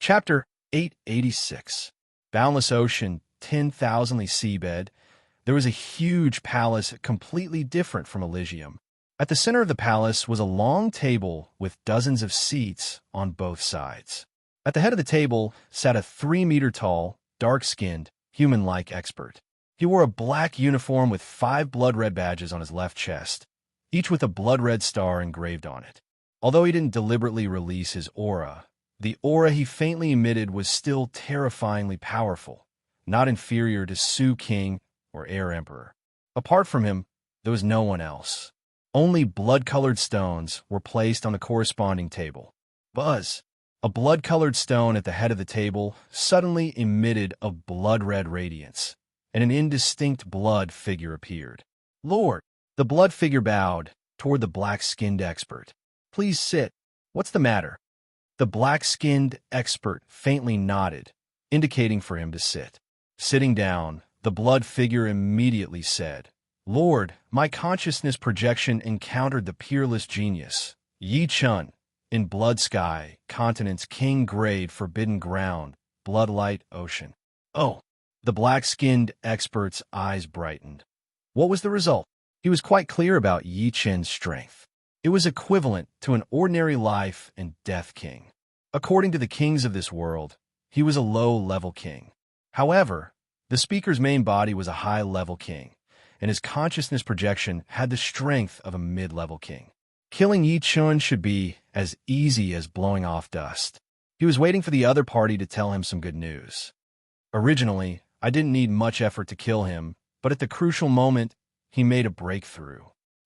Chapter 886. Boundless ocean, 10,000-ly seabed. There was a huge palace completely different from Elysium. At the center of the palace was a long table with dozens of seats on both sides. At the head of the table sat a 3-meter-tall, dark-skinned, human-like expert. He wore a black uniform with 5 blood-red badges on his left chest, each with a blood-red star engraved on it. Although he didn't deliberately release his aura, the aura he faintly emitted was still terrifyingly powerful, not inferior to Su King or Air Emperor. Apart from him, there was no one else. Only blood-colored stones were placed on the corresponding table. Buzz! A blood-colored stone at the head of the table suddenly emitted a blood-red radiance, and an indistinct blood figure appeared. "Lord!" The blood figure bowed toward the black-skinned expert. "Please sit. What's the matter?" The black-skinned expert faintly nodded, indicating for him to sit. Sitting down, the blood figure immediately said, "Lord, my consciousness projection encountered the peerless genius, Yi Chun, in Blood Sky, Continent's King Grade Forbidden Ground, Bloodlight Ocean." "Oh!" The black-skinned expert's eyes brightened. What was the result? He was quite clear about Yi Chun's strength. It was equivalent to an ordinary life and death king. According to the kings of this world, he was a low-level king. However, the speaker's main body was a high-level king, and his consciousness projection had the strength of a mid-level king. Killing Yi Chun should be as easy as blowing off dust. He was waiting for the other party to tell him some good news. "Originally, I didn't need much effort to kill him, but at the crucial moment, he made a breakthrough."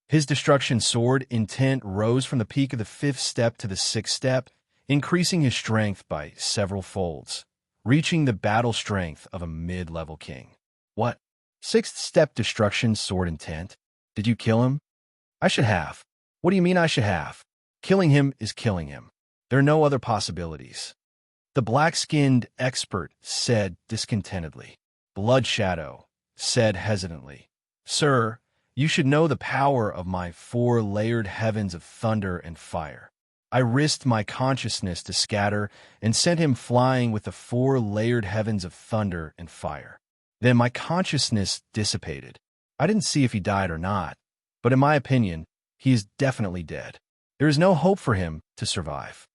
His destruction sword intent rose from the peak of the 5th step to the 6th step, increasing his strength by several folds, reaching the battle strength of a mid-level king. "What? 6th step destruction sword intent? Did you kill him?" "I should have." "What do you mean I should have?" "Killing him is killing him. There are no other possibilities." The black-skinned expert said discontentedly. Blood Shadow said hesitantly, "Sir, you should know the power of my 4-layered heavens of thunder and fire. I risked my consciousness to scatter and sent him flying with the 4-layered heavens of thunder and fire. Then my consciousness dissipated. I didn't see if he died or not, but in my opinion, he is definitely dead. There is no hope for him to survive."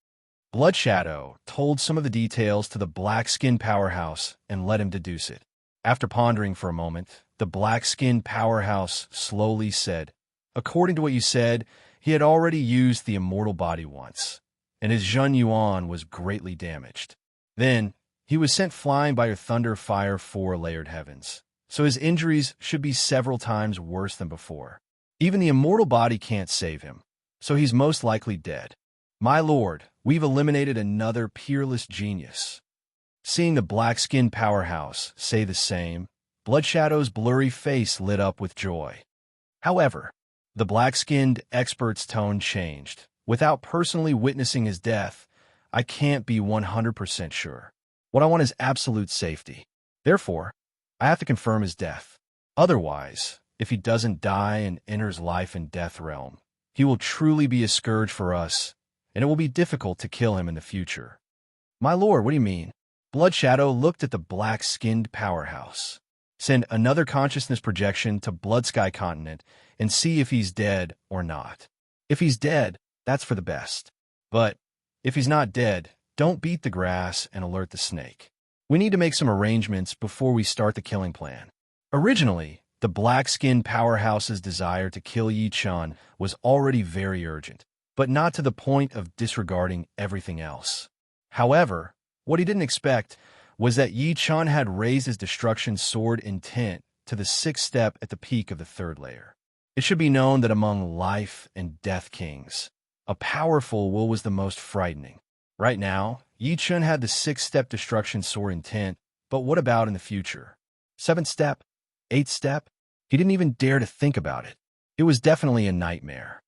Blood Shadow told some of the details to the black-skinned powerhouse and let him deduce it. After pondering for a moment, the black-skinned powerhouse slowly said, "According to what you said, he had already used the immortal body once, and his Zhen Yuan was greatly damaged. Then, he was sent flying by your thunder fire 4-layered heavens, so his injuries should be several times worse than before. Even the immortal body can't save him, so he's most likely dead. My lord, we've eliminated another peerless genius." Seeing the black-skinned powerhouse say the same, Blood Shadow's blurry face lit up with joy. However, the black-skinned expert's tone changed. "Without personally witnessing his death, I can't be 100% sure. What I want is absolute safety. Therefore, I have to confirm his death. Otherwise, if he doesn't die and enters life and death realm, he will truly be a scourge for us, and it will be difficult to kill him in the future." "My lord, what do you mean?" Blood Shadow looked at the black-skinned powerhouse. "Send another consciousness projection to Blood Sky Continent and see if he's dead or not. If he's dead, that's for the best. But if he's not dead, don't beat the grass and alert the snake. We need to make some arrangements before we start the killing plan." Originally, the black-skinned powerhouse's desire to kill Yi Chun was already very urgent, but not to the point of disregarding everything else. However, what he didn't expect was that Yi Chun had raised his destruction sword intent to the 6th step at the peak of the 3rd layer. It should be known that among life and death kings, a powerful will was the most frightening. Right now, Yi Chun had the 6th step destruction sword intent, but what about in the future? 7th step? 8th step? He didn't even dare to think about it. It was definitely a nightmare.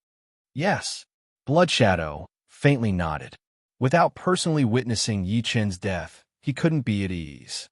"Yes." Blood Shadow faintly nodded. Without personally witnessing Yi Chun's death, he couldn't be at ease.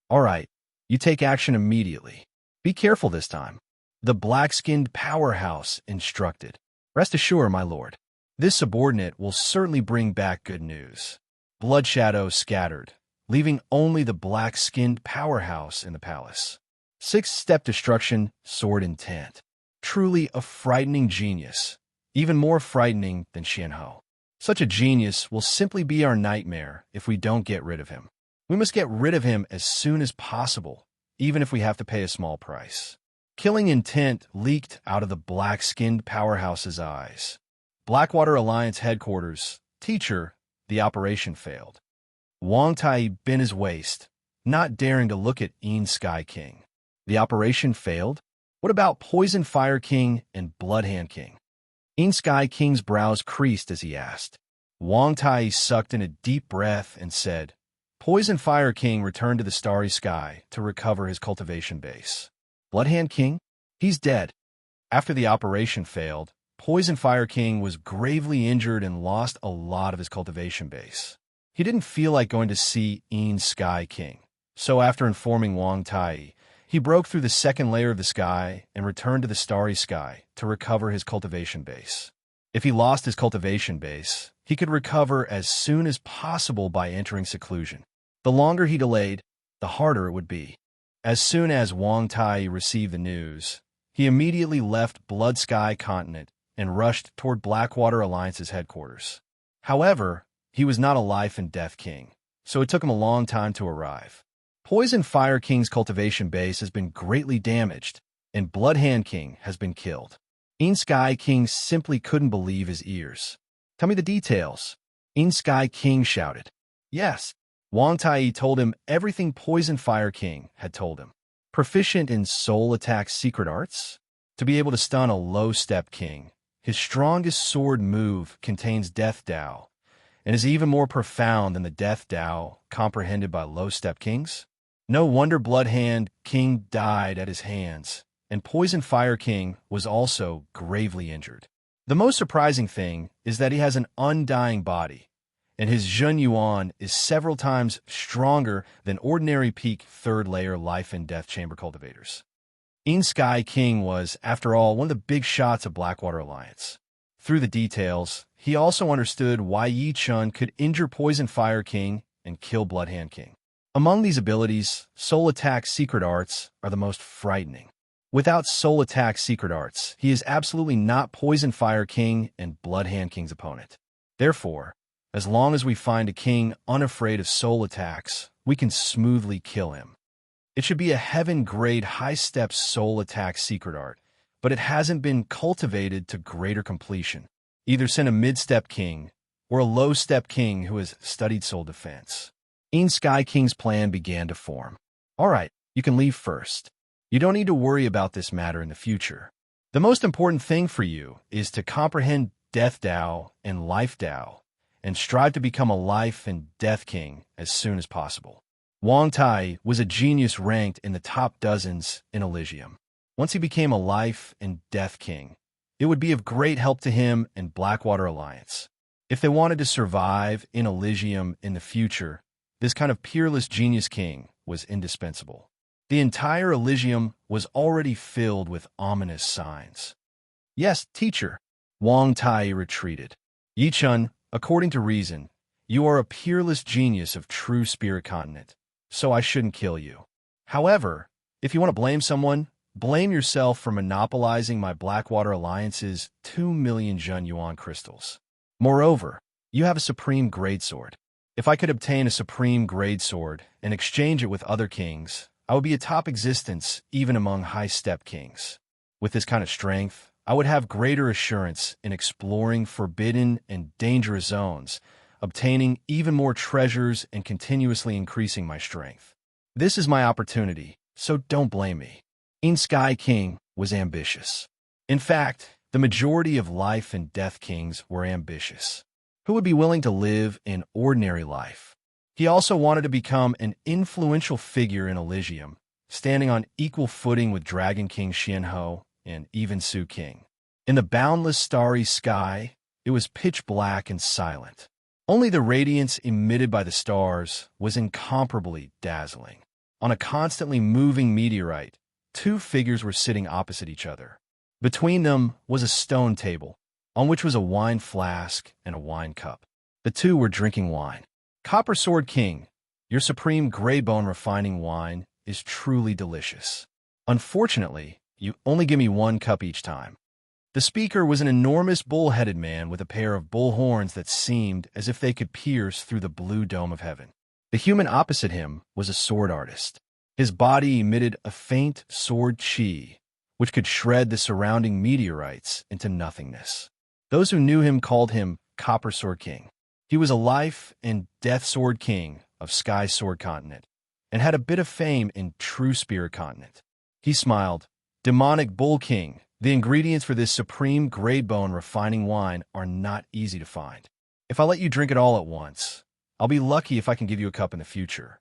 "All right, you take action immediately. Be careful this time," the black-skinned powerhouse instructed. "Rest assured, my lord, this subordinate will certainly bring back good news." blood shadows scattered, leaving only the black-skinned powerhouse in the palace. Six-step destruction, sword intent. Truly a frightening genius, even more frightening than Xianhou. Such a genius will simply be our nightmare if we don't get rid of him. We must get rid of him as soon as possible, even if we have to pay a small price. Killing intent leaked out of the black-skinned powerhouse's eyes. Blackwater Alliance headquarters. Teacher, the operation failed. Wang Tai bent his waist, not daring to look at Sky King. The operation failed? What about Poison Fire King and Bloodhand King? Sky King's brows creased as he asked. Wang Tai sucked in a deep breath and said, Poison Fire King returned to the starry sky to recover his cultivation base. Bloodhand King? He's dead. After the operation failed, Poison Fire King was gravely injured and lost a lot of his cultivation base. He didn't feel like going to see Sky King, so after informing Wang Tai, he broke through the second layer of the sky and returned to the starry sky to recover his cultivation base. If he lost his cultivation base, he could recover as soon as possible by entering seclusion. The longer he delayed, the harder it would be. As soon as Wang Tai received the news, he immediately left Blood Sky Continent and rushed toward Blackwater Alliance's headquarters. However, he was not a life and death king, so it took him a long time to arrive. Poison Fire King's cultivation base has been greatly damaged, and Bloodhand King has been killed. Sky King simply couldn't believe his ears. Tell me the details. Sky King shouted. Yes. Wang Tai told him everything Poison Fire King had told him. Proficient in soul attack secret arts? To be able to stun a low-step king, his strongest sword move contains Death Dao, and is even more profound than the Death Dao comprehended by low-step kings. No wonder Bloodhand King died at his hands, and Poison Fire King was also gravely injured. The most surprising thing is that he has an undying body, and his Zhen Yuan is several times stronger than ordinary peak third-layer life and death chamber cultivators. Sky King was, after all, one of the big shots of Blackwater Alliance. Through the details, he also understood why Yi Chun could injure Poison Fire King and kill Bloodhand King. Among these abilities, Soul Attack Secret Arts are the most frightening. Without Soul Attack Secret Arts, he is absolutely not Poison Fire King and Bloodhand King's opponent. Therefore, as long as we find a king unafraid of soul attacks, we can smoothly kill him. It should be a heaven-grade high-step soul attack secret art, but it hasn't been cultivated to greater completion. Either send a mid-step king or a low-step king who has studied soul defense. Sky King's plan began to form. All right, you can leave first. You don't need to worry about this matter in the future. The most important thing for you is to comprehend Death Dao and Life Dao, and strive to become a life and death king as soon as possible. Wang Tai was a genius ranked in the top dozens in Elysium. Once he became a life and death king, it would be of great help to him and Blackwater Alliance. If they wanted to survive in Elysium in the future, this kind of peerless genius king was indispensable. The entire Elysium was already filled with ominous signs. Yes, teacher. Wang Tai retreated. Yi Chun, according to reason, you are a peerless genius of true spirit continent, so I shouldn't kill you. However, if you want to blame someone, blame yourself for monopolizing my Blackwater Alliance's 2 million Zhen Yuan crystals. Moreover, you have a supreme greatsword. If I could obtain a supreme greatsword and exchange it with other kings, I would be a top existence even among high-step kings. With this kind of strength, I would have greater assurance in exploring forbidden and dangerous zones, obtaining even more treasures and continuously increasing my strength. This is my opportunity, so don't blame me. Sky King was ambitious. In fact, the majority of life and death kings were ambitious. Who would be willing to live an ordinary life? He also wanted to become an influential figure in Elysium, standing on equal footing with Dragon King Xianhou and even Su King. In the boundless starry sky, it was pitch black and silent. Only the radiance emitted by the stars was incomparably dazzling. On a constantly moving meteorite, two figures were sitting opposite each other. Between them was a stone table, on which was a wine flask and a wine cup. The two were drinking wine. Copper Sword King, your supreme gray bone refining wine is truly delicious. Unfortunately, you only give me 1 cup each time. The speaker was an enormous bull-headed man with a pair of bull horns that seemed as if they could pierce through the blue dome of heaven. The human opposite him was a sword artist. His body emitted a faint sword chi, which could shred the surrounding meteorites into nothingness. Those who knew him called him Copper Sword King. He was a life and death sword king of Sky Sword Continent, and had a bit of fame in True Spirit Continent. He smiled. Demonic Bull King, the ingredients for this supreme grade bone refining wine are not easy to find. If I let you drink it all at once, I'll be lucky if I can give you a cup in the future.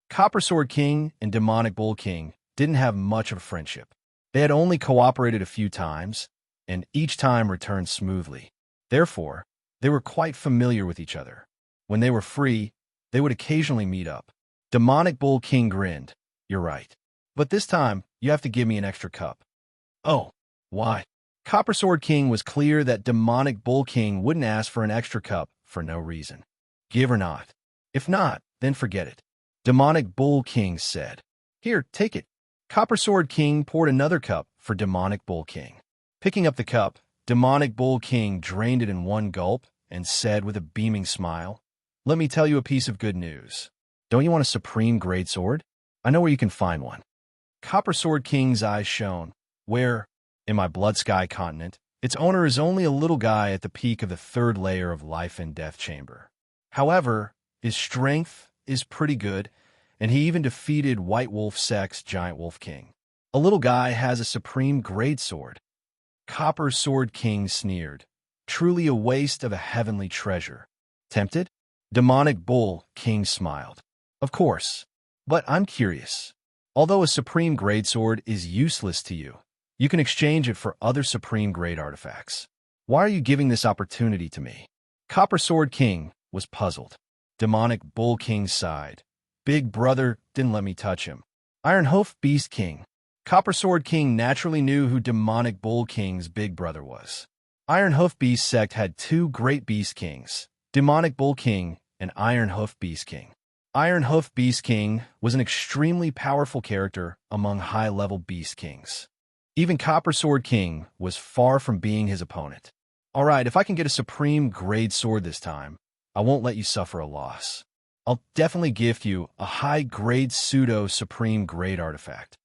Copper Sword King and Demonic Bull King didn't have much of a friendship. They had only cooperated a few times, and each time returned smoothly. Therefore, they were quite familiar with each other. When they were free, they would occasionally meet up. Demonic Bull King grinned. You're right. But this time, you have to give me an extra cup. Oh, why? Copper Sword King was clear that Demonic Bull King wouldn't ask for an extra cup for no reason. Give or not. If not, then forget it. Demonic Bull King said. Here, take it. Copper Sword King poured another cup for Demonic Bull King. Picking up the cup, Demonic Bull King drained it in one gulp and said with a beaming smile, Let me tell you a piece of good news. Don't you want a supreme great sword? I know where you can find one. Copper Sword King's eyes shone. Where? In my Blood Sky continent. Its owner is only a little guy at the peak of the 3rd layer of life and death chamber. However, his strength is pretty good, and he even defeated White Wolf Sect's Giant Wolf King. A little guy has a supreme great sword. Copper Sword King sneered. Truly a waste of a heavenly treasure. Tempted? Demonic Bull King smiled. Of course, but I'm curious. Although a supreme grade sword is useless to you, you can exchange it for other supreme grade artifacts. Why are you giving this opportunity to me? Copper Sword King was puzzled. Demonic Bull King sighed. Big brother didn't let me touch him. Iron Hoof Beast King. Copper Sword King naturally knew who Demonic Bull King's big brother was. Iron Hoof Beast Sect had 2 great Beast Kings, Demonic Bull King and Iron Hoof Beast King. Iron Hoof Beast King was an extremely powerful character among high-level Beast Kings. Even Copper Sword King was far from being his opponent. All right, if I can get a supreme grade sword this time, I won't let you suffer a loss. I'll definitely gift you a high-grade pseudo-supreme grade artifact.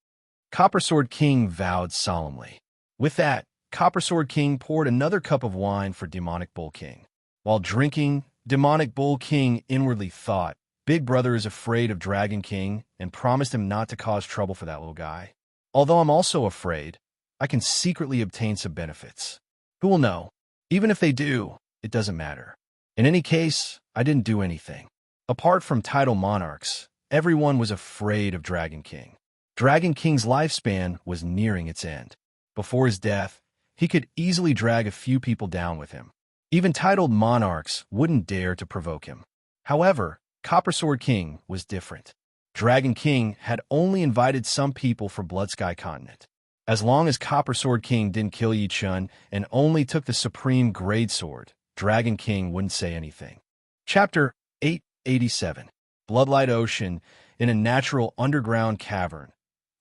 Copper Sword King vowed solemnly. With that, Copper Sword King poured another cup of wine for Demonic Bull King. While drinking, Demonic Bull King inwardly thought, Big Brother is afraid of Dragon King and promised him not to cause trouble for that little guy. Although I'm also afraid, I can secretly obtain some benefits. Who will know? Even if they do, it doesn't matter. In any case, I didn't do anything. Apart from title monarchs, everyone was afraid of Dragon King. Dragon King's lifespan was nearing its end. Before his death, he could easily drag a few people down with him. Even titled monarchs wouldn't dare to provoke him. However, Copper Sword King was different. Dragon King had only invited some people for Blood Sky Continent. As long as Copper Sword King didn't kill Yi Chun and only took the supreme grade sword, Dragon King wouldn't say anything. Chapter 887. Bloodlight Ocean in a natural underground cavern.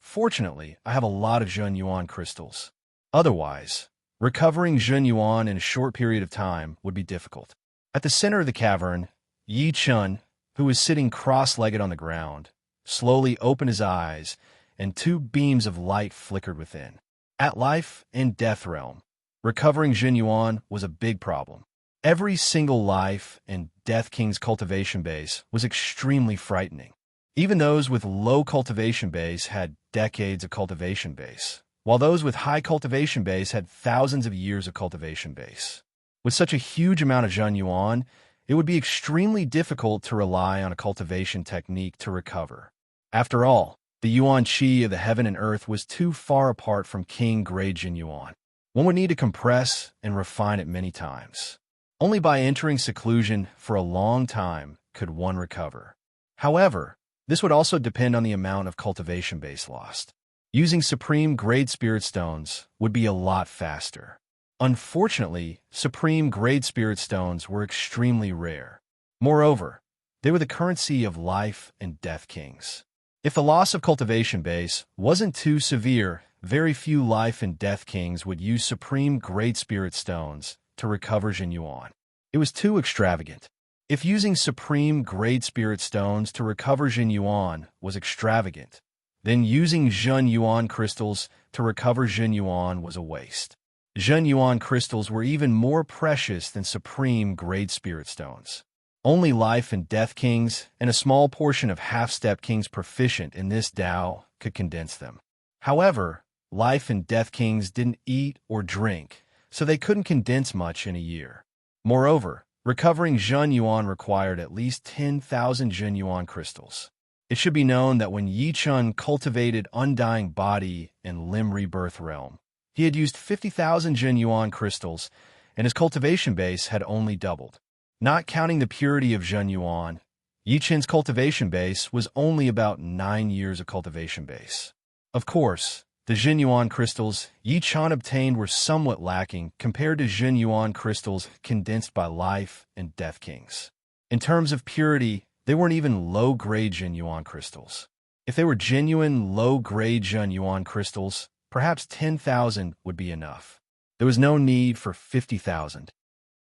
Fortunately, I have a lot of Zhen Yuan crystals. Otherwise, recovering Zhen Yuan in a short period of time would be difficult. At the center of the cavern, Yi Chun, who was sitting cross-legged on the ground, slowly opened his eyes, and 2 beams of light flickered within. At Life and Death Realm, recovering Zhen Yuan was a big problem. Every single Life and Death King's cultivation base was extremely frightening. Even those with low cultivation base had decades of cultivation base, while those with high cultivation base had thousands of years of cultivation base. With such a huge amount of Zhen Yuan, it would be extremely difficult to rely on a cultivation technique to recover. After all, the Yuan Qi of the heaven and earth was too far apart from King Grade Zhen Yuan. One would need to compress and refine it many times. Only by entering seclusion for a long time could one recover. However, this would also depend on the amount of cultivation base lost. Using supreme grade spirit stones would be a lot faster. Unfortunately, supreme grade spirit stones were extremely rare. Moreover, They were the currency of life and death kings. If the loss of cultivation base wasn't too severe, very few life and death kings would use supreme great spirit stones to recover Jin Yuan. It was too extravagant. If using supreme great spirit stones to recover Jin Yuan was extravagant, then using Jin Yuan crystals to recover Jin Yuan was a waste. Jin Yuan crystals were even more precious than supreme great spirit stones. Only life and death kings and a small portion of half-step kings proficient in this Dao could condense them. However, life and death kings didn't eat or drink, so they couldn't condense much in a year. Moreover, recovering Jin Yuan required at least 10,000 Jin Yuan crystals. It should be known that when Yi Chun cultivated Undying Body and Limb Rebirth Realm, he had used 50,000 Jin Yuan crystals, and his cultivation base had only doubled. Not counting the purity of Jin Yuan, Yi Chun's cultivation base was only about 9 years of cultivation base. Of course, the Jin Yuan crystals Yi Chun obtained were somewhat lacking compared to Jin Yuan crystals condensed by life and death kings. In terms of purity, they weren't even low-grade Jin Yuan crystals. If they were genuine low-grade Jin Yuan crystals, perhaps 10,000 would be enough. There was no need for 50,000.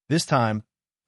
This time,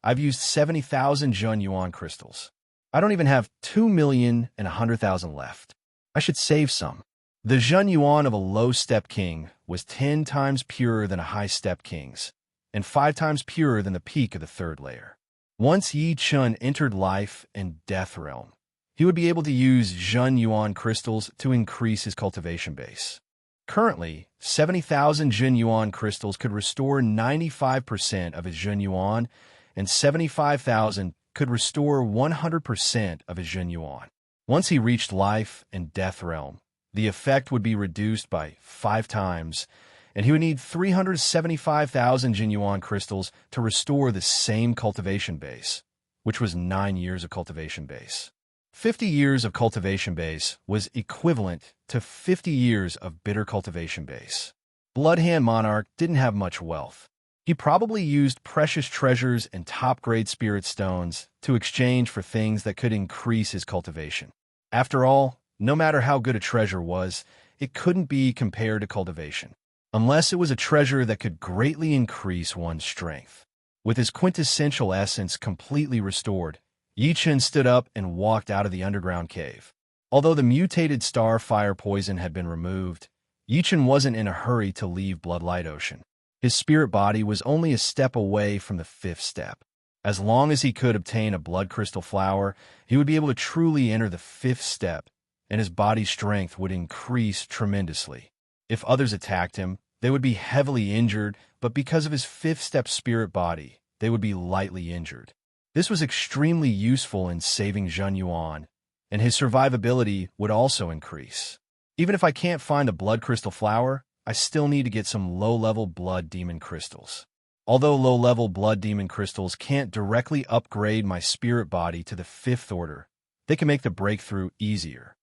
I've used 70,000 Jin Yuan crystals. I don't even have 2,100,000 left. I should save some. The Jin Yuan of a low-step king was 10 times purer than a high-step king's, and 5 times purer than the peak of the third layer. Once Yi Chun entered life and death realm, he would be able to use Jin Yuan crystals to increase his cultivation base. Currently, 70,000 Jin Yuan crystals could restore 95% of his Jin Yuan, and 75,000 could restore 100% of his Jin Yuan. Once he reached life and death realm, the effect would be reduced by 5 times, and he would need 375,000 Jin Yuan crystals to restore the same cultivation base, which was 9 years of cultivation base. 50 years of cultivation base was equivalent to 50 years of bitter cultivation base. Bloodhand Monarch didn't have much wealth. He probably used precious treasures and top-grade spirit stones to exchange for things that could increase his cultivation. After all, no matter how good a treasure was, it couldn't be compared to cultivation, unless it was a treasure that could greatly increase one's strength. With his quintessential essence completely restored, Yi Chun stood up and walked out of the underground cave. Although the mutated star fire poison had been removed, Yi Chun wasn't in a hurry to leave Bloodlight Ocean. His spirit body was only a step away from the 5th step. As long as he could obtain a blood crystal flower, he would be able to truly enter the 5th step, and his body's strength would increase tremendously. If others attacked him, they would be heavily injured, but because of his 5th step spirit body, they would be lightly injured. This was extremely useful in saving Jin Yuan, and his survivability would also increase. Even if I can't find a blood crystal flower, I still need to get some low-level blood demon crystals. Although low-level blood demon crystals can't directly upgrade my spirit body to the 5th order, they can make the breakthrough easier.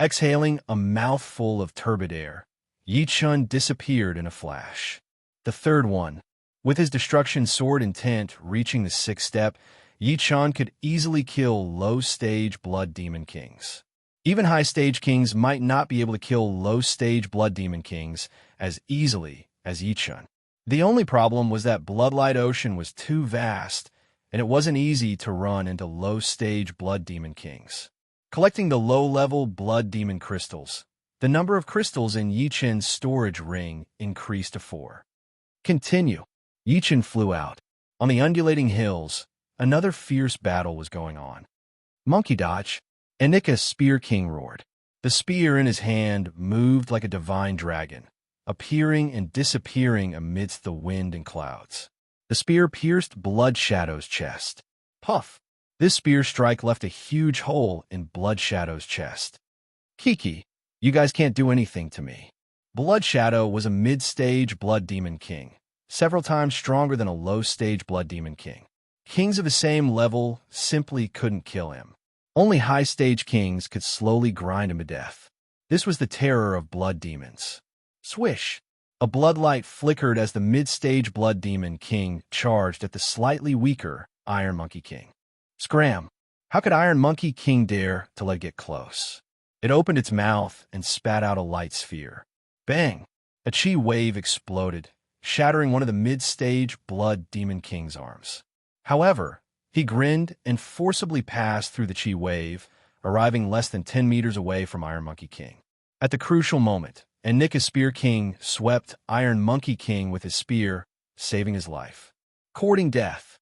Exhaling a mouthful of turbid air, Yi Chun disappeared in a flash. The 3rd one. With his destruction sword intent reaching the 6th step, Yi Chun could easily kill low-stage blood demon kings. Even high-stage kings might not be able to kill low-stage blood demon kings as easily as Yi Chun. The only problem was that Bloodlight Ocean was too vast, and it wasn't easy to run into low-stage blood demon kings. Collecting the low-level blood demon crystals, the number of crystals in Yi Chun's storage ring increased to 4. Continue. Yi Chun flew out. On the undulating hills, another fierce battle was going on. Monkey dodge. Anika's Spear King roared. The spear in his hand moved like a divine dragon, appearing and disappearing amidst the wind and clouds. The spear pierced Blood Shadow's chest. Puff! This spear strike left a huge hole in Blood Shadow's chest. Kiki, you guys can't do anything to me. Blood Shadow was a mid-stage Blood Demon King, several times stronger than a low-stage Blood Demon King. Kings of the same level simply couldn't kill him. Only high-stage kings could slowly grind him to death. This was the terror of blood demons. Swish! A bloodlight flickered as the mid-stage Blood Demon King charged at the slightly weaker Iron Monkey King. Scram! How could Iron Monkey King dare to let it get close? It opened its mouth and spat out a light sphere. Bang! A chi wave exploded, shattering one of the mid-stage Blood Demon King's arms. However, he grinned and forcibly passed through the chi wave, arriving less than 10 meters away from Iron Monkey King. At the crucial moment, Nika Spear King swept Iron Monkey King with his spear, saving his life. Courting death.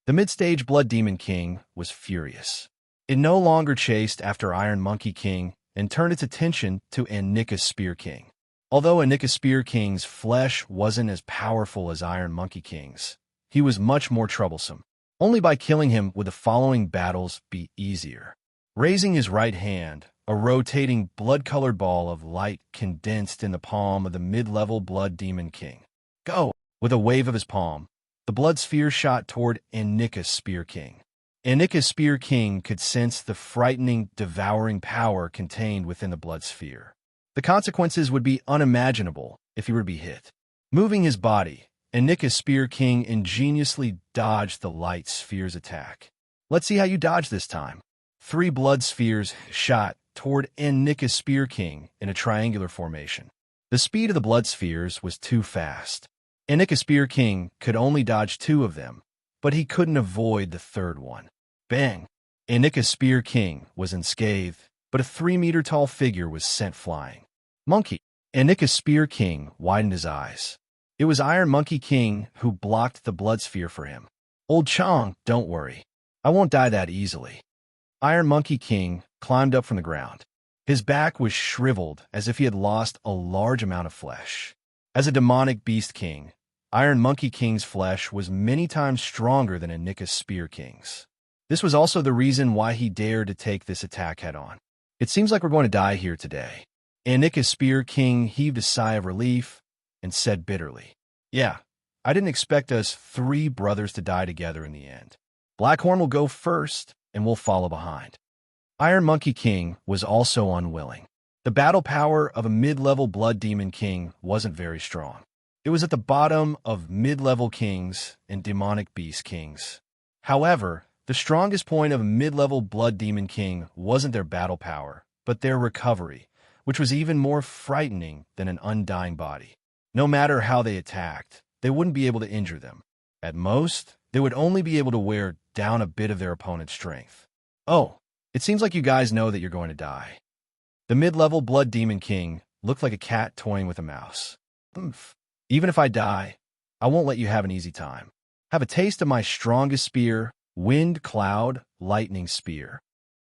The mid-stage Blood Demon King was furious. It no longer chased after Iron Monkey King and turned its attention to Nika Spear King. Although Nika Spear King's flesh wasn't as powerful as Iron Monkey King's, he was much more troublesome. Only by killing him would the following battles be easier. Raising his right hand, a rotating blood-colored ball of light condensed in the palm of the mid-level Blood Demon King. Go! With a wave of his palm, the blood sphere shot toward Nika Spear King. Nika Spear King could sense the frightening, devouring power contained within the blood sphere. The consequences would be unimaginable if he were to be hit. Moving his body, Nika Spear King ingeniously dodged the light sphere's attack. Let's see how you dodge this time. 3 blood spheres shot toward Nika Spear King in a triangular formation. The speed of the blood spheres was too fast. Nika Spear King could only dodge 2 of them, but he couldn't avoid the third one. Bang! Nika Spear King was unscathed, but a 3-meter-tall figure was sent flying. Monkey! Nika Spear King widened his eyes. It was Iron Monkey King who blocked the blood sphere for him. Old Chong, don't worry. I won't die that easily. Iron Monkey King climbed up from the ground. His back was shriveled as if he had lost a large amount of flesh. As a demonic beast king, Iron Monkey King's flesh was many times stronger than Nika Spear King's. This was also the reason why he dared to take this attack head-on. It seems like we're going to die here today. Nika Spear King heaved a sigh of relief and said bitterly, "Yeah, I didn't expect us 3 brothers to die together in the end. Blackhorn will go first, and we'll follow behind." Iron Monkey King was also unwilling. The battle power of a mid-level Blood Demon King wasn't very strong. It was at the bottom of mid-level kings and demonic beast kings. However, the strongest point of a mid-level Blood Demon King wasn't their battle power, but their recovery, which was even more frightening than an undying body. No matter how they attacked, they wouldn't be able to injure them. At most, they would only be able to wear down a bit of their opponent's strength. Oh, it seems like you guys know that you're going to die. The mid-level Blood Demon King looked like a cat toying with a mouse. Even if I die, I won't let you have an easy time. Have a taste of my strongest spear, Wind Cloud Lightning Spear.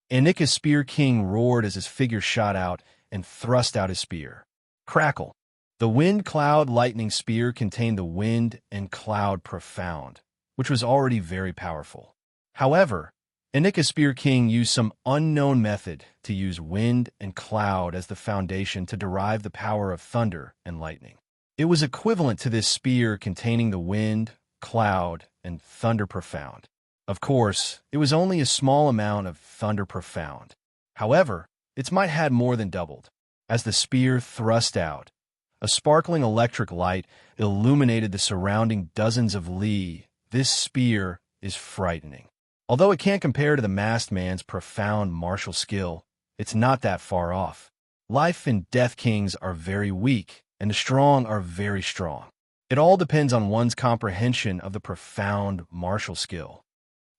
Nika Spear King roared as his figure shot out and thrust out his spear. Crackle. The Wind Cloud Lightning Spear contained the wind and cloud profound, which was already very powerful. However, Nika Spear King used some unknown method to use wind and cloud as the foundation to derive the power of thunder and lightning. It was equivalent to this spear containing the wind, cloud, and thunder profound. Of course, it was only a small amount of thunder profound. However, its might had more than doubled. As the spear thrust out, a sparkling electric light illuminated the surrounding dozens of li. This spear is frightening. Although it can't compare to the masked man's profound martial skill, it's not that far off. Life and death kings are very weak, and the strong are very strong. It all depends on one's comprehension of the profound martial skill.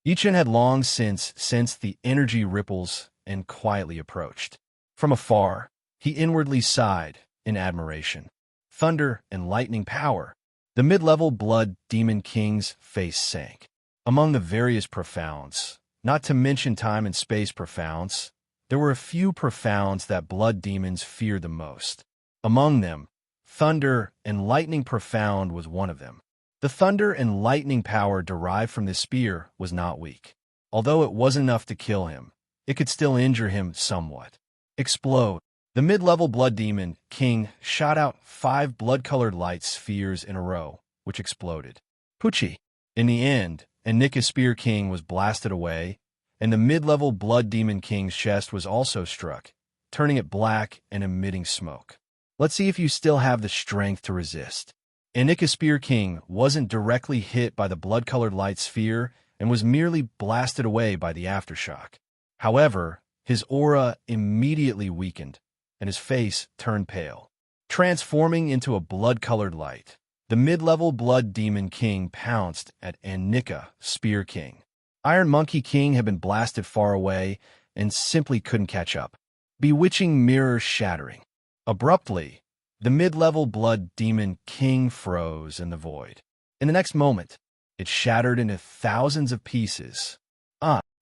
Yichen had long since sensed the energy ripples and quietly approached. From afar, he inwardly sighed in admiration. Thunder and lightning power. The mid-level Blood Demon King's face sank. Among the various profounds, not to mention time and space profounds, there were a few profounds that blood demons feared the most. Among them, thunder and lightning profound was one of them. The thunder and lightning power derived from this spear was not weak. Although it wasn't enough to kill him, it could still injure him somewhat. Explode. The mid-level Blood Demon King shot out 5 blood-colored light spheres in a row, which exploded. Poochie. In the end, Nika Spear King was blasted away, and the mid-level Blood Demon King's chest was also struck, turning it black and emitting smoke. Let's see if you still have the strength to resist. Nika Spear King wasn't directly hit by the blood-colored light sphere and was merely blasted away by the aftershock. However, his aura immediately weakened, and his face turned pale, transforming into a blood-colored light. The mid-level Blood Demon King pounced at Annika, Spear King. Iron Monkey King had been blasted far away and simply couldn't catch up. Bewitching mirror shattering. Abruptly, the mid-level Blood Demon King froze in the void. In the next moment, it shattered into thousands of pieces.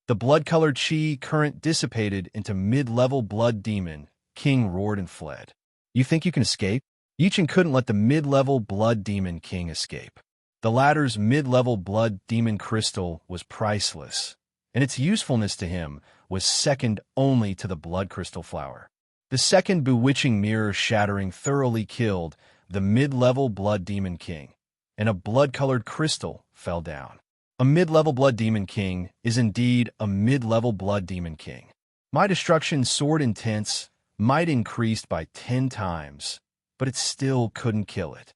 The blood-colored chi current dissipated into mid-level Blood Demon King roared and fled. You think you can escape? Yichen couldn't let the mid-level Blood Demon King escape. The latter's mid-level Blood Demon crystal was priceless, and its usefulness to him was second only to the Blood Crystal Flower. The second bewitching mirror shattering thoroughly killed the mid-level Blood Demon King, and a blood-colored crystal fell down. A mid-level Blood Demon King is indeed a mid-level Blood Demon King. My Destruction Sword Intense might increased by 10 times, but it still couldn't kill it.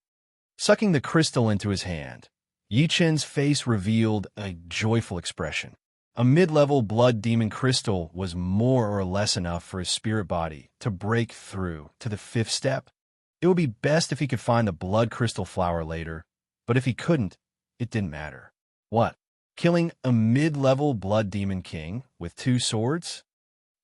Sucking the crystal into his hand, Yichen's face revealed a joyful expression. A mid-level Blood Demon crystal was more or less enough for his spirit body to break through to the 5th step. It would be best if he could find the Blood Crystal Flower later, but if he couldn't, it didn't matter. What? Killing a mid-level Blood Demon King with 2 swords?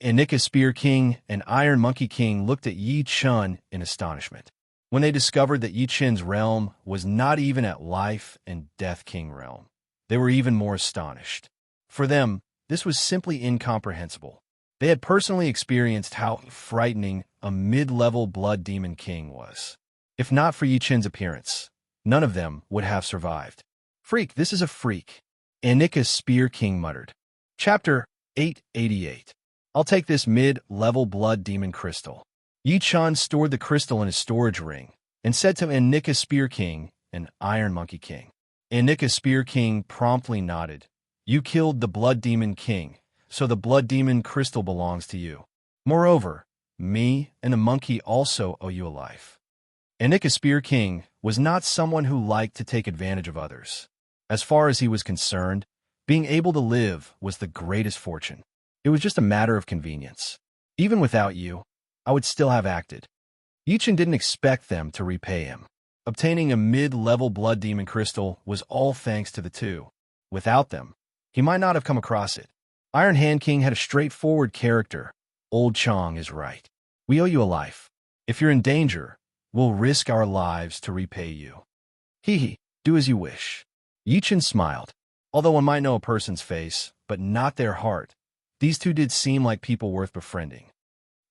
Annika Spear King and Iron Monkey King looked at Yi Chun in astonishment. When they discovered that Yi Chen's realm was not even at Life and Death King realm, they were even more astonished. For them, this was simply incomprehensible. They had personally experienced how frightening a mid-level Blood Demon King was. If not for Yi Chen's appearance, none of them would have survived. Freak, this is a freak, Annika Spear King muttered. Chapter 888. I'll take this mid-level Blood Demon Crystal. Yi Chun stored the crystal in his storage ring and said to Annika Spear King and Iron Monkey King. Annika Spear King promptly nodded. You killed the Blood Demon King, so the Blood Demon Crystal belongs to you. Moreover, me and the monkey also owe you a life. Annika Spear King was not someone who liked to take advantage of others. As far as he was concerned, being able to live was the greatest fortune. It was just a matter of convenience. Even without you, I would still have acted. Yichen didn't expect them to repay him. Obtaining a mid-level Blood Demon Crystal was all thanks to the two. Without them, he might not have come across it. Iron Hand King had a straightforward character. Old Chong is right. We owe you a life. If you're in danger, we'll risk our lives to repay you. Hee, do as you wish. Yichen smiled. Although one might know a person's face, but not their heart, these two did seem like people worth befriending.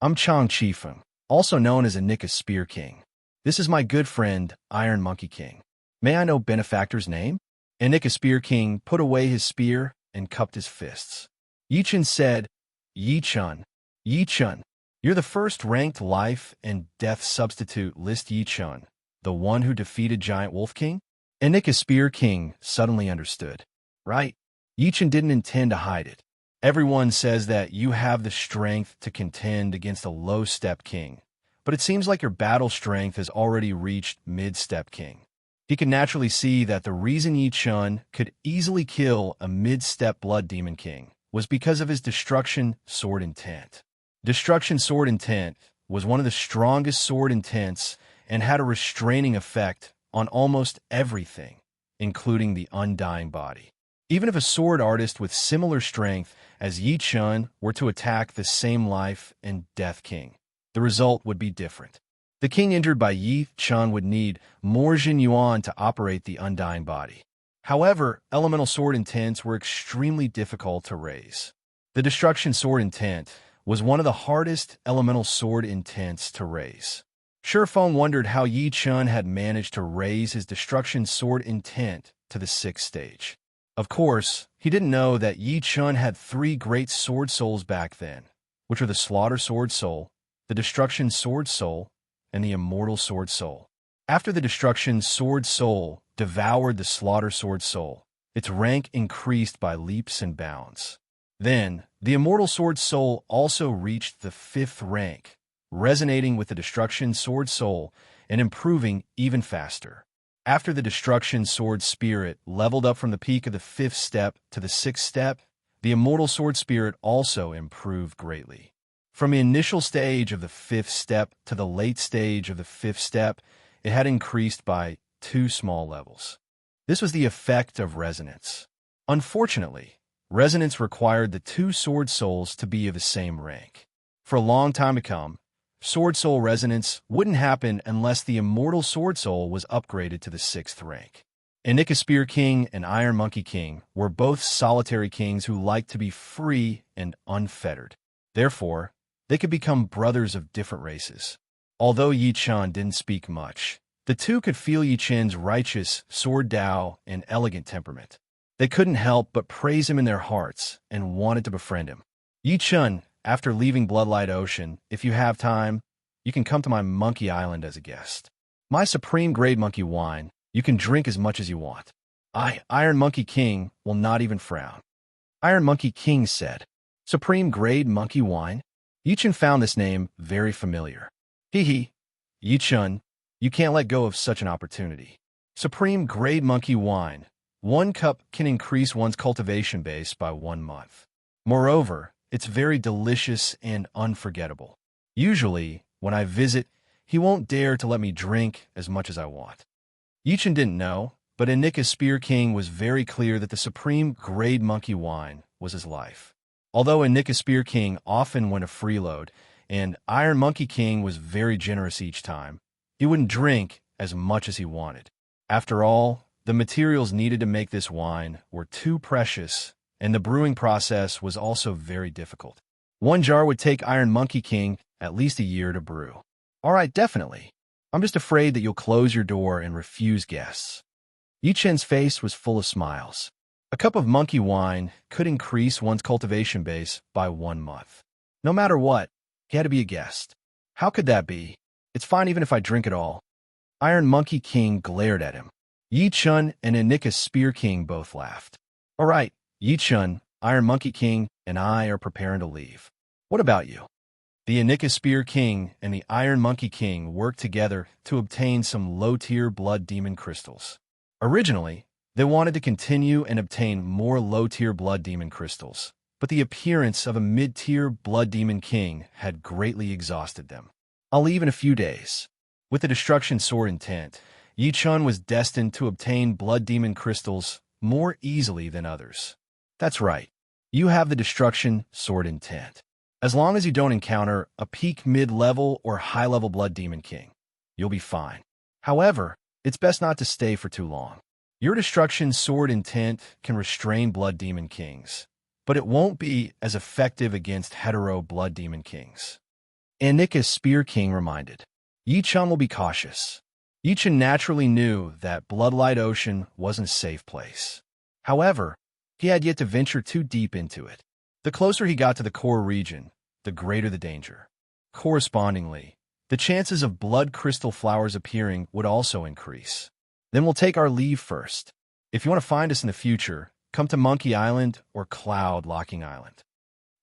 I'm Chong Chifeng, also known as Annika Spear King. This is my good friend, Iron Monkey King. May I know benefactor's name? Annika Spear King put away his spear and cupped his fists. Yichen said, Yi Chun, you're the first ranked life and death substitute list Yi Chun, the one who defeated Giant Wolf King? Annika Spear King suddenly understood. Right? Yichen didn't intend to hide it. Everyone says that you have the strength to contend against a low-step king, but it seems like your battle strength has already reached mid-step king. He could naturally see that the reason Yi Chun could easily kill a mid-step Blood Demon King was because of his Destruction Sword Intent. Destruction Sword Intent was one of the strongest sword intents and had a restraining effect on almost everything, including the undying body. Even if a sword artist with similar strength as Yi Chun were to attack the same Life and Death King, the result would be different. The king injured by Yi Chun would need more Jin Yuan to operate the undying body. However, elemental sword intents were extremely difficult to raise. The Destruction Sword Intent was one of the hardest elemental sword intents to raise. Shifeng wondered how Yi Chun had managed to raise his Destruction Sword Intent to the 6th stage. Of course, he didn't know that Yi Chun had 3 great sword souls back then, which were the Slaughter Sword Soul, the Destruction Sword Soul, and the Immortal Sword Soul. After the Destruction Sword Soul devoured the Slaughter Sword Soul, its rank increased by leaps and bounds. Then, the Immortal Sword Soul also reached the 5th rank, resonating with the Destruction Sword Soul and improving even faster. After the Destruction Sword Spirit leveled up from the peak of the 5th step to the 6th step, The immortal sword spirit also improved greatly. From the initial stage of the 5th step to the late stage of the 5th step, it had increased by 2 small levels. This was the effect of resonance. Unfortunately, resonance required the 2 sword souls to be of the same rank. For a long time to come, sword soul resonance wouldn't happen unless the immortal sword soul was upgraded to the 6th rank. Inika Spear King and Iron Monkey King were both solitary kings who liked to be free and unfettered. Therefore, they could become brothers of different races. Although Yi Chun didn't speak much, the two could feel Yi Chun's righteous, sword Tao, and elegant temperament. They couldn't help but praise him in their hearts and wanted to befriend him. Yi Chun, after leaving Bloodlight Ocean, if you have time, you can come to my Monkey Island as a guest. My supreme grade monkey wine, you can drink as much as you want. Iron Monkey King, will not even frown. Iron Monkey King said, Supreme grade monkey wine? Yi Chun found this name very familiar. Hee. Yi Chun, you can't let go of such an opportunity. Supreme grade monkey wine. 1 cup can increase one's cultivation base by 1 month. Moreover, it's very delicious and unforgettable. Usually, when I visit, he won't dare to let me drink as much as I want. Yi Chun didn't know, but Inika Spear King was very clear that the supreme grade monkey wine was his life. Although Inika Spear King often went a freeload, and Iron Monkey King was very generous each time, he wouldn't drink as much as he wanted. After all, the materials needed to make this wine were too precious, and the brewing process was also very difficult. 1 jar would take Iron Monkey King at least a year to brew. All right, definitely. I'm just afraid that you'll close your door and refuse guests. Yi Chun's face was full of smiles. A cup of monkey wine could increase one's cultivation base by 1 month. No matter what, he had to be a guest. How could that be? It's fine even if I drink it all. Iron Monkey King glared at him. Yi Chun and Inika Spear King both laughed. All right, Yi Chun, Iron Monkey King, and I are preparing to leave. What about you? The Inika Spear King and the Iron Monkey King worked together to obtain some low-tier blood demon crystals. Originally, they wanted to continue and obtain more low-tier blood demon crystals, but the appearance of a mid-tier blood demon king had greatly exhausted them. I'll leave in a few days. With the Destruction Sword intent, Yi Chun was destined to obtain blood demon crystals more easily than others. That's right, you have the Destruction Sword intent. As long as you don't encounter a peak mid-level or high-level blood demon king, you'll be fine. However, it's best not to stay for too long. Your Destruction Sword intent can restrain blood demon kings, but it won't be as effective against hetero blood demon kings. Inika Spear King reminded, Yi Chun will be cautious. Yi Chun naturally knew that Bloodlight Ocean wasn't a safe place. However, he had yet to venture too deep into it. The closer he got to the core region, the greater the danger. Correspondingly, the chances of blood crystal flowers appearing would also increase. Then we'll take our leave first. If you want to find us in the future, come to Monkey Island or Cloud Locking Island.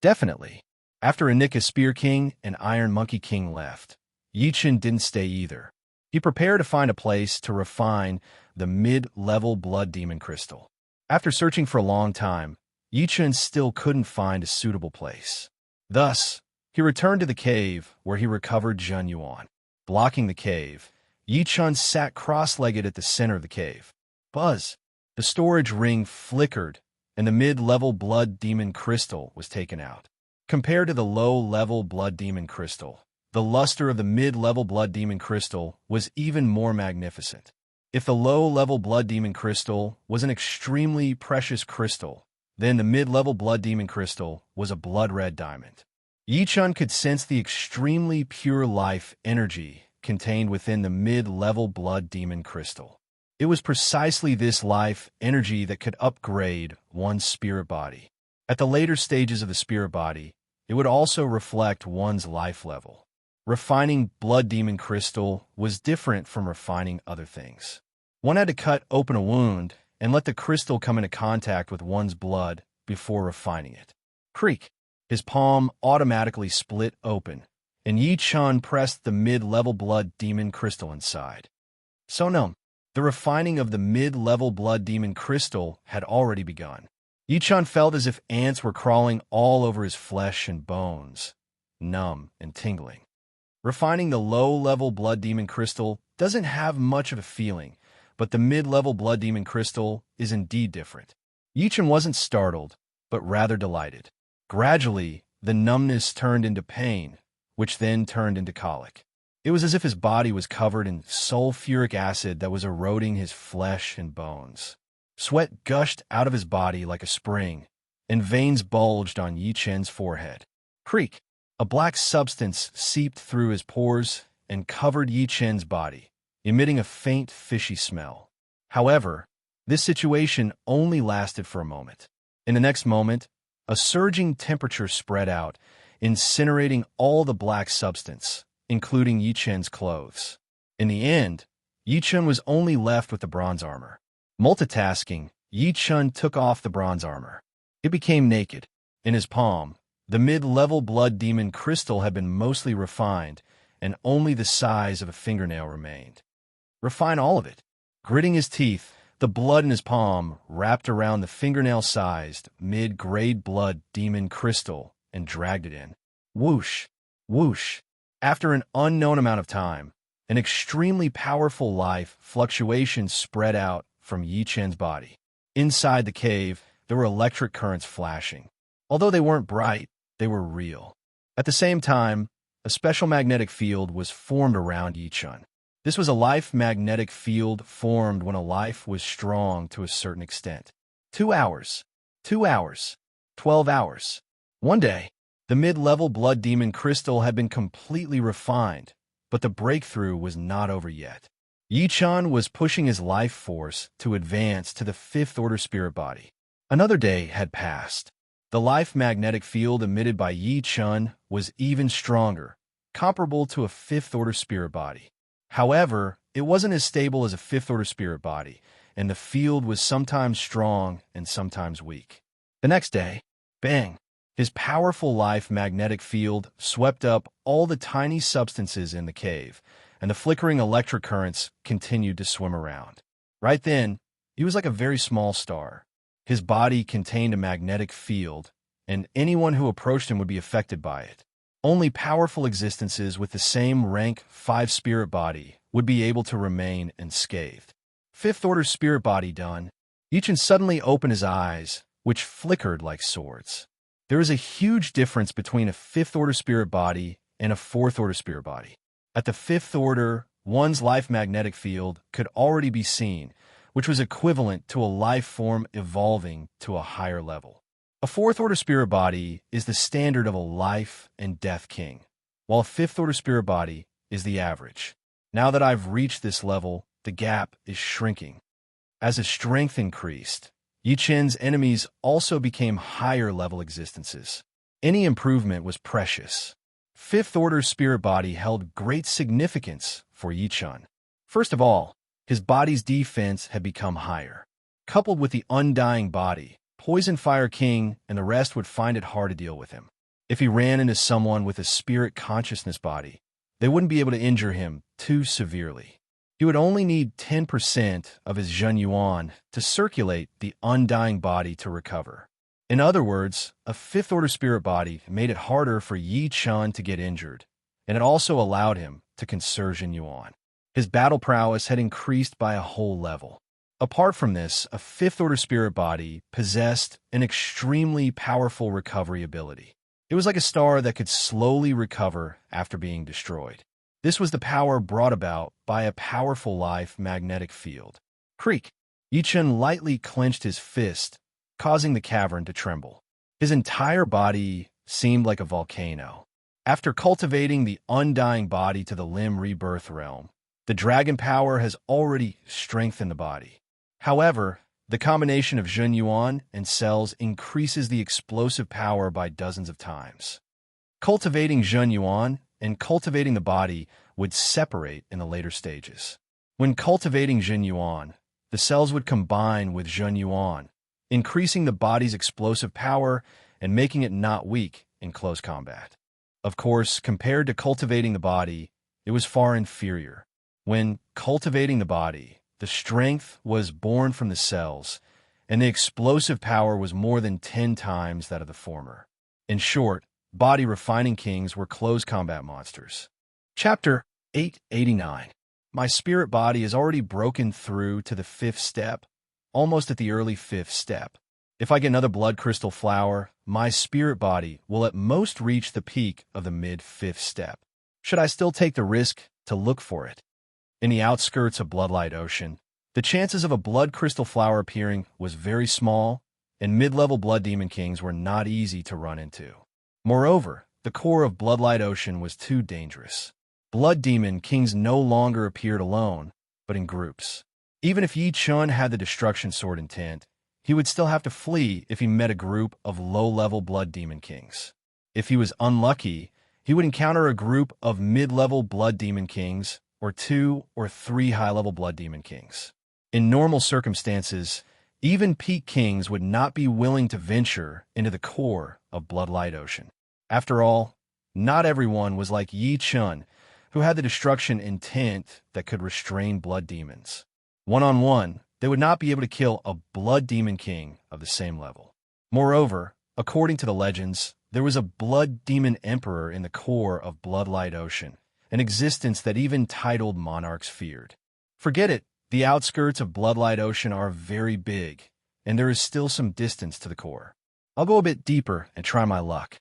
Definitely. After Inika Spear King and Iron Monkey King left, Yi Chun didn't stay either. He prepared to find a place to refine the mid-level blood demon crystal. After searching for a long time, Yi Chun still couldn't find a suitable place. Thus, he returned to the cave where he recovered Jun Yuan. Blocking the cave, Yi Chun sat cross-legged at the center of the cave. Buzz! The storage ring flickered, and the mid-level blood demon crystal was taken out. Compared to the low-level blood demon crystal, the luster of the mid-level blood demon crystal was even more magnificent. If the low-level blood demon crystal was an extremely precious crystal, then the mid-level blood demon crystal was a blood-red diamond. Yi Chun could sense the extremely pure life energy contained within the mid-level blood demon crystal. It was precisely this life energy that could upgrade one's spirit body. At the later stages of the spirit body, it would also reflect one's life level. Refining blood demon crystal was different from refining other things. One had to cut open a wound and let the crystal come into contact with one's blood before refining it. Creak! His palm automatically split open, and Yi Chun pressed the mid-level blood demon crystal inside. So no, the refining of the mid-level blood demon crystal had already begun. Yi-Chun felt as if ants were crawling all over his flesh and bones, numb and tingling. Refining the low-level blood demon crystal doesn't have much of a feeling, but the mid-level blood demon crystal is indeed different. Yi-Chun wasn't startled, but rather delighted. Gradually, the numbness turned into pain, which then turned into colic. It was as if his body was covered in sulfuric acid that was eroding his flesh and bones. Sweat gushed out of his body like a spring, and veins bulged on Yi-Chun's forehead. Creak! A black substance seeped through his pores and covered Yi-Chun's body, emitting a faint, fishy smell. However, this situation only lasted for a moment. In the next moment, a surging temperature spread out, incinerating all the black substance, including Yi-Chun's clothes. In the end, Yi-Chun was only left with the bronze armor. Multitasking, Yi-Chun took off the bronze armor. It became naked. In his palm, the mid-level blood demon crystal had been mostly refined, and only the size of a fingernail remained. Refine all of it. Gritting his teeth, the blood in his palm wrapped around the fingernail-sized, mid-grade blood demon crystal and dragged it in. Whoosh! Whoosh! After an unknown amount of time, an extremely powerful life fluctuation spread out from Yi-Chun's body. Inside the cave, there were electric currents flashing. Although they weren't bright, they were real. At the same time, a special magnetic field was formed around Yi-Chun. This was a life magnetic field formed when a life was strong to a certain extent. 2 hours. 2 hours. 12 hours. One day, the mid-level blood demon crystal had been completely refined, but the breakthrough was not over yet. Yi-Chun was pushing his life force to advance to the fifth-order spirit body. Another day had passed. The life magnetic field emitted by Yi-Chun was even stronger, comparable to a fifth-order spirit body. However, it wasn't as stable as a fifth-order spirit body, and the field was sometimes strong and sometimes weak. The next day, bang! His powerful life magnetic field swept up all the tiny substances in the cave, and the flickering electric currents continued to swim around. Right then, he was like a very small star. His body contained a magnetic field, and anyone who approached him would be affected by it. Only powerful existences with the same rank 5 spirit body would be able to remain unscathed. Fifth-order spirit body done, Yi-Chun suddenly opened his eyes, which flickered like swords. There is a huge difference between a fifth-order spirit body and a fourth-order spirit body. At the fifth order, one's life magnetic field could already be seen, which was equivalent to a life form evolving to a higher level. A fourth-order spirit body is the standard of a life and death king, while a fifth-order spirit body is the average. Now that I've reached this level, the gap is shrinking. As his strength increased, Yi-Chun's enemies also became higher-level existences. Any improvement was precious. Fifth-order spirit body held great significance for Yi-Chun. First of all, his body's defense had become higher. Coupled with the undying body, Poison Fire King and the rest would find it hard to deal with him. If he ran into someone with a spirit consciousness body, they wouldn't be able to injure him too severely. He would only need 10% of his Zhen Yuan to circulate the undying body to recover. In other words, a fifth-order spirit body made it harder for Yi-Chun to get injured, and it also allowed him to conserve Zhen Yuan. His battle prowess had increased by a whole level. Apart from this, a fifth-order spirit body possessed an extremely powerful recovery ability. It was like a star that could slowly recover after being destroyed. This was the power brought about by a powerful life magnetic field. Creak! Yi-Chun lightly clenched his fist, causing the cavern to tremble. His entire body seemed like a volcano. After cultivating the undying body to the limb rebirth realm, the dragon power has already strengthened the body. However, the combination of Zhen Yuan and cells increases the explosive power by dozens of times. Cultivating Zhen Yuan and cultivating the body would separate in the later stages. When cultivating Zhen Yuan, the cells would combine with Zhen Yuan, increasing the body's explosive power and making it not weak in close combat. Of course, compared to cultivating the body, it was far inferior. When cultivating the body, the strength was born from the cells, and the explosive power was more than 10 times that of the former. In short, body refining kings were close combat monsters. Chapter 889. My spirit body is already broken through to the 5th step, almost at the early 5th step. If I get another blood crystal flower, my spirit body will at most reach the peak of the mid-5th step. Should I still take the risk to look for it? In the outskirts of Bloodlight Ocean, the chances of a blood crystal flower appearing was very small, and mid-level blood demon kings were not easy to run into. Moreover, the core of Bloodlight Ocean was too dangerous. Blood demon kings no longer appeared alone, but in groups. Even if Yi Chun had the destruction sword intent, he would still have to flee if he met a group of low-level blood demon kings. If he was unlucky, he would encounter a group of mid-level blood demon kings or 2 or 3 high-level blood demon kings. In normal circumstances, even peak kings would not be willing to venture into the core of Bloodlight Ocean. After all, not everyone was like Yi Chun, who had the destruction intent that could restrain blood demons. One-on-one, they would not be able to kill a blood demon king of the same level. Moreover, according to the legends, there was a blood demon emperor in the core of Bloodlight Ocean, an existence that even titled monarchs feared. Forget it, the outskirts of Bloodlight Ocean are very big, and there is still some distance to the core. I'll go a bit deeper and try my luck.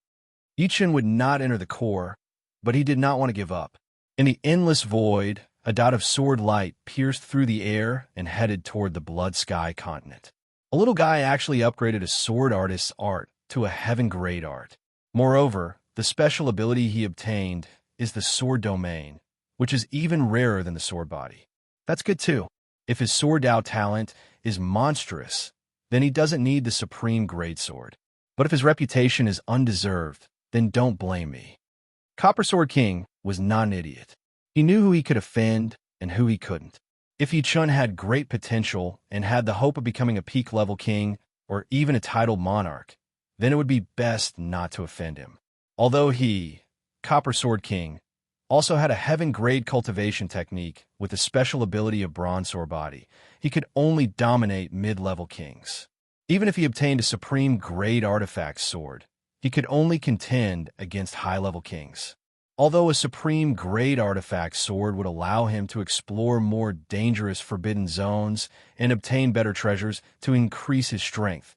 Yi Chun would not enter the core, but he did not want to give up. In the endless void, a dot of sword light pierced through the air and headed toward the Blood Sky continent. A little guy actually upgraded a sword artist's art to a heaven-grade art. Moreover, the special ability he obtained is the sword domain, which is even rarer than the sword body. That's good too. If his sword Dao talent is monstrous, then he doesn't need the supreme grade sword. But if his reputation is undeserved, then don't blame me. Copper Sword King was not an idiot. He knew who he could offend and who he couldn't. If Yi Chun had great potential and had the hope of becoming a peak-level king or even a titled monarch, then it would be best not to offend him. Although he, Copper Sword King, also had a heaven-grade cultivation technique with the special ability of Bronze Sword Body, he could only dominate mid-level kings. Even if he obtained a supreme grade artifact sword, he could only contend against high-level kings. Although a supreme grade artifact sword would allow him to explore more dangerous forbidden zones and obtain better treasures to increase his strength,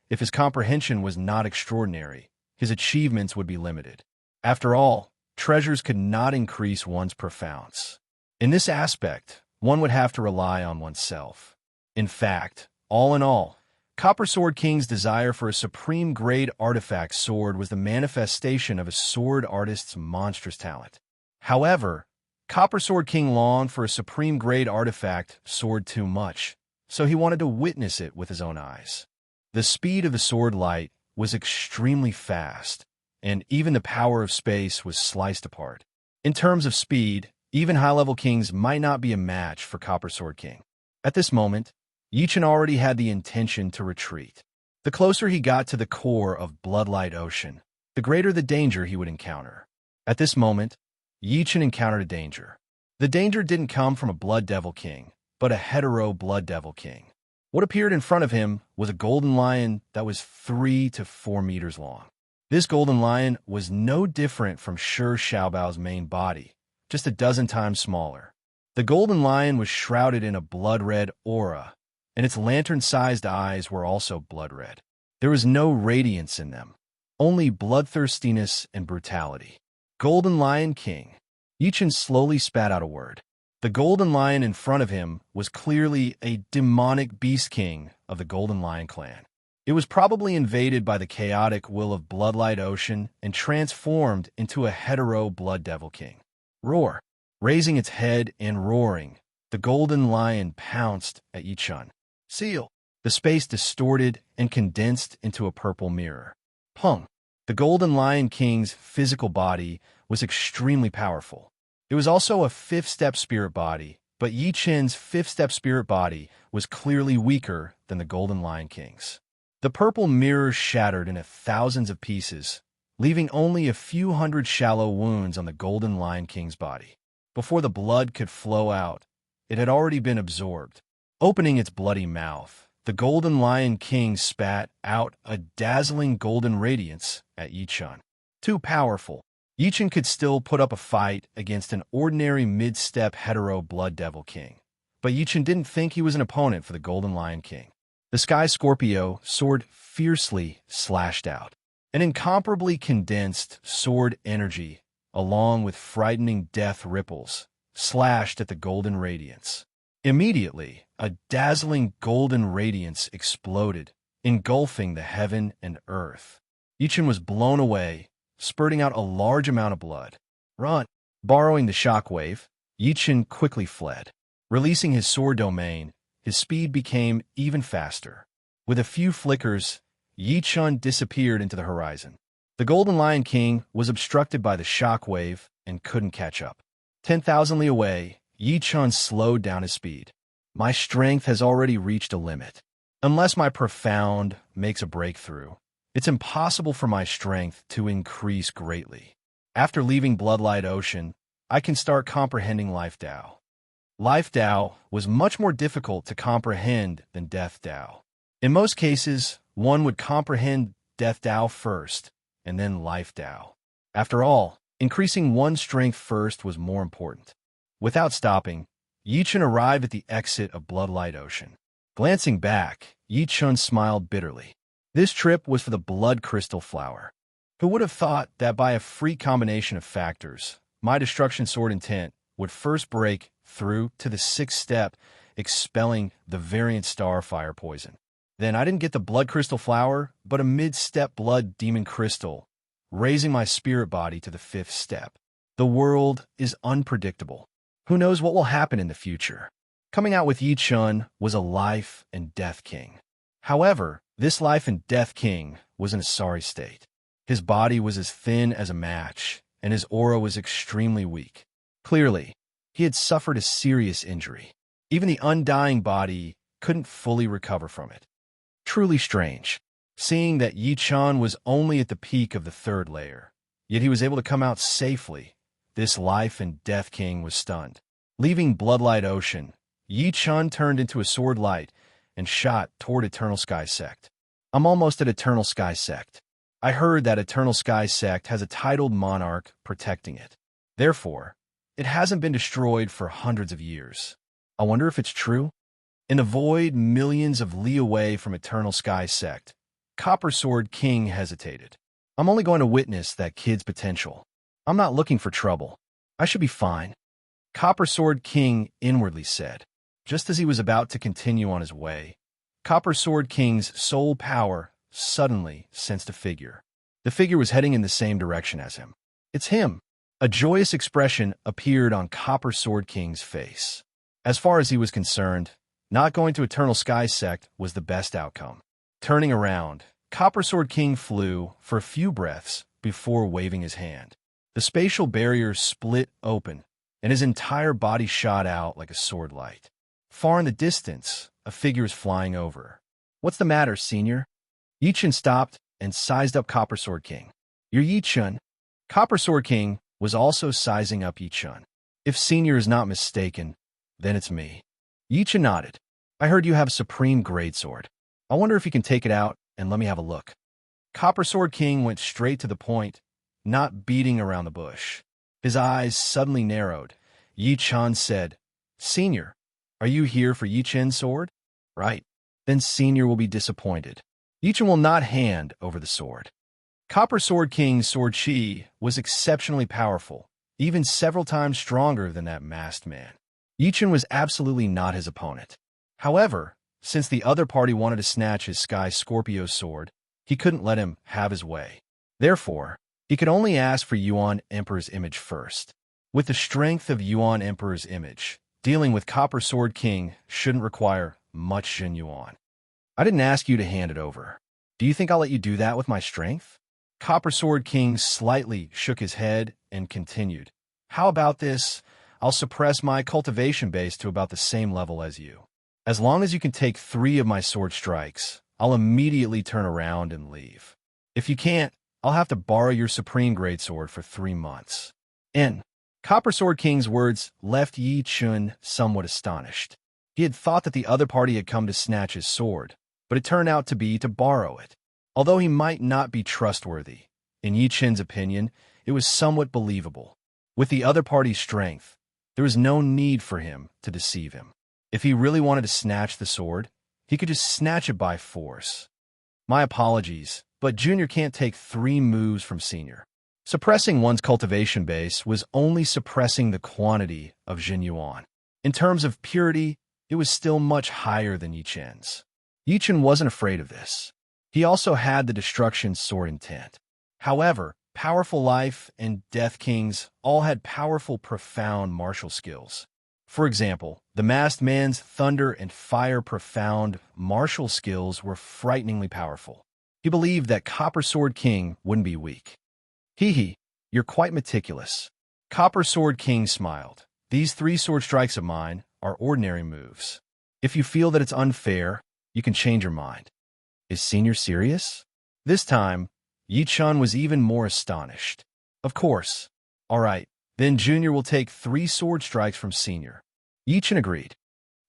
if his comprehension was not extraordinary, his achievements would be limited. After all, treasures could not increase one's profounds. In this aspect, one would have to rely on oneself. In fact, all in all, Copper Sword King's desire for a supreme grade artifact sword was the manifestation of a sword artist's monstrous talent. However, Copper Sword King longed for a supreme grade artifact sword too much, so he wanted to witness it with his own eyes. The speed of the sword light was extremely fast, and even the power of space was sliced apart. In terms of speed, even high-level kings might not be a match for Copper Sword King. At this moment, Yi Chun already had the intention to retreat. The closer he got to the core of Bloodlight Ocean, the greater the danger he would encounter. At this moment, Yi Chun encountered a danger. The danger didn't come from a Blood Devil King, but a hetero Blood Devil King. What appeared in front of him was a golden lion that was 3 to 4 meters long. This golden lion was no different from Shi Xiaobao's main body, just a dozen times smaller. The golden lion was shrouded in a blood-red aura, and its lantern-sized eyes were also blood-red. There was no radiance in them, only bloodthirstiness and brutality. Golden Lion King. Yi Chun slowly spat out a word. The golden lion in front of him was clearly a demonic beast king of the Golden Lion clan. It was probably invaded by the chaotic will of Bloodlight Ocean and transformed into a hetero Blood Devil King. Roar! Raising its head and roaring, the golden lion pounced at Yi Chun. Seal! The space distorted and condensed into a purple mirror. Pung! The Golden Lion King's physical body was extremely powerful. It was also a 5th-step spirit body, but Yi Chun's 5th-step spirit body was clearly weaker than the Golden Lion King's. The purple mirror shattered into thousands of pieces, leaving only a few hundred shallow wounds on the Golden Lion King's body. Before the blood could flow out, it had already been absorbed. Opening its bloody mouth, the Golden Lion King spat out a dazzling golden radiance at Yi Chun. Too powerful. Yi Chun could still put up a fight against an ordinary mid-step hetero Blood Devil King. But Yi Chun didn't think he was an opponent for the Golden Lion King. The Sky Scorpio sword fiercely slashed out. An incomparably condensed sword energy, along with frightening death ripples, slashed at the golden radiance. Immediately, a dazzling golden radiance exploded, engulfing the heaven and earth. Yi Chun was blown away, spurting out a large amount of blood. Run! Borrowing the shockwave, Yi Chun quickly fled. Releasing his sword domain, his speed became even faster. With a few flickers, Yi Chun disappeared into the horizon. The Golden Lion King was obstructed by the shockwave and couldn't catch up. 10,000 li away, Yi Chun slowed down his speed. My strength has already reached a limit. Unless my profound makes a breakthrough, it's impossible for my strength to increase greatly. After leaving Bloodlight Ocean, I can start comprehending Life Tao. Life Tao was much more difficult to comprehend than Death Tao. In most cases, one would comprehend Death Tao first, and then Life Tao. After all, increasing one's strength first was more important. Without stopping, Yi Chun arrived at the exit of Bloodlight Ocean. Glancing back, Yi Chun smiled bitterly. This trip was for the Blood Crystal Flower. Who would have thought that by a freak combination of factors, my Destruction Sword intent would first break through to the 6th step, expelling the variant Starfire poison. Then I didn't get the Blood Crystal Flower, but a mid-step Blood Demon Crystal, raising my spirit body to the 5th step. The world is unpredictable. Who knows what will happen in the future? Coming out with Yi Chun was a life and death king. However, this life and death king was in a sorry state. His body was as thin as a match, and his aura was extremely weak. Clearly, he had suffered a serious injury. Even the undying body couldn't fully recover from it. Truly strange, seeing that Yi Chun was only at the peak of the 3rd layer, yet he was able to come out safely. This life and death king was stunned. Leaving Bloodlight Ocean, Yi Chun turned into a sword light and shot toward Eternal Sky Sect. I'm almost at Eternal Sky Sect. I heard that Eternal Sky Sect has a titled monarch protecting it. Therefore, it hasn't been destroyed for hundreds of years. I wonder if it's true? In the void millions of li away from Eternal Sky Sect, Copper Sword King hesitated. I'm only going to witness that kid's potential. I'm not looking for trouble. I should be fine. Copper Sword King inwardly said. Just as he was about to continue on his way, Copper Sword King's soul power suddenly sensed a figure. The figure was heading in the same direction as him. It's him. A joyous expression appeared on Copper Sword King's face. As far as he was concerned, not going to Eternal Sky Sect was the best outcome. Turning around, Copper Sword King flew for a few breaths before waving his hand. The spatial barrier split open, and his entire body shot out like a sword light. Far in the distance, a figure is flying over. What's the matter, Senior? Yi Chun stopped and sized up Copper Sword King. You're Yi Chun. Copper Sword King was also sizing up Yi Chun. If Senior is not mistaken, then it's me. Yi Chun nodded. I heard you have a Supreme Greatsword. I wonder if you can take it out and let me have a look. Copper Sword King went straight to the point, not beating around the bush. His eyes suddenly narrowed. Yi Chun said, Senior, are you here for Yi Chun's sword? Right. Then Senior will be disappointed. Yi Chun will not hand over the sword. Copper Sword King's sword chi was exceptionally powerful, even several times stronger than that masked man. Yi Chun was absolutely not his opponent. However, since the other party wanted to snatch his Sky Scorpio sword, he couldn't let him have his way. Therefore, he could only ask for Yuan Emperor's image first. With the strength of Yuan Emperor's image, dealing with Copper Sword King shouldn't require much Jin Yuan. I didn't ask you to hand it over. Do you think I'll let you do that with my strength? Copper Sword King slightly shook his head and continued. How about this? I'll suppress my cultivation base to about the same level as you. As long as you can take 3 of my sword strikes, I'll immediately turn around and leave. If you can't, I'll have to borrow your Supreme Greatsword for 3 months. Copper Sword King's words left Yi Chun somewhat astonished. He had thought that the other party had come to snatch his sword, but it turned out to be to borrow it. Although he might not be trustworthy, in Yi Chen's opinion, it was somewhat believable. With the other party's strength, there was no need for him to deceive him. If he really wanted to snatch the sword, he could just snatch it by force. My apologies, but Junior can't take 3 moves from Senior. Suppressing one's cultivation base was only suppressing the quantity of Jin Yuan. In terms of purity, it was still much higher than Yi Chen's. Yi Chen wasn't afraid of this. He also had the destruction sword intent. However, powerful life and death kings all had powerful, profound martial skills. For example, the masked man's thunder and fire profound martial skills were frighteningly powerful. He believed that Copper Sword King wouldn't be weak. Hee, you're quite meticulous. Copper Sword King smiled. These 3 sword strikes of mine are ordinary moves. If you feel that it's unfair, you can change your mind. Is Senior serious? This time, Yi Chen was even more astonished. Of course. All right, then Junior will take 3 sword strikes from Senior. Yi Chen agreed.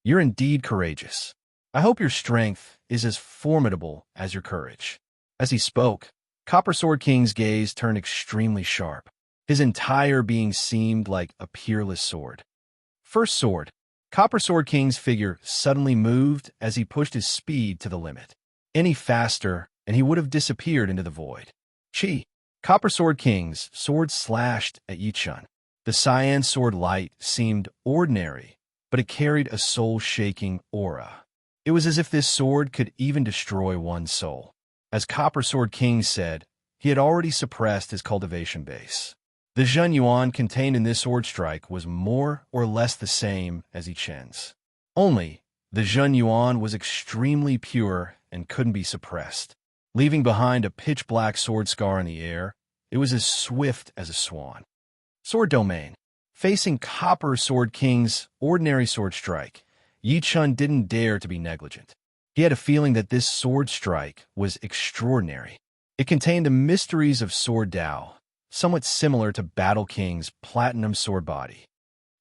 You're indeed courageous. I hope your strength is as formidable as your courage. As he spoke, Copper Sword King's gaze turned extremely sharp. His entire being seemed like a peerless sword. First sword. Copper Sword King's figure suddenly moved as he pushed his speed to the limit. Any faster, and he would have disappeared into the void. Chi. Copper Sword King's sword slashed at Yi Chen. The cyan sword light seemed ordinary, but it carried a soul-shaking aura. It was as if this sword could even destroy one's soul. As Copper Sword King said, he had already suppressed his cultivation base. The Zhen Yuan contained in this sword strike was more or less the same as Yi Chen's. Only, the Zhen Yuan was extremely pure and couldn't be suppressed. Leaving behind a pitch-black sword scar in the air, it was as swift as a swan. Sword Domain. Facing Copper Sword King's ordinary sword strike, Yi Chen didn't dare to be negligent. He had a feeling that this sword strike was extraordinary. It contained the mysteries of Sword Dao, somewhat similar to Battle King's platinum sword body.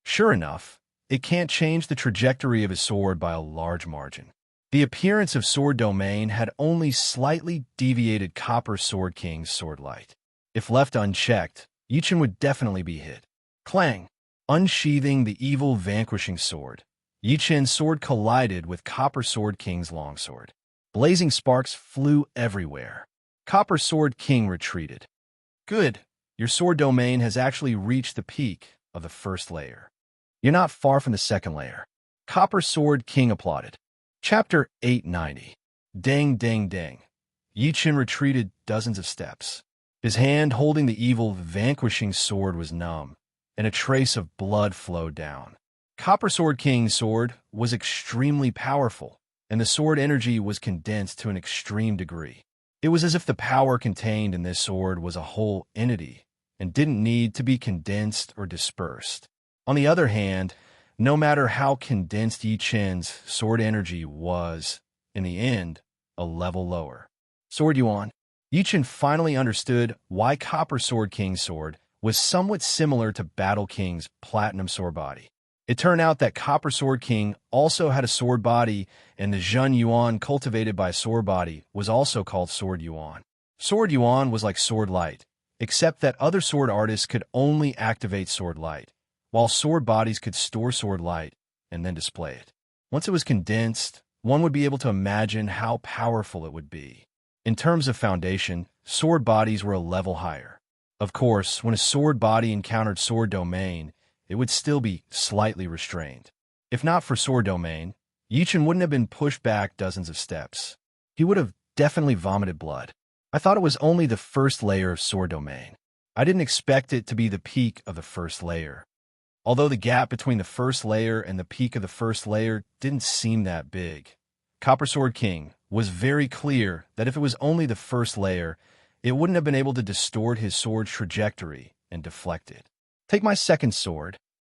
Sure enough, it can't change the trajectory of his sword by a large margin. The appearance of Sword Domain had only slightly deviated Copper Sword King's sword light. If left unchecked, Yi Chen would definitely be hit. Clang! Unsheathing the evil vanquishing sword, Yi Chen's sword collided with Copper Sword King's longsword. Blazing sparks flew everywhere. Copper Sword King retreated. Good. Your sword domain has actually reached the peak of the first layer. You're not far from the second layer. Copper Sword King applauded. Chapter 890. Dang, dang, dang. Yi Chen retreated dozens of steps. His hand holding the evil vanquishing sword was numb, and a trace of blood flowed down. Copper Sword King's sword was extremely powerful, and the sword energy was condensed to an extreme degree. It was as if the power contained in this sword was a whole entity and didn't need to be condensed or dispersed. On the other hand, no matter how condensed Yi Chen's sword energy was, in the end, a level lower. Sword Yuan. Yi Chen finally understood why Copper Sword King's sword was somewhat similar to Battle King's platinum sword body. It turned out that Copper Sword King also had a sword body, and the Zhen Yuan cultivated by sword body was also called Sword Yuan. Sword Yuan was like Sword Light, except that other sword artists could only activate Sword Light, while sword bodies could store Sword Light and then display it. Once it was condensed, one would be able to imagine how powerful it would be. In terms of foundation, sword bodies were a level higher. Of course, when a sword body encountered sword domain, it would still be slightly restrained. If not for sword domain, Yi Chen wouldn't have been pushed back dozens of steps. He would have definitely vomited blood. I thought it was only the first layer of sword domain. I didn't expect it to be the peak of the first layer. Although the gap between the first layer and the peak of the first layer didn't seem that big. Copper Sword King was very clear that if it was only the first layer, it wouldn't have been able to distort his sword's trajectory and deflect it. Take my second sword.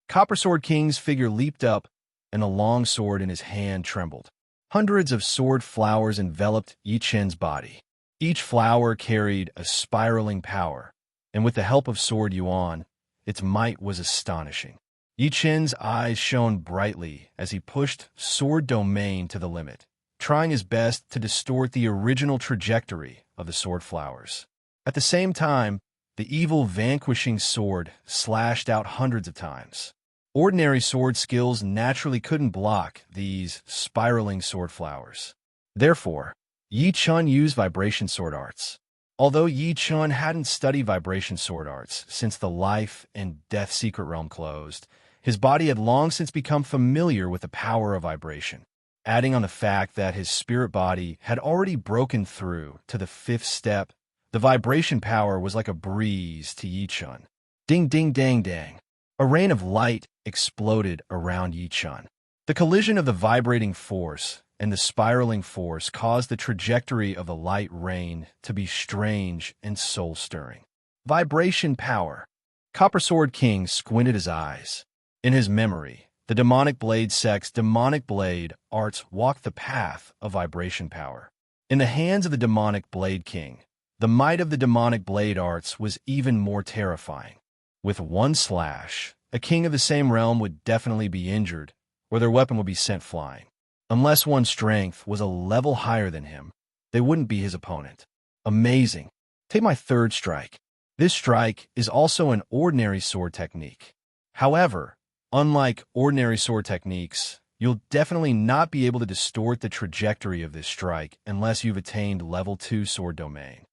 Copper Sword King's figure leaped up, and the long sword in his hand trembled. Hundreds of sword flowers enveloped Yi Chen's body. Each flower carried a spiraling power, and with the help of Sword Yuan, its might was astonishing. Yi Chen's eyes shone brightly as he pushed sword domain to the limit, trying his best to distort the original trajectory of the sword flowers. At the same time, the evil vanquishing sword slashed out hundreds of times. Ordinary sword skills naturally couldn't block these spiraling sword flowers. Therefore, Yi Chen used vibration sword arts. Although Yi Chen hadn't studied vibration sword arts since the Life and Death Secret Realm closed, his body had long since become familiar with the power of vibration. Adding on the fact that his spirit body had already broken through to the 5th step, the vibration power was like a breeze to Yi Chen. Ding ding dang dang. A rain of light exploded around Yi Chen. The collision of the vibrating force and the spiraling force caused the trajectory of the light rain to be strange and soul-stirring. Vibration power. Copper Sword King squinted his eyes. In his memory, the demonic blade sect's demonic blade arts walked the path of vibration power. In the hands of the demonic blade king, the might of the demonic blade arts was even more terrifying. With one slash, a king of the same realm would definitely be injured, or their weapon would be sent flying. Unless one's strength was a level higher than him, they wouldn't be his opponent. Amazing. Take my 3rd strike. This strike is also an ordinary sword technique. However, unlike ordinary sword techniques, you'll definitely not be able to distort the trajectory of this strike unless you've attained level 2 sword domain.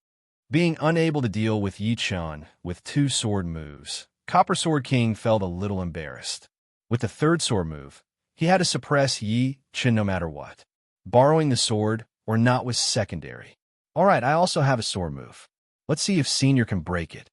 Being unable to deal with Yi Chen with 2 sword moves, Copper Sword King felt a little embarrassed. With the 3rd sword move, he had to suppress Yi Chen no matter what. Borrowing the sword or not was secondary. Alright, I also have a sword move. Let's see if Senior can break it.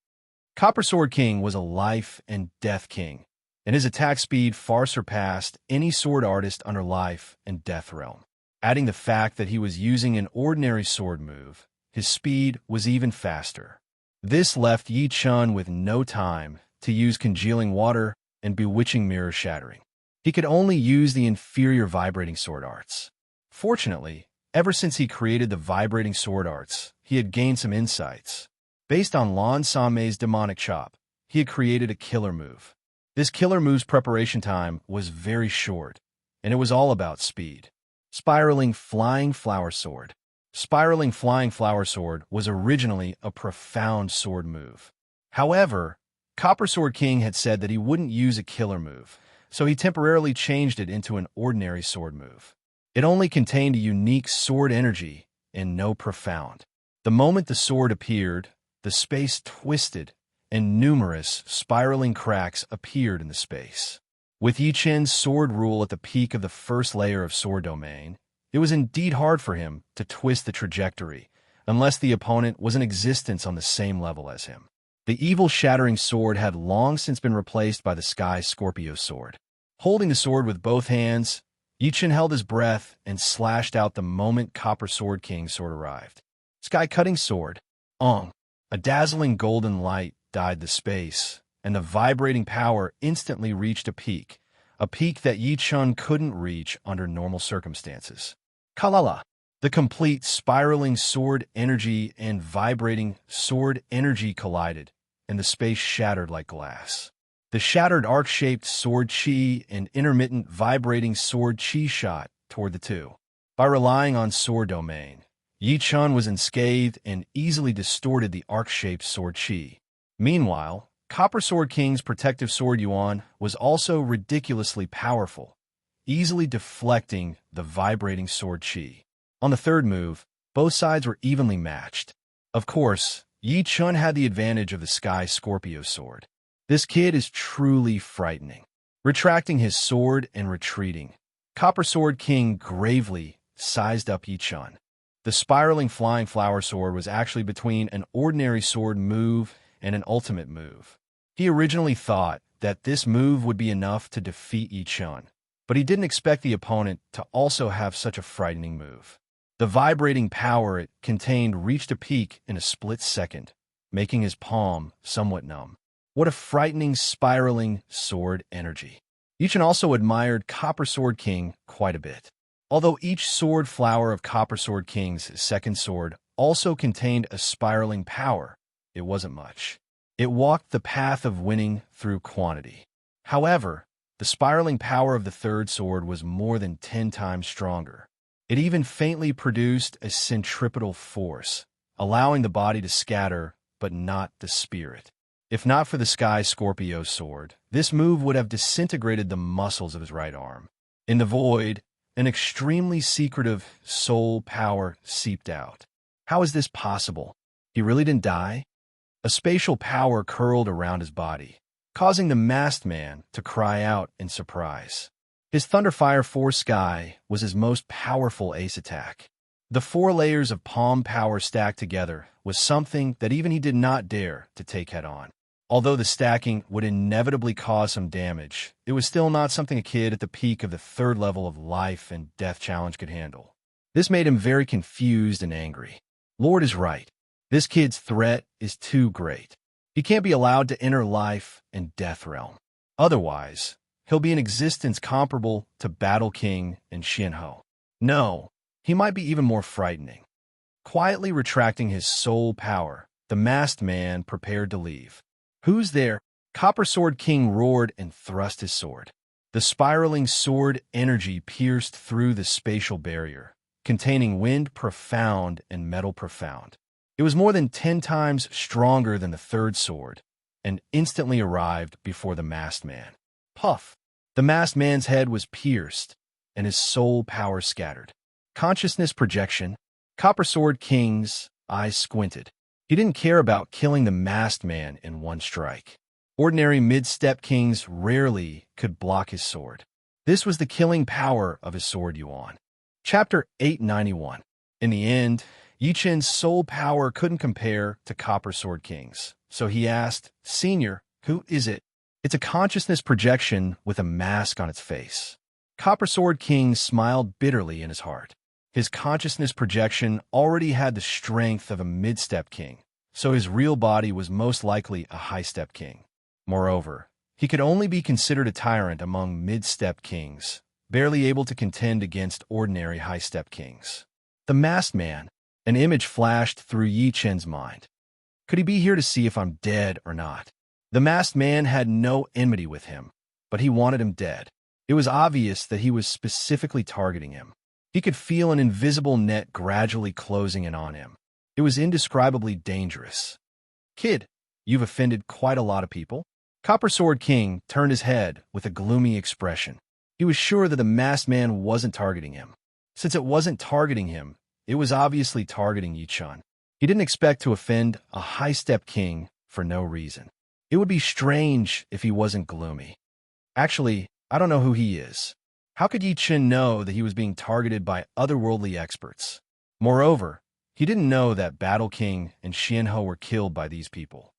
Copper Sword King was a life and death king, and his attack speed far surpassed any sword artist under Life and Death Realm. Adding the fact that he was using an ordinary sword move, his speed was even faster. This left Yi Chen with no time to use Congealing Water and Bewitching Mirror Shattering. He could only use the inferior vibrating sword arts. Fortunately, ever since he created the vibrating sword arts, he had gained some insights. Based on Lan Same's demonic chop, he had created a killer move. This killer move's preparation time was very short, and it was all about speed. Spiraling Flying Flower Sword. Spiraling Flying Flower Sword was originally a profound sword move. However, Copper Sword King had said that he wouldn't use a killer move, so he temporarily changed it into an ordinary sword move. It only contained a unique sword energy and no profound. The moment the sword appeared, the space twisted, and numerous spiraling cracks appeared in the space. With Yi Chen's sword rule at the peak of the 1st layer of sword domain, it was indeed hard for him to twist the trajectory, unless the opponent was in existence on the same level as him. The evil shattering sword had long since been replaced by the Sky Scorpio sword. Holding the sword with both hands, Yi Chen held his breath and slashed out the moment Copper Sword King's sword arrived. Sky Cutting Sword. Ong. A dazzling golden light dyed the space, and the vibrating power instantly reached a peak that Yi Chen couldn't reach under normal circumstances. Kalala. The complete spiraling sword energy and vibrating sword energy collided, and the space shattered like glass. The shattered arc-shaped sword chi and intermittent vibrating sword chi shot toward the two. By relying on sword domain, Yi Chen was unscathed and easily distorted the arc-shaped sword chi. Meanwhile, Copper Sword King's protective sword Yuan was also ridiculously powerful, easily deflecting the vibrating sword chi. On the 3rd move, both sides were evenly matched. Of course, Yi Chen had the advantage of the Sky Scorpio sword. This kid is truly frightening. Retracting his sword and retreating, Copper Sword King gravely sized up Yi Chen. The spiraling flying flower sword was actually between an ordinary sword move and an ultimate move. He originally thought that this move would be enough to defeat Yi Chen, but he didn't expect the opponent to also have such a frightening move. The vibrating power it contained reached a peak in a split second, making his palm somewhat numb. What a frightening, spiraling sword energy. Yi Chen also admired Copper Sword King quite a bit. Although each sword flower of Copper Sword King's 2nd sword also contained a spiraling power, it wasn't much. It walked the path of winning through quantity. However, The spiraling power of the third sword was more than 10 times stronger. It even faintly produced a centripetal force, allowing the body to scatter, but not the spirit. If not for the Sky Scorpio's sword, this move would have disintegrated the muscles of his right arm. In the void, an extremely secretive soul power seeped out. How is this possible? He really didn't die? A spatial power curled around his body, causing the masked man to cry out in surprise. His Thunderfire 4 Sky was his most powerful ace attack. The 4 layers of palm power stacked together was something that even he did not dare to take head-on. Although the stacking would inevitably cause some damage, it was still not something a kid at the peak of the 3rd level of life and death challenge could handle. This made him very confused and angry. Lord is right. This kid's threat is too great. He can't be allowed to enter life and death realm. Otherwise, he'll be in existence comparable to Battle King and Shinho. No, he might be even more frightening. Quietly retracting his soul power, the masked man prepared to leave. "Who's there?" Copper Sword King roared and thrust his sword. The spiraling sword energy pierced through the spatial barrier, containing wind profound and metal profound. It was more than 10 times stronger than the third sword, and instantly arrived before the masked man. Puff! The masked man's head was pierced, and his soul power scattered. Consciousness projection. Copper Sword King's eyes squinted. He didn't care about killing the masked man in one strike. Ordinary mid-step kings rarely could block his sword. This was the killing power of his sword yuan. Chapter 891. In the end, Yi Chen's soul power couldn't compare to Copper Sword King's, so he asked, "Senior, who is it?" "It's a consciousness projection with a mask on its face." Copper Sword King smiled bitterly in his heart. His consciousness projection already had the strength of a mid-step king, so his real body was most likely a high-step king. Moreover, he could only be considered a tyrant among mid-step kings, barely able to contend against ordinary high-step kings. The masked man. An image flashed through Yi Chen's mind. Could he be here to see if I'm dead or not? The masked man had no enmity with him, but he wanted him dead. It was obvious that he was specifically targeting him. He could feel an invisible net gradually closing in on him. It was indescribably dangerous. "Kid, you've offended quite a lot of people." Copper Sword King turned his head with a gloomy expression. He was sure that the masked man wasn't targeting him. Since it wasn't targeting him, it was obviously targeting Yi Chen. He didn't expect to offend a high-step king for no reason. It would be strange if he wasn't gloomy. "Actually, I don't know who he is." How could Yi Chen know that he was being targeted by otherworldly experts? Moreover, he didn't know that Battle King and Xianhou were killed by these people.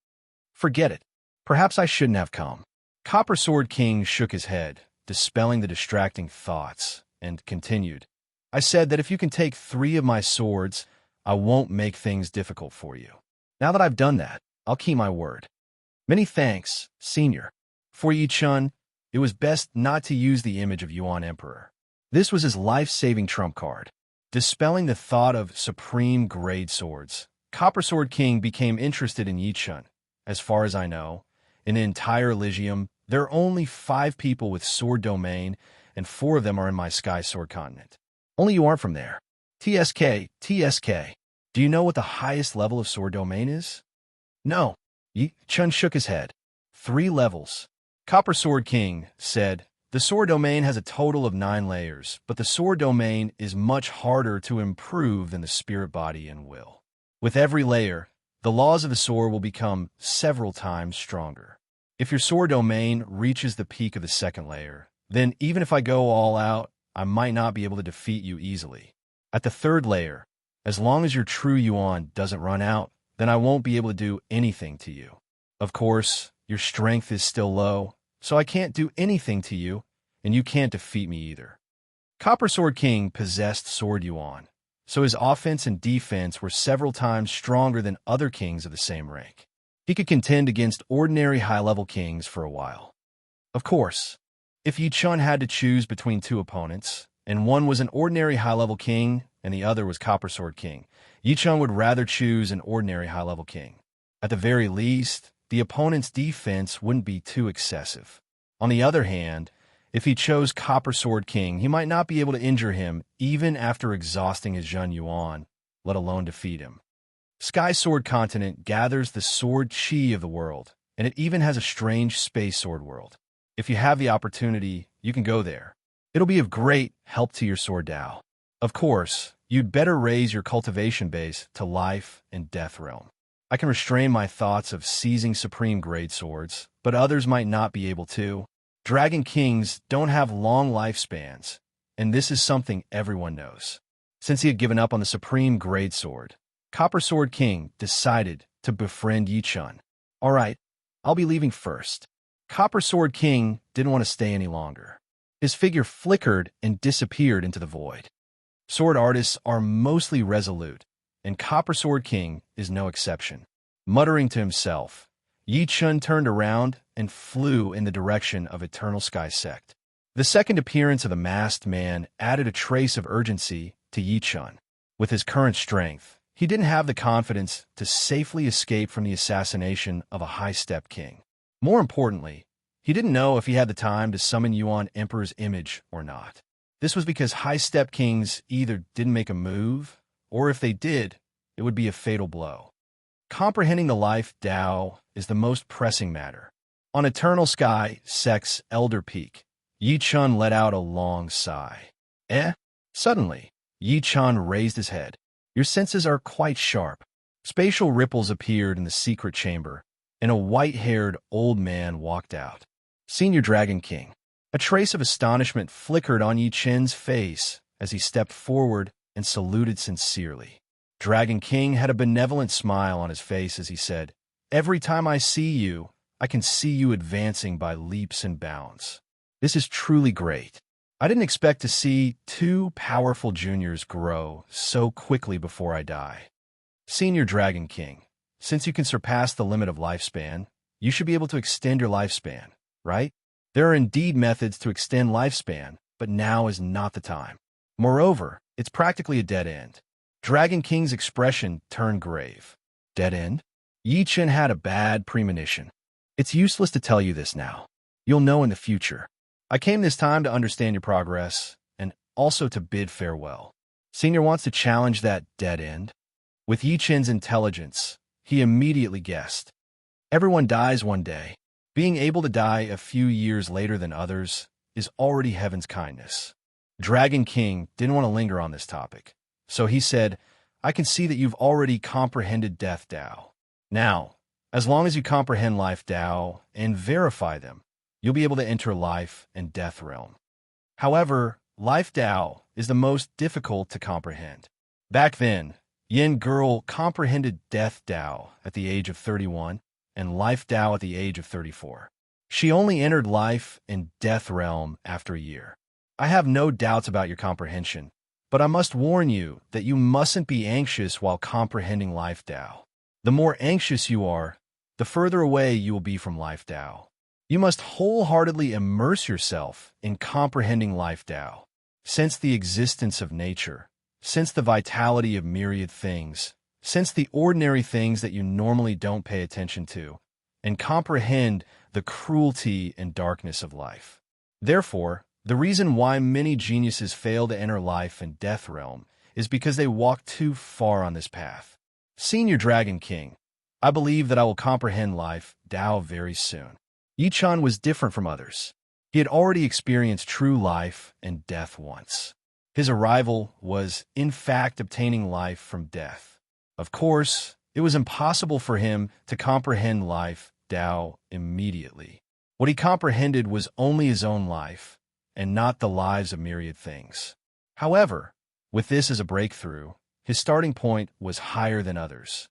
"Forget it. Perhaps I shouldn't have come." Copper Sword King shook his head, dispelling the distracting thoughts, and continued. "I said that if you can take 3 of my swords, I won't make things difficult for you. Now that I've done that, I'll keep my word." "Many thanks, Senior." For Yi Chen, it was best not to use the image of Yuan Emperor. This was his life-saving trump card. Dispelling the thought of supreme-grade swords, Copper Sword King became interested in Yi Chen. As far as I know, in the entire Elysium, there are only 5 people with sword domain, and 4 of them are in my Sky Sword continent. Only you aren't from there. TSK. Do you know what the highest level of sword domain is? No. Yi Chen shook his head. 3 levels. Copper Sword King said, "The sword domain has a total of 9 layers, but the sword domain is much harder to improve than the spirit body and will. With every layer, the laws of the sword will become several times stronger. If your sword domain reaches the peak of the 2nd layer, then even if I go all out, I might not be able to defeat you easily. At the 3rd layer, as long as your true yuan doesn't run out, then I won't be able to do anything to you. Of course, your strength is still low, so I can't do anything to you, and you can't defeat me either." Copper Sword King possessed Sword Yuan, so his offense and defense were several times stronger than other kings of the same rank. He could contend against ordinary high-level kings for a while. Of course, if Yi Chen had to choose between 2 opponents, and one was an ordinary high-level king and the other was Copper Sword King, Yi Chen would rather choose an ordinary high-level king. At the very least, the opponent's defense wouldn't be too excessive. On the other hand, If he chose Copper Sword King, he might not be able to injure him even after exhausting his Zhen Yuan, let alone defeat him. Sky Sword Continent gathers the sword chi of the world, and it even has a strange space sword world. If you have the opportunity, you can go there. It'll be of great help to your sword Dao. Of course, you'd better raise your cultivation base to life and death realm. I can restrain my thoughts of seizing supreme grade swords, but others might not be able to. Dragon Kings don't have long lifespans, and this is something everyone knows. Since he had given up on the supreme grade sword, Copper Sword King decided to befriend Yi Chun. All right, I'll be leaving first. Copper Sword King didn't want to stay any longer. His figure flickered and disappeared into the void. Sword artists are mostly resolute, and Copper Sword King is no exception. Muttering to himself, Yi Chun turned around and flew in the direction of Eternal Sky Sect. The second appearance of the masked man added a trace of urgency to Yi Chun. With his current strength, he didn't have the confidence to safely escape from the assassination of a high-step king. More importantly, he didn't know if he had the time to summon Yuan Emperor's image or not. This was because high-step kings either didn't make a move, or if they did, it would be a fatal blow. Comprehending the life Dao is the most pressing matter. On Eternal Sky Sect's Elder Peak, Yi Chun let out a long sigh. Suddenly, Yi Chun raised his head. Your senses are quite sharp. Spatial ripples appeared in the secret chamber, and a white-haired old man walked out. Senior Dragon King. A trace of astonishment flickered on Yi Chun's face as he stepped forward and saluted sincerely. Dragon King had a benevolent smile on his face as he said, "Every time I see you, I can see you advancing by leaps and bounds. This is truly great. I didn't expect to see two powerful juniors grow so quickly before I die. Senior Dragon King, since you can surpass the limit of lifespan, you should be able to extend your lifespan, right? There are indeed methods to extend lifespan, but now is not the time. Moreover, it's practically a dead end." Dragon King's expression turned grave. Dead end? Yi Chun had a bad premonition. It's useless to tell you this now. You'll know in the future. I came this time to understand your progress, and also to bid farewell. Senior wants to challenge that dead end. With Yi Chun's intelligence, he immediately guessed. Everyone dies one day. Being able to die a few years later than others is already heaven's kindness. Dragon King didn't want to linger on this topic, so he said, I can see that you've already comprehended Death Dao. Now, as long as you comprehend Life Dao and verify them, you'll be able to enter Life and Death Realm. However, Life Dao is the most difficult to comprehend. Back then, Yin Girl comprehended Death Dao at the age of 31 and Life Dao at the age of 34. She only entered Life and Death Realm after a year. I have no doubts about your comprehension, but I must warn you that you mustn't be anxious while comprehending Life Dao. The more anxious you are, the further away you will be from Life Dao. You must wholeheartedly immerse yourself in comprehending Life Dao. Sense the existence of nature, sense the vitality of myriad things, sense the ordinary things that you normally don't pay attention to, and comprehend the cruelty and darkness of life. Therefore, the reason why many geniuses fail to enter Life and Death Realm is because they walk too far on this path. Senior Dragon King, I believe that I will comprehend Life Dao very soon. Yi Chun was different from others. He had already experienced true life and death once. His arrival was, in fact, obtaining life from death. Of course, it was impossible for him to comprehend Life Dao immediately. What he comprehended was only his own life, and not the lives of myriad things. However, with this as a breakthrough, his starting point was higher than others.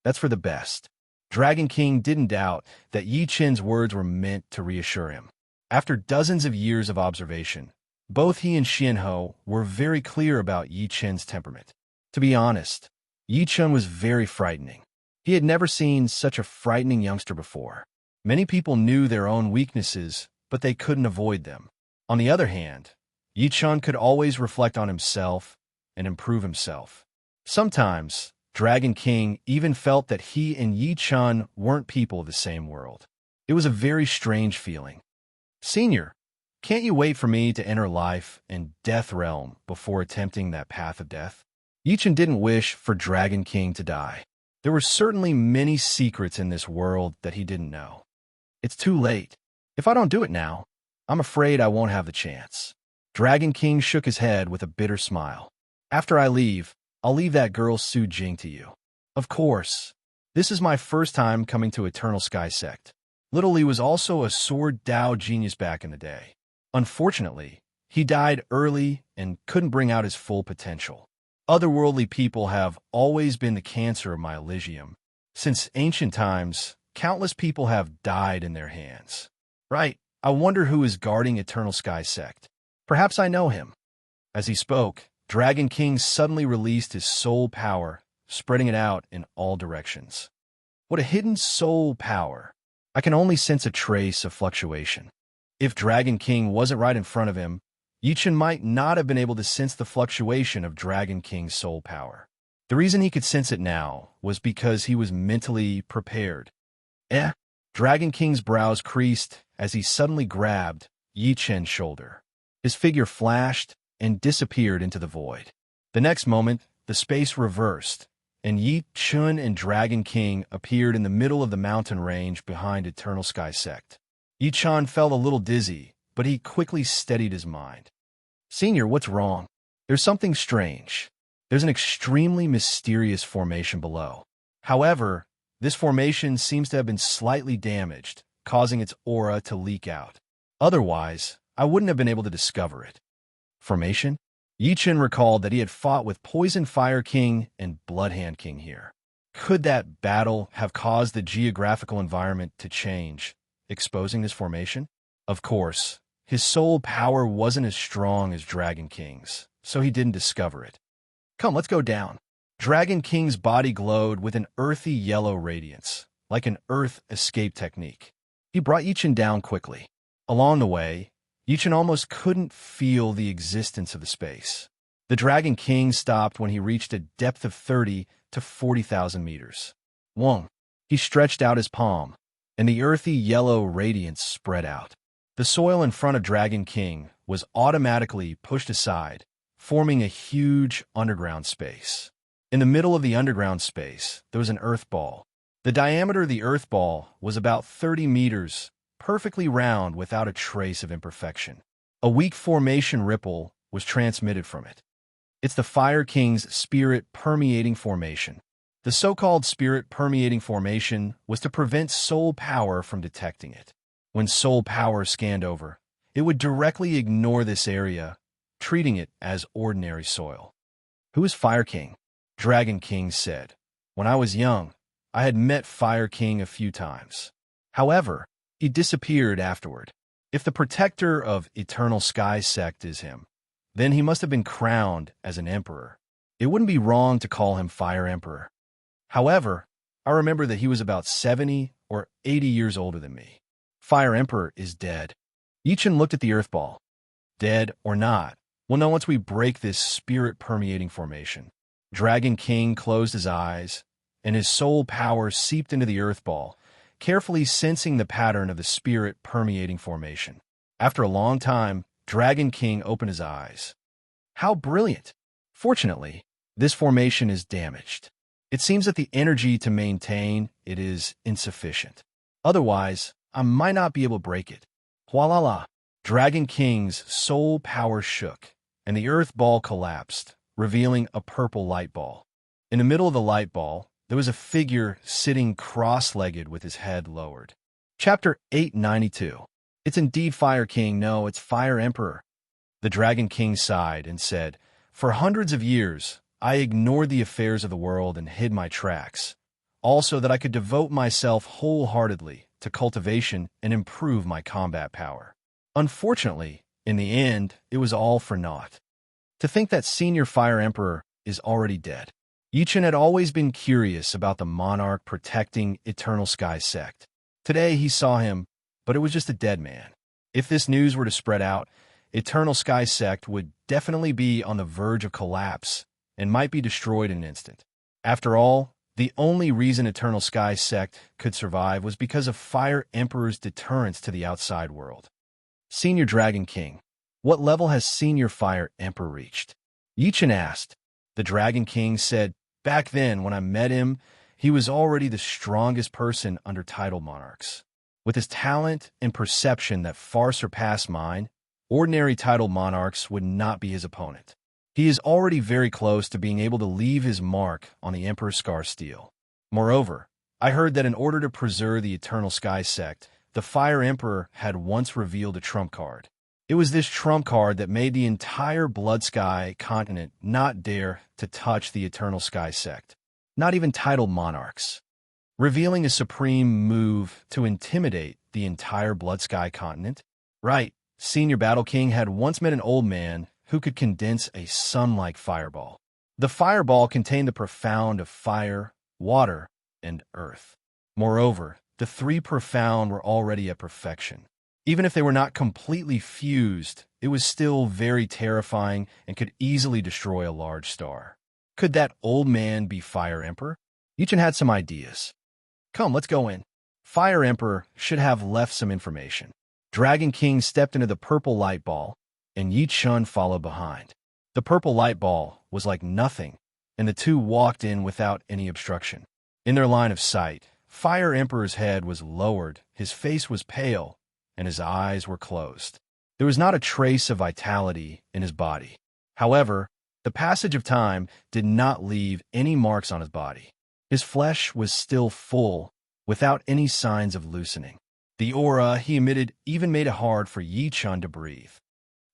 That's for the best. Dragon King didn't doubt that Yi Chun's words were meant to reassure him. After dozens of years of observation, both he and Xianhou were very clear about Yi Chun's temperament. To be honest, Yi Chun was very frightening. He had never seen such a frightening youngster before. Many people knew their own weaknesses, but they couldn't avoid them. On the other hand, Yi Chun could always reflect on himself and improve himself. Sometimes, Dragon King even felt that he and Yi Chun weren't people of the same world. It was a very strange feeling. Senior, Can't you wait for me to enter life and death realm before attempting that path of death? Yichen didn't wish for Dragon King to die. There were certainly many secrets in this world that he didn't know. It's too late. If I don't do it now, I'm afraid I won't have the chance. Dragon King shook his head with a bitter smile. After I leave, I'll leave that girl Su Jing to you. Of course. This is my first time coming to Eternal Sky Sect. Little Lee was also a sword Dao genius back in the day. Unfortunately, he died early and couldn't bring out his full potential. Otherworldly people have always been the cancer of my Elysium. Since ancient times, countless people have died in their hands. Right, I wonder who is guarding Eternal Sky Sect. Perhaps I know him. As he spoke, Dragon King suddenly released his soul power, spreading it out in all directions. What a hidden soul power! I can only sense a trace of fluctuation. If Dragon King wasn't right in front of him, Yichen might not have been able to sense the fluctuation of Dragon King's soul power. The reason he could sense it now was because he was mentally prepared. Dragon King's brows creased as he suddenly grabbed Yichen's shoulder. His figure flashed and disappeared into the void. The next moment, the space reversed, and Yichen and Dragon King appeared in the middle of the mountain range behind Eternal Sky Sect. Yichen felt a little dizzy, but he quickly steadied his mind. Senior, what's wrong? There's something strange. There's an extremely mysterious formation below. However, this formation seems to have been slightly damaged, causing its aura to leak out. Otherwise, I wouldn't have been able to discover it. Formation? Yichen recalled that he had fought with Poison Fire King and Bloodhand King here. Could that battle have caused the geographical environment to change, exposing this formation? Of course, his soul power wasn't as strong as Dragon King's, so he didn't discover it. Come, let's go down. Dragon King's body glowed with an earthy yellow radiance, like an earth escape technique. He brought Yichen down quickly. Along the way, Yichen almost couldn't feel the existence of the space. The Dragon King stopped when he reached a depth of 30 to 40,000 meters. Wong. He stretched out his palm, and the earthy yellow radiance spread out. The soil in front of Dragon King was automatically pushed aside, forming a huge underground space. In the middle of the underground space, there was an earth ball. The diameter of the earth ball was about 30 meters, perfectly round without a trace of imperfection. A weak formation ripple was transmitted from it. It's the Fire King's spirit-permeating formation. The so-called spirit-permeating formation was to prevent soul power from detecting it. When soul power scanned over, it would directly ignore this area, treating it as ordinary soil. Who is Fire King? Dragon King said. When I was young, I had met Fire King a few times. However, he disappeared afterward. If the protector of Eternal Sky Sect is him, then he must have been crowned as an emperor. It wouldn't be wrong to call him Fire Emperor. However, I remember that he was about 70 or 80 years older than me. Fire Emperor is dead. Yichen looked at the earth ball. Dead or not, we'll know once we break this spirit-permeating formation. Dragon King closed his eyes, and his soul power seeped into the earth ball, carefully sensing the pattern of the spirit-permeating formation. After a long time, Dragon King opened his eyes. How brilliant! Fortunately, this formation is damaged. It seems that the energy to maintain it is insufficient. Otherwise, I might not be able to break it. Hualala! Dragon King's soul power shook, and the earth ball collapsed, revealing a purple light ball. In the middle of the light ball, there was a figure sitting cross-legged with his head lowered. Chapter 892. It's indeed Fire King. No, it's Fire Emperor. The Dragon King sighed and said, For hundreds of years, I ignored the affairs of the world and hid my tracks, also that I could devote myself wholeheartedly to cultivation and improve my combat power. Unfortunately, in the end, it was all for naught. To think that Senior Fire Emperor is already dead. Yichen had always been curious about the monarch protecting Eternal Sky Sect. Today he saw him, but it was just a dead man. If this news were to spread out, Eternal Sky Sect would definitely be on the verge of collapse and might be destroyed in an instant. After all, the only reason Eternal Sky Sect could survive was because of Fire Emperor's deterrence to the outside world. Senior Dragon King, what level has Senior Fire Emperor reached? Yichen asked. The Dragon King said, back then, when I met him, he was already the strongest person under title monarchs. With his talent and perception that far surpassed mine, ordinary title monarchs would not be his opponent. He is already very close to being able to leave his mark on the Emperor's Scar Steel. Moreover, I heard that in order to preserve the Eternal Sky Sect, the Fire Emperor had once revealed a trump card. It was this trump card that made the entire Blood Sky continent not dare to touch the Eternal Sky Sect, not even titled monarchs, revealing a supreme move to intimidate the entire Blood Sky continent. Right, Senior Battle King had once met an old man who could condense a sun-like fireball. The fireball contained the profound of fire, water, and earth. Moreover, the three profound were already at perfection. Even if they were not completely fused, it was still very terrifying and could easily destroy a large star. Could that old man be Fire Emperor? Yichen had some ideas. Come, let's go in. Fire Emperor should have left some information. Dragon King stepped into the purple light ball, and Yichen followed behind. The purple light ball was like nothing, and the two walked in without any obstruction. In their line of sight, Fire Emperor's head was lowered, his face was pale, and his eyes were closed. There was not a trace of vitality in his body. However, the passage of time did not leave any marks on his body. His flesh was still full, without any signs of loosening. The aura he emitted even made it hard for Yichen to breathe.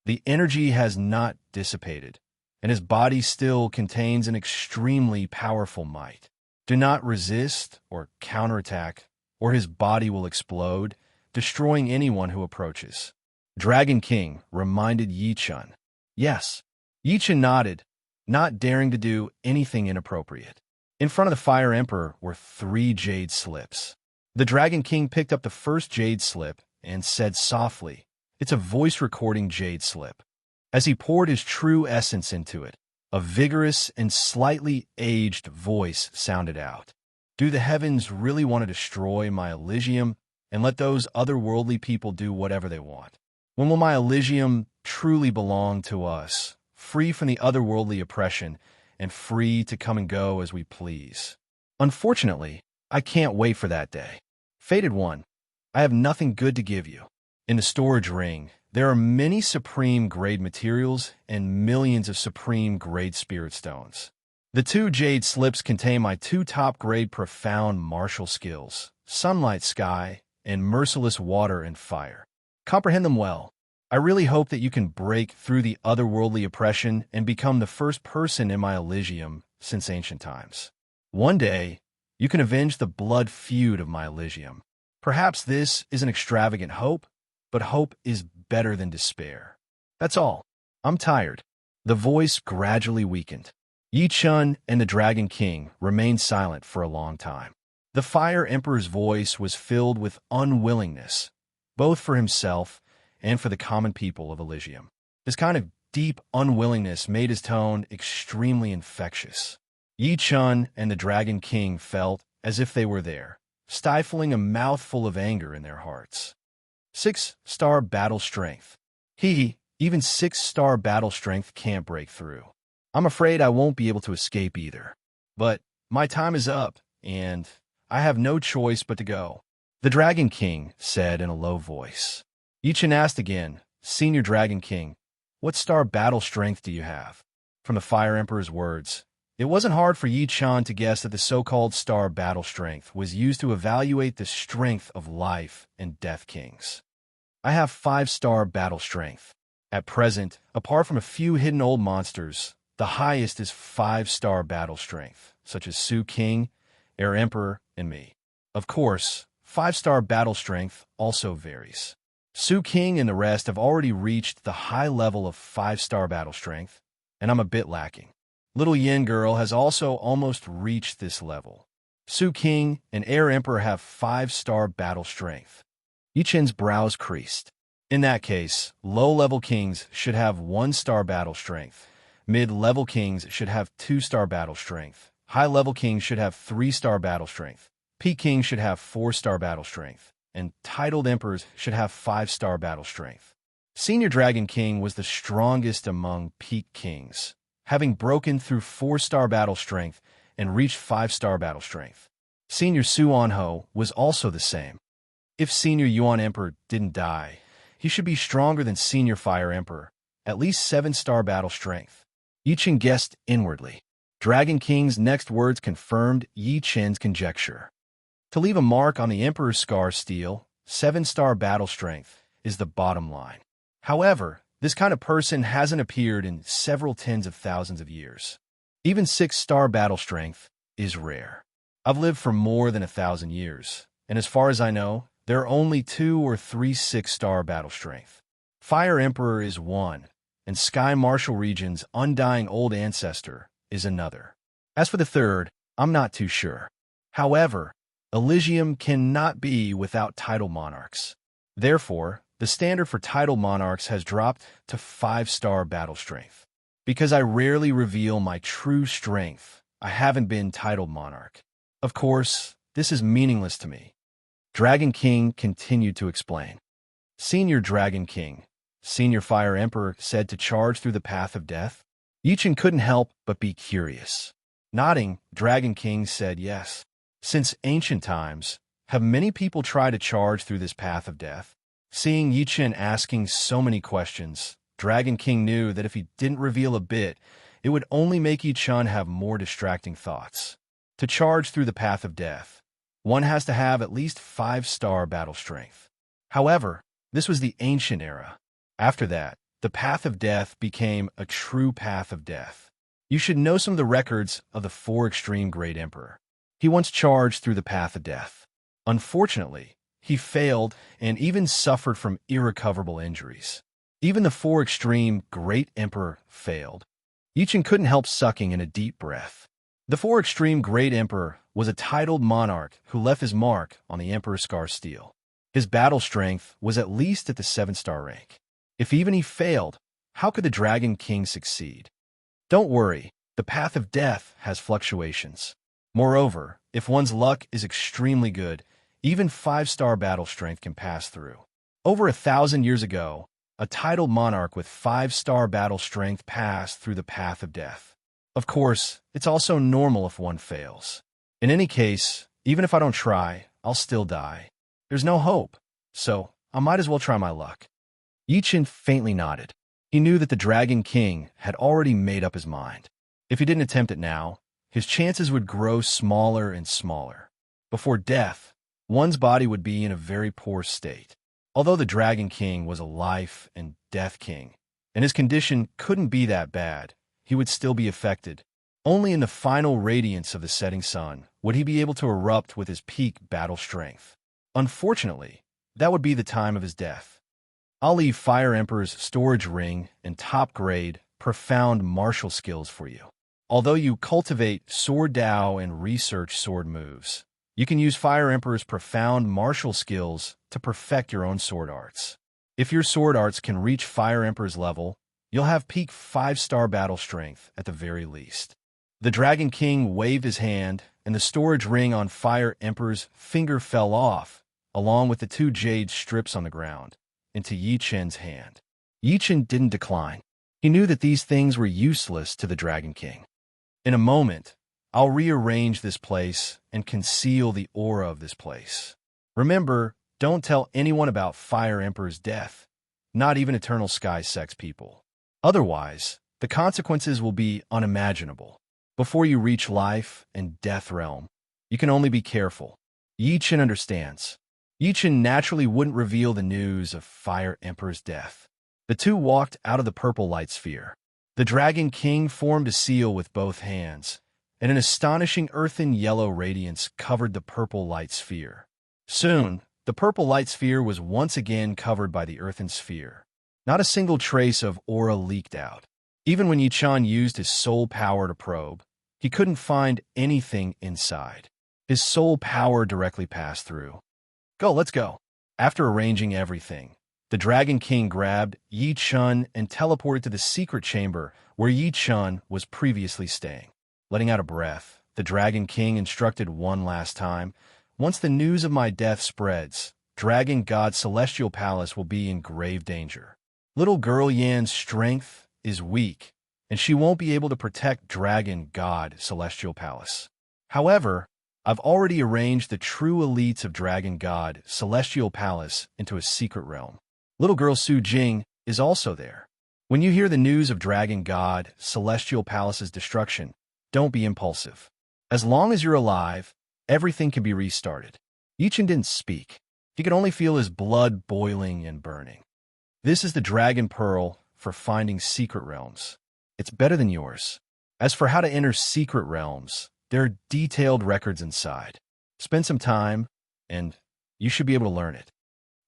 The energy has not dissipated, and his body still contains an extremely powerful might. Do not resist or counterattack, or his body will explode, destroying anyone who approaches. Dragon King reminded Yichen. Yes. Yichen nodded, not daring to do anything inappropriate. In front of the Fire Emperor were 3 jade slips. The Dragon King picked up the first jade slip and said softly, "It's a voice-recording jade slip." As he poured his true essence into it, a vigorous and slightly aged voice sounded out. Do the heavens really want to destroy my Elysium and let those otherworldly people do whatever they want? When will my Elysium truly belong to us, free from the otherworldly oppression and free to come and go as we please? Unfortunately, I can't wait for that day. Fated One, I have nothing good to give you. In the storage ring, there are many supreme grade materials and millions of supreme grade spirit stones. The 2 jade slips contain my 2 top grade profound martial skills, Sunlight Sky and Merciless Water and Fire. Comprehend them well. I really hope that you can break through the otherworldly oppression and become the first person in my Elysium since ancient times. One day, you can avenge the blood feud of my Elysium. Perhaps this is an extravagant hope, but hope is better than despair. That's all. I'm tired. The voice gradually weakened. Yichen and the Dragon King remained silent for a long time. The Fire Emperor's voice was filled with unwillingness, both for himself and for the common people of Elysium. This kind of deep unwillingness made his tone extremely infectious. Yichen and the Dragon King felt as if they were there, stifling a mouthful of anger in their hearts. 6-star battle strength. Even 6-star battle strength can't break through. I'm afraid I won't be able to escape either. But my time is up, and I have no choice but to go. The Dragon King said in a low voice. Yichen asked again, Senior Dragon King, what star battle strength do you have? From the Fire Emperor's words, it wasn't hard for Yichen to guess that the so-called star battle strength was used to evaluate the strength of life and death kings. I have 5-star battle strength. At present, apart from a few hidden old monsters, the highest is 5-star battle strength, such as Su King, Air Emperor, and me. Of course, 5-star battle strength also varies. Su King and the rest have already reached the high level of 5-star battle strength, and I'm a bit lacking. Little Yin Girl has also almost reached this level. Su King and Air Emperor have 5-star battle strength. Yichen's brows creased. In that case, low-level kings should have 1-star battle strength. Mid-level kings should have 2-star battle strength. High-level kings should have 3-star battle strength. Peak kings should have 4-star battle strength. And titled emperors should have 5-star battle strength. Senior Dragon King was the strongest among peak kings, having broken through 4-star battle strength and reached 5-star battle strength. Senior Suanho was also the same. If Senior Yuan Emperor didn't die, he should be stronger than Senior Fire Emperor, at least 7-star battle strength. Yi Chen guessed inwardly. Dragon King's next words confirmed Yi Chen's conjecture. To leave a mark on the Emperor's scar steel, 7-star battle strength is the bottom line. However, this kind of person hasn't appeared in several tens of thousands of years. Even 6-star battle strength is rare. I've lived for more than 1,000 years, and as far as I know, there are only 2 or 3 6-star battle strength. Fire Emperor is one, and Sky Martial Region's undying old ancestor is another. As for the third, I'm not too sure. However, Elysium cannot be without title monarchs. Therefore, the standard for title monarchs has dropped to 5-star battle strength. Because I rarely reveal my true strength, I haven't been titled monarch. Of course, this is meaningless to me. Dragon King continued to explain. Senior Dragon King, Senior Fire Emperor said to charge through the path of death. Yi Chen couldn't help but be curious. Nodding, Dragon King said yes. Since ancient times, have many people tried to charge through this path of death? Seeing Yi Chen asking so many questions, Dragon King knew that if he didn't reveal a bit, it would only make Yi Chen have more distracting thoughts. To charge through the path of death, one has to have at least 5-star battle strength. However, this was the ancient era. After that, the path of death became a true path of death. You should know some of the records of the 4 extreme great emperor. He once charged through the path of death. Unfortunately, he failed and even suffered from irrecoverable injuries. Even the 4 extreme great emperor failed. Yi Chen couldn't help sucking in a deep breath. The 4 extreme great emperor was a titled monarch who left his mark on the emperor's scar steel. His battle strength was at least at the 7-star rank. If even he failed, how could the Dragon King succeed? Don't worry, the path of death has fluctuations. Moreover, if one's luck is extremely good, even 5-star battle strength can pass through. Over 1,000 years ago, a titled monarch with 5-star battle strength passed through the path of death. Of course, it's also normal if one fails. In any case, even if I don't try, I'll still die. There's no hope, so I might as well try my luck. Yi Chen faintly nodded. He knew that the Dragon King had already made up his mind. If he didn't attempt it now, his chances would grow smaller and smaller. Before death, one's body would be in a very poor state. Although the Dragon King was a life and death king, and his condition couldn't be that bad, he would still be affected. Only in the final radiance of the setting sun would he be able to erupt with his peak battle strength. Unfortunately, that would be the time of his death. I'll leave Fire Emperor's storage ring and top-grade, profound martial skills for you. Although you cultivate sword Dao and research sword moves, you can use Fire Emperor's profound martial skills to perfect your own sword arts. If your sword arts can reach Fire Emperor's level, you'll have peak 5-star battle strength at the very least. The Dragon King waved his hand, and the storage ring on Fire Emperor's finger fell off, along with the 2 jade strips on the ground, into Yi Chen's hand. Yi Chen didn't decline. He knew that these things were useless to the Dragon King. In a moment, I'll rearrange this place and conceal the aura of this place. Remember, don't tell anyone about Fire Emperor's death, not even Eternal Sky Sex people. Otherwise, the consequences will be unimaginable. Before you reach life and death realm, you can only be careful. Yi Chen understands. Yi Chen naturally wouldn't reveal the news of Fire Emperor's death. The two walked out of the purple light sphere. The Dragon King formed a seal with both hands, and an astonishing earthen yellow radiance covered the purple light sphere. Soon, the purple light sphere was once again covered by the earthen sphere. Not a single trace of aura leaked out. Even when Yi Chen used his soul power to probe, he couldn't find anything inside. His soul power directly passed through. Go, let's go. After arranging everything, the Dragon King grabbed Yi Chen and teleported to the secret chamber where Yi Chen was previously staying. Letting out a breath, the Dragon King instructed one last time, "Once the news of my death spreads, Dragon God's celestial palace will be in grave danger. Little girl Yan's strength is weak, and she won't be able to protect Dragon God Celestial Palace. However, I've already arranged the true elites of Dragon God Celestial Palace into a secret realm. Little girl Su Jing is also there. When you hear the news of Dragon God Celestial Palace's destruction, don't be impulsive. As long as you're alive, everything can be restarted. Yichen didn't speak. He could only feel his blood boiling and burning. This is the Dragon Pearl for finding secret realms. It's better than yours. As for how to enter secret realms, there are detailed records inside. Spend some time, and you should be able to learn it.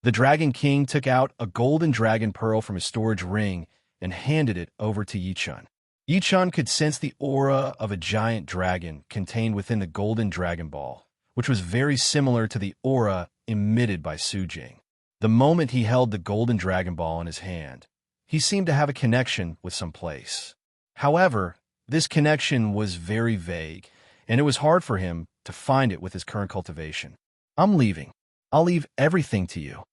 The Dragon King took out a golden dragon pearl from his storage ring and handed it over to Yichun. Yichun could sense the aura of a giant dragon contained within the golden dragon ball, which was very similar to the aura emitted by Su Jing. The moment he held the golden dragon ball in his hand, he seemed to have a connection with some place. However, this connection was very vague, and it was hard for him to find it with his current cultivation. I'm leaving. I'll leave everything to you.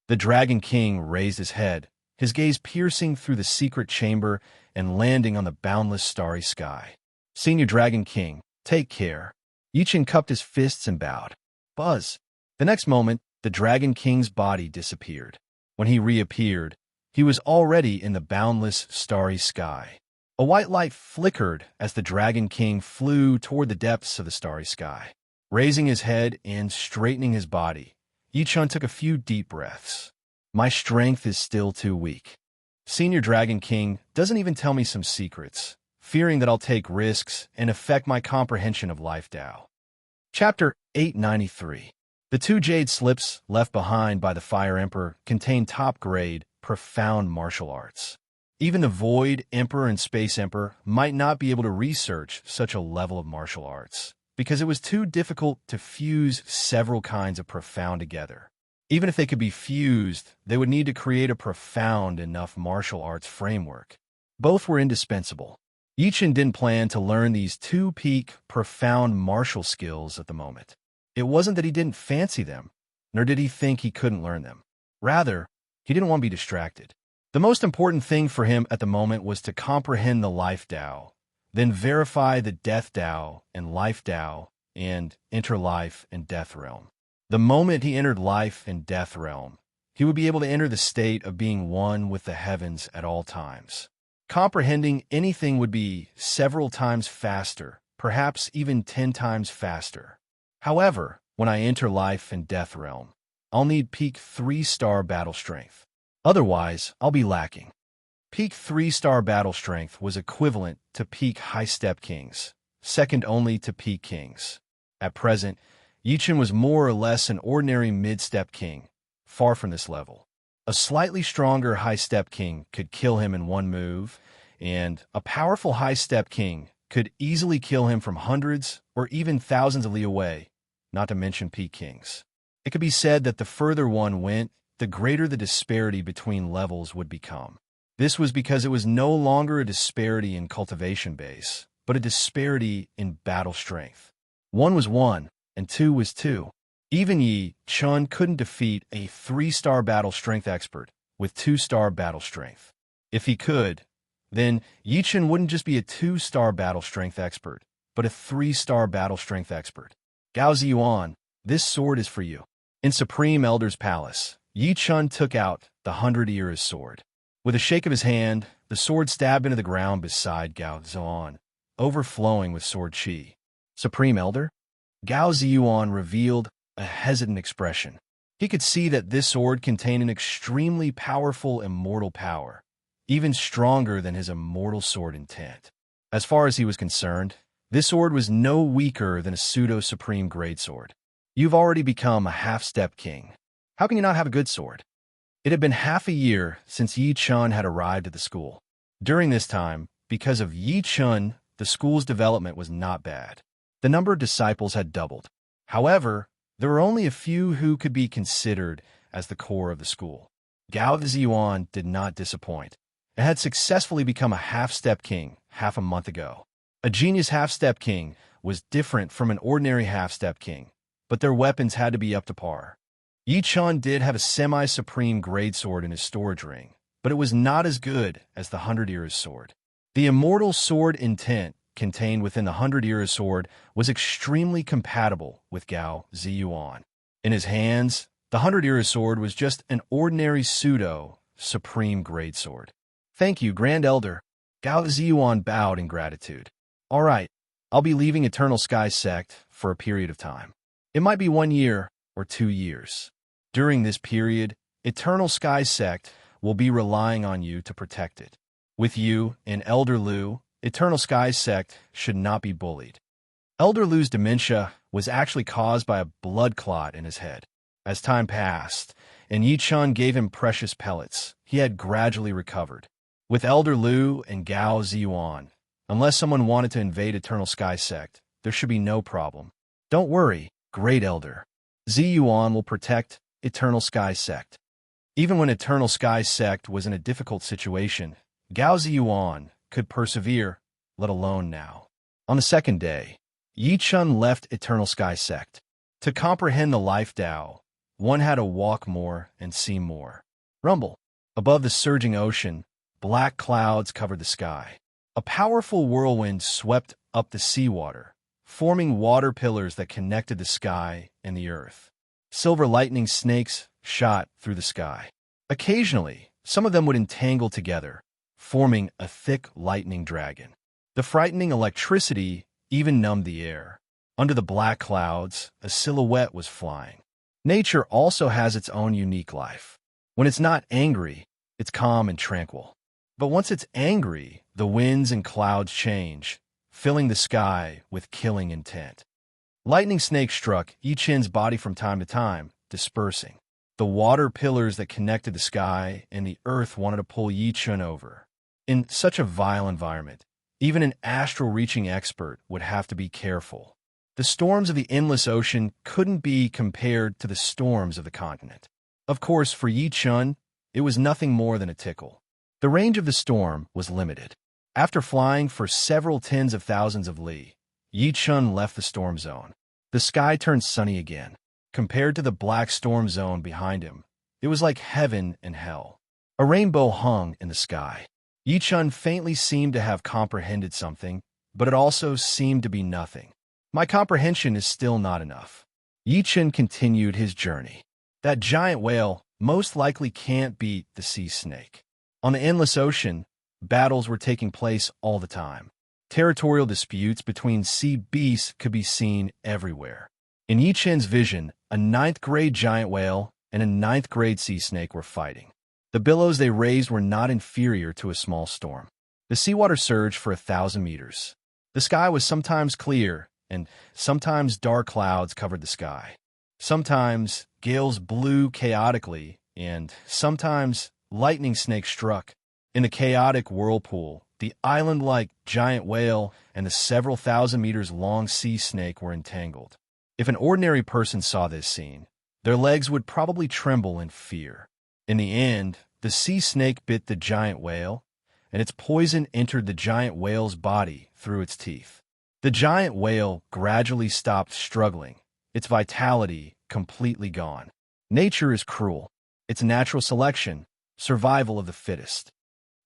The Dragon King raised his head, his gaze piercing through the secret chamber and landing on the boundless starry sky. Senior Dragon King, take care. Yichen cupped his fists and bowed. Buzz. The next moment, the Dragon King's body disappeared. When he reappeared, he was already in the boundless starry sky. A white light flickered as the Dragon King flew toward the depths of the starry sky. Raising his head and straightening his body, Yichun took a few deep breaths. My strength is still too weak. Senior Dragon King doesn't even tell me some secrets, fearing that I'll take risks and affect my comprehension of life Tao. Chapter 893. The two jade slips left behind by the Fire Emperor contained top-grade, profound martial arts. Even the Void Emperor and Space Emperor might not be able to research such a level of martial arts, because it was too difficult to fuse several kinds of profound together. Even if they could be fused, they would need to create a profound enough martial arts framework. Both were indispensable. Yichen didn't plan to learn these two peak, profound martial skills at the moment. It wasn't that he didn't fancy them, nor did he think he couldn't learn them. Rather, he didn't want to be distracted. The most important thing for him at the moment was to comprehend the Life Tao, then verify the Death Tao and Life Tao and enter Life and Death Realm. The moment he entered Life and Death Realm, he would be able to enter the state of being one with the heavens at all times. Comprehending anything would be several times faster, perhaps even 10 times faster. However, when I enter Life and Death Realm, I'll need peak 3-star battle strength. Otherwise, I'll be lacking. Peak 3-star battle strength was equivalent to peak high-step kings, second only to peak kings. At present, Yichen was more or less an ordinary mid-step king, far from this level. A slightly stronger high-step king could kill him in one move, and a powerful high-step king could easily kill him from hundreds or even thousands of li away, not to mention peak kings. It could be said that the further one went, the greater the disparity between levels would become. This was because it was no longer a disparity in cultivation base, but a disparity in battle strength. 1 was 1, and 2 was 2. Even Yi Chun couldn't defeat a 3-star battle strength expert with 2-star battle strength. If he could, then Yi Chun wouldn't just be a 2-star battle strength expert, but a 3-star battle strength expert. Gao Ziyuan, this sword is for you. In Supreme Elder's Palace, Yi Chun took out the 100 Eras sword. With a shake of his hand, the sword stabbed into the ground beside Gao Ziyuan, overflowing with sword chi. Supreme Elder? Gao Ziyuan revealed a hesitant expression. He could see that this sword contained an extremely powerful immortal power, even stronger than his immortal sword intent. As far as he was concerned, this sword was no weaker than a pseudo-supreme grade sword. You've already become a half-step king. How can you not have a good sword? It had been half a year since Yi Chun had arrived at the school. During this time, because of Yi Chun, the school's development was not bad. The number of disciples had doubled. However, there were only a few who could be considered as the core of the school. Gao Ziyuan did not disappoint, and had successfully become a half-step king half a month ago. A genius half-step king was different from an ordinary half-step king, but their weapons had to be up to par. Yi Chun did have a semi-supreme grade sword in his storage ring, but it was not as good as the Hundred Eras sword. The immortal sword intent contained within the Hundred Eras sword was extremely compatible with Gao Ziyuan. In his hands, the Hundred Eras sword was just an ordinary pseudo-supreme greatsword. "Thank you, Grand Elder." Gao Ziyuan bowed in gratitude. "All right, I'll be leaving Eternal Sky Sect for a period of time. It might be 1 year or 2 years. During this period, Eternal Sky Sect will be relying on you to protect it. With you and Elder Lu, Eternal Sky Sect should not be bullied." Elder Lu's dementia was actually caused by a blood clot in his head. As time passed, and Yi Chun gave him precious pellets, he had gradually recovered. With Elder Lu and Gao Ziyuan, unless someone wanted to invade Eternal Sky Sect, there should be no problem. "Don't worry, Great Elder. Ziyuan will protect Eternal Sky Sect." Even when Eternal Sky Sect was in a difficult situation, Gao Ziyuan could persevere, let alone now. On the second day, Yi Chun left Eternal Sky Sect. To comprehend the life Tao, one had to walk more and see more. Rumble. Above the surging ocean, black clouds covered the sky. A powerful whirlwind swept up the seawater, forming water pillars that connected the sky and the earth. Silver lightning snakes shot through the sky. Occasionally, some of them would entangle together, forming a thick lightning dragon. The frightening electricity even numbed the air. Under the black clouds, a silhouette was flying. Nature also has its own unique life. When it's not angry, it's calm and tranquil. But once it's angry, the winds and clouds change, filling the sky with killing intent. Lightning snakes struck Yi Chun's body from time to time, dispersing. The water pillars that connected the sky and the earth wanted to pull Yi Chun over. In such a vile environment, even an astral-reaching expert would have to be careful. The storms of the endless ocean couldn't be compared to the storms of the continent. Of course, for Yi Chun, it was nothing more than a tickle. The range of the storm was limited. After flying for several tens of thousands of li, Yi Chun left the storm zone. The sky turned sunny again. Compared to the black storm zone behind him, it was like heaven and hell. A rainbow hung in the sky. Yi Chun faintly seemed to have comprehended something, but it also seemed to be nothing. "My comprehension is still not enough." Yi Chun continued his journey. That giant whale most likely can't beat the sea snake. On the endless ocean, battles were taking place all the time. Territorial disputes between sea beasts could be seen everywhere. In Yi Chun's vision, a 9th-grade giant whale and a 9th-grade sea snake were fighting. The billows they raised were not inferior to a small storm. The seawater surged for 1,000 meters. The sky was sometimes clear, and sometimes dark clouds covered the sky. Sometimes gales blew chaotically, and sometimes lightning snakes struck. In the chaotic whirlpool, the island-like giant whale and the several thousand meters long sea snake were entangled. If an ordinary person saw this scene, their legs would probably tremble in fear. In the end, the sea snake bit the giant whale, and its poison entered the giant whale's body through its teeth. The giant whale gradually stopped struggling, its vitality completely gone. Nature is cruel. It's natural selection, survival of the fittest.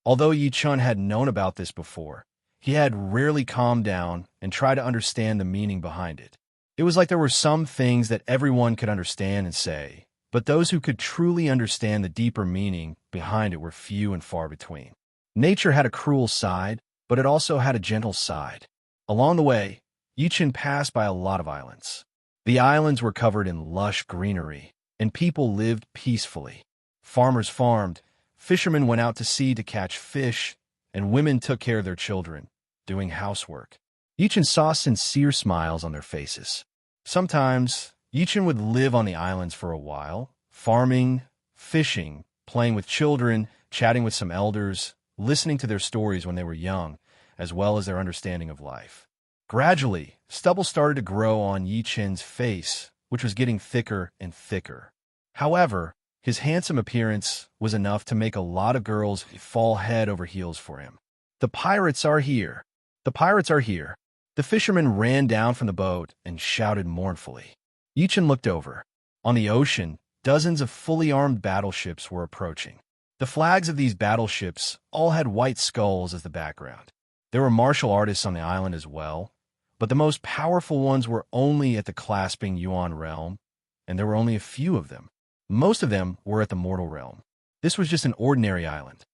Although Yi Chun had known about this before, he had rarely calmed down and tried to understand the meaning behind it. It was like there were some things that everyone could understand and say, but those who could truly understand the deeper meaning behind it were few and far between. Nature had a cruel side, but it also had a gentle side. Along the way, Yi Chun passed by a lot of islands. The islands were covered in lush greenery, and people lived peacefully. Farmers farmed, fishermen went out to sea to catch fish, and women took care of their children, doing housework. Yi Chun saw sincere smiles on their faces. Sometimes, Yi Chun would live on the islands for a while, farming, fishing, playing with children, chatting with some elders, listening to their stories when they were young, as well as their understanding of life. Gradually, stubble started to grow on Yi Chun's face, which was getting thicker and thicker. However, his handsome appearance was enough to make a lot of girls fall head over heels for him. "The pirates are here! The pirates are here!" The fishermen ran down from the boat and shouted mournfully. Yi Chun looked over. On the ocean, dozens of fully armed battleships were approaching. The flags of these battleships all had white skulls as the background. There were martial artists on the island as well, but the most powerful ones were only at the clasping Yuan realm, and there were only a few of them. Most of them were at the mortal realm. This was just an ordinary island.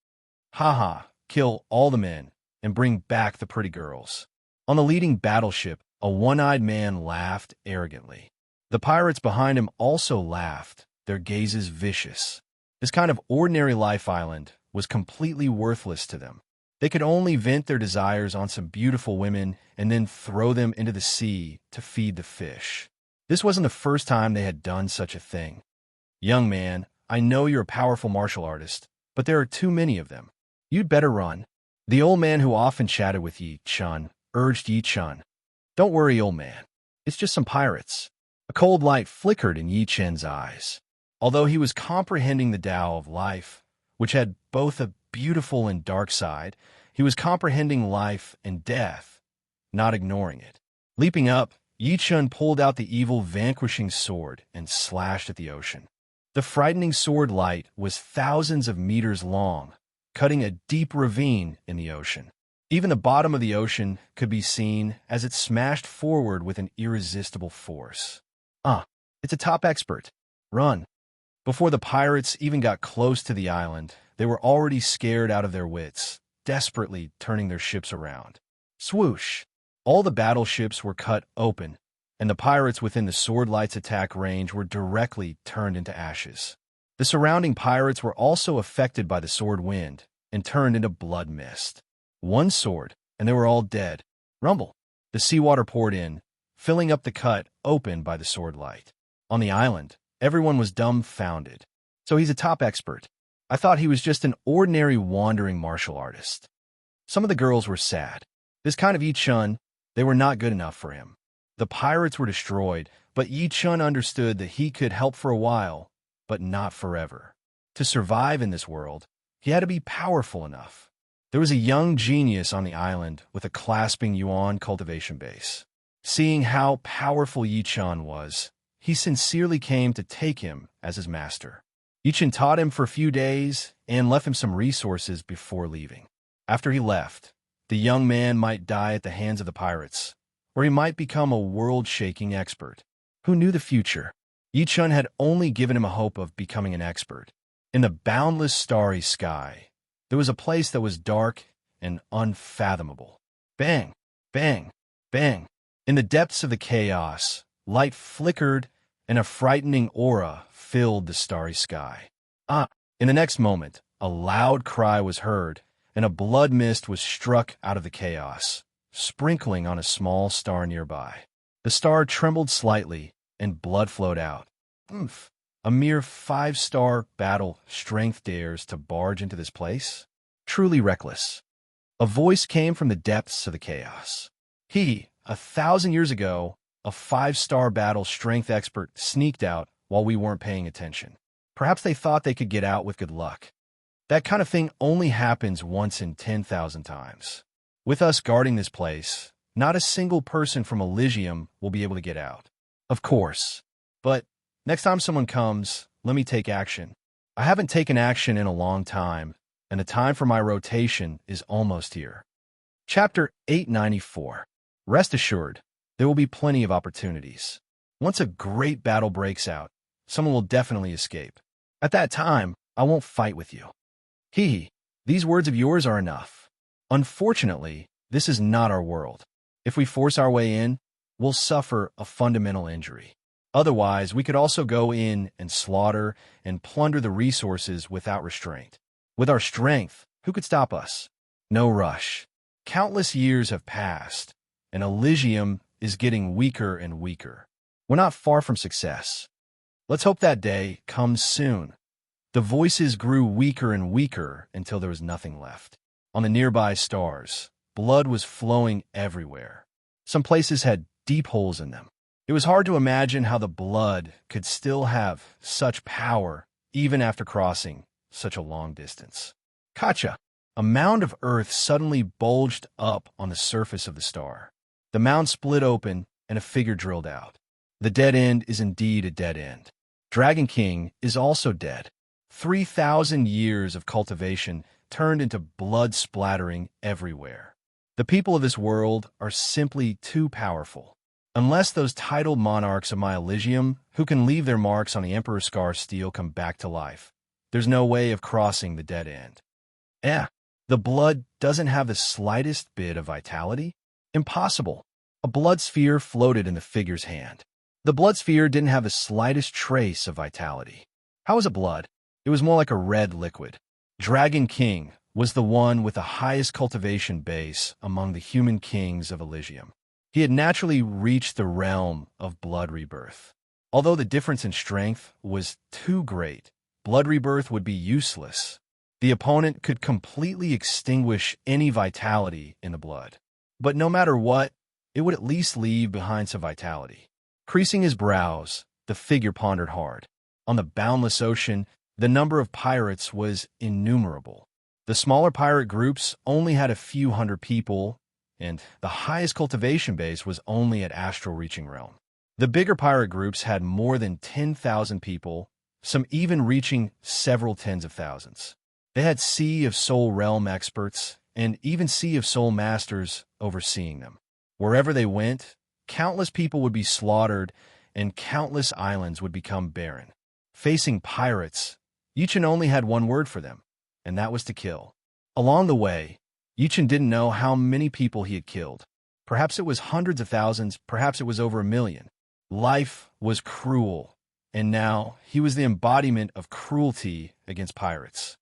Haha, kill all the men and bring back the pretty girls. On the leading battleship, a one-eyed man laughed arrogantly. The pirates behind him also laughed, their gazes vicious. This kind of ordinary life island was completely worthless to them. They could only vent their desires on some beautiful women and then throw them into the sea to feed the fish. This wasn't the first time they had done such a thing. Young man, I know you're a powerful martial artist, but there are too many of them. You'd better run. The old man who often chatted with Yi Chun urged Yi Chun. Don't worry, old man. It's just some pirates. A cold light flickered in Yi Chun's eyes. Although he was comprehending the Tao of life, which had both a beautiful and dark side, he was comprehending life and death, not ignoring it. Leaping up, Yi Chun pulled out the evil vanquishing sword and slashed at the ocean. The frightening sword light was thousands of meters long, cutting a deep ravine in the ocean. Even the bottom of the ocean could be seen as it smashed forward with an irresistible force. It's a top expert. Run. Before the pirates even got close to the island, they were already scared out of their wits, desperately turning their ships around. Swoosh! All the battleships were cut open, and the pirates within the sword light's attack range were directly turned into ashes. The surrounding pirates were also affected by the sword wind and turned into blood mist. One sword, and they were all dead. Rumble! The seawater poured in, filling up the cut open by the sword light. On the island, everyone was dumbfounded. So he's a top expert. I thought he was just an ordinary wandering martial artist. Some of the girls were sad. This kind of Yi Chun, they were not good enough for him. The pirates were destroyed, but Yi Chun understood that he could help for a while, but not forever. To survive in this world, he had to be powerful enough. There was a young genius on the island with a clasping Yuan cultivation base. Seeing how powerful Yi Chun was, he sincerely came to take him as his master. Yi Chun taught him for a few days and left him some resources before leaving. After he left, the young man might die at the hands of the pirates, or he might become a world-shaking expert. Who knew the future? Yi Chun had only given him a hope of becoming an expert. In the boundless starry sky, there was a place that was dark and unfathomable. Bang! Bang! Bang! In the depths of the chaos, light flickered and a frightening aura filled the starry sky. In the next moment, a loud cry was heard, and a blood mist was struck out of the chaos, sprinkling on a small star nearby. The star trembled slightly, and blood flowed out. Oomph! A mere 5-star battle strength dares to barge into this place? Truly reckless. A voice came from the depths of the chaos. 1,000 years ago, a 5-star battle strength expert sneaked out while we weren't paying attention. Perhaps they thought they could get out with good luck. That kind of thing only happens once in 10,000 times. With us guarding this place, not a single person from Elysium will be able to get out. Of course. But next time someone comes, let me take action. I haven't taken action in a long time, and the time for my rotation is almost here. Chapter 894. Rest assured, there will be plenty of opportunities. Once a great battle breaks out, someone will definitely escape. At that time, I won't fight with you. These words of yours are enough. Unfortunately, this is not our world. If we force our way in, we'll suffer a fundamental injury. Otherwise, we could also go in and slaughter and plunder the resources without restraint. With our strength, who could stop us? No rush. Countless years have passed, and Elysium is getting weaker and weaker. We're not far from success. Let's hope that day comes soon. The voices grew weaker and weaker until there was nothing left. On the nearby stars, blood was flowing everywhere. Some places had deep holes in them. It was hard to imagine how the blood could still have such power even after crossing such a long distance. Kacha! A mound of earth suddenly bulged up on the surface of the star. The mound split open and a figure drilled out. The dead end is indeed a dead end. Dragon King is also dead. 3,000 years of cultivation turned into blood splattering everywhere. The people of this world are simply too powerful. Unless those titled monarchs of my Elysium, who can leave their marks on the Emperor's scar steel, come back to life, there's no way of crossing the dead end. The blood doesn't have the slightest bit of vitality? Impossible. A blood sphere floated in the figure's hand. The blood sphere didn't have the slightest trace of vitality. How was it blood? It was more like a red liquid. Dragon King was the one with the highest cultivation base among the human kings of Elysium. He had naturally reached the realm of blood rebirth. Although the difference in strength was too great, blood rebirth would be useless. The opponent could completely extinguish any vitality in the blood. But no matter what, it would at least leave behind some vitality. Creasing his brows, the figure pondered hard. On the boundless ocean, the number of pirates was innumerable. The smaller pirate groups only had a few hundred people, and the highest cultivation base was only at Astral Reaching Realm. The bigger pirate groups had more than 10,000 people, some even reaching several tens of thousands. They had Sea of Soul Realm experts, and even Sea of Soul masters overseeing them. Wherever they went, countless people would be slaughtered, and countless islands would become barren. Facing pirates, Yichen only had one word for them, and that was to kill. Along the way, Yichen didn't know how many people he had killed. Perhaps it was hundreds of thousands, perhaps it was over 1,000,000. Life was cruel, and now he was the embodiment of cruelty against pirates.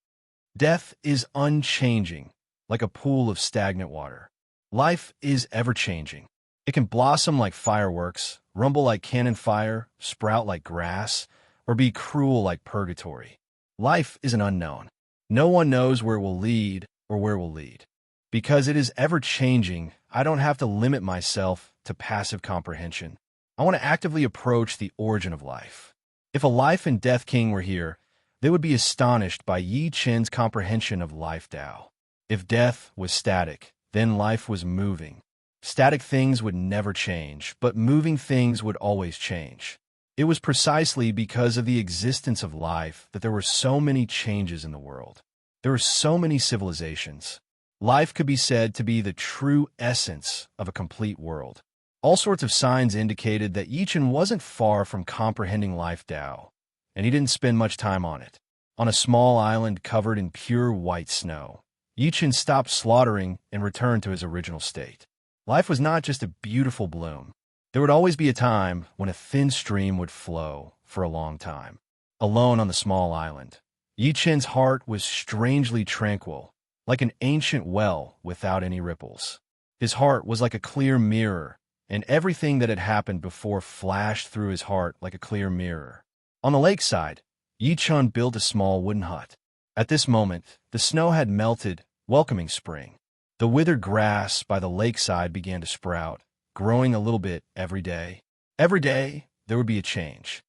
Death is unchanging, like a pool of stagnant water. Life is ever-changing. It can blossom like fireworks, rumble like cannon fire, sprout like grass, or be cruel like purgatory. Life is an unknown. No one knows where it will lead or where it will lead. Because it is ever-changing, I don't have to limit myself to passive comprehension. I want to actively approach the origin of life. If a life and death king were here, they would be astonished by Yi Chen's comprehension of life Tao. If death was static, then life was moving. Static things would never change, but moving things would always change. It was precisely because of the existence of life that there were so many changes in the world. There were so many civilizations. Life could be said to be the true essence of a complete world. All sorts of signs indicated that Yichen wasn't far from comprehending life Tao, and he didn't spend much time on it. On a small island covered in pure white snow, Yichen stopped slaughtering and returned to his original state. Life was not just a beautiful bloom. There would always be a time when a thin stream would flow for a long time. Alone on the small island, Yichen's heart was strangely tranquil, like an ancient well without any ripples. His heart was like a clear mirror, and everything that had happened before flashed through his heart like a clear mirror. On the lakeside, Yichen built a small wooden hut. At this moment, the snow had melted, welcoming spring. The withered grass by the lakeside began to sprout, growing a little bit every day. Every day, there would be a change.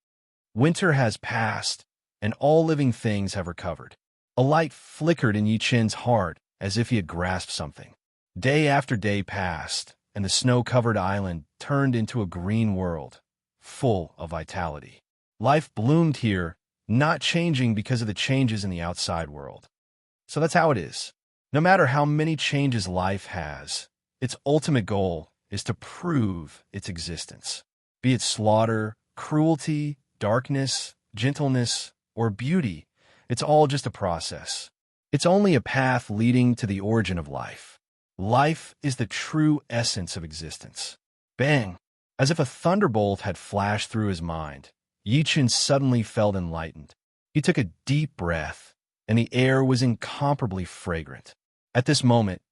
Winter has passed, and all living things have recovered. A light flickered in Yichen's heart as if he had grasped something. Day after day passed, and the snow-covered island turned into a green world, full of vitality. Life bloomed here, not changing because of the changes in the outside world. So that's how it is. No matter how many changes life has, its ultimate goal is to prove its existence. Be it slaughter, cruelty, darkness, gentleness, or beauty, it's all just a process. It's only a path leading to the origin of life. Life is the true essence of existence. Bang! As if a thunderbolt had flashed through his mind, Yichen suddenly felt enlightened. He took a deep breath, and the air was incomparably fragrant. At this moment,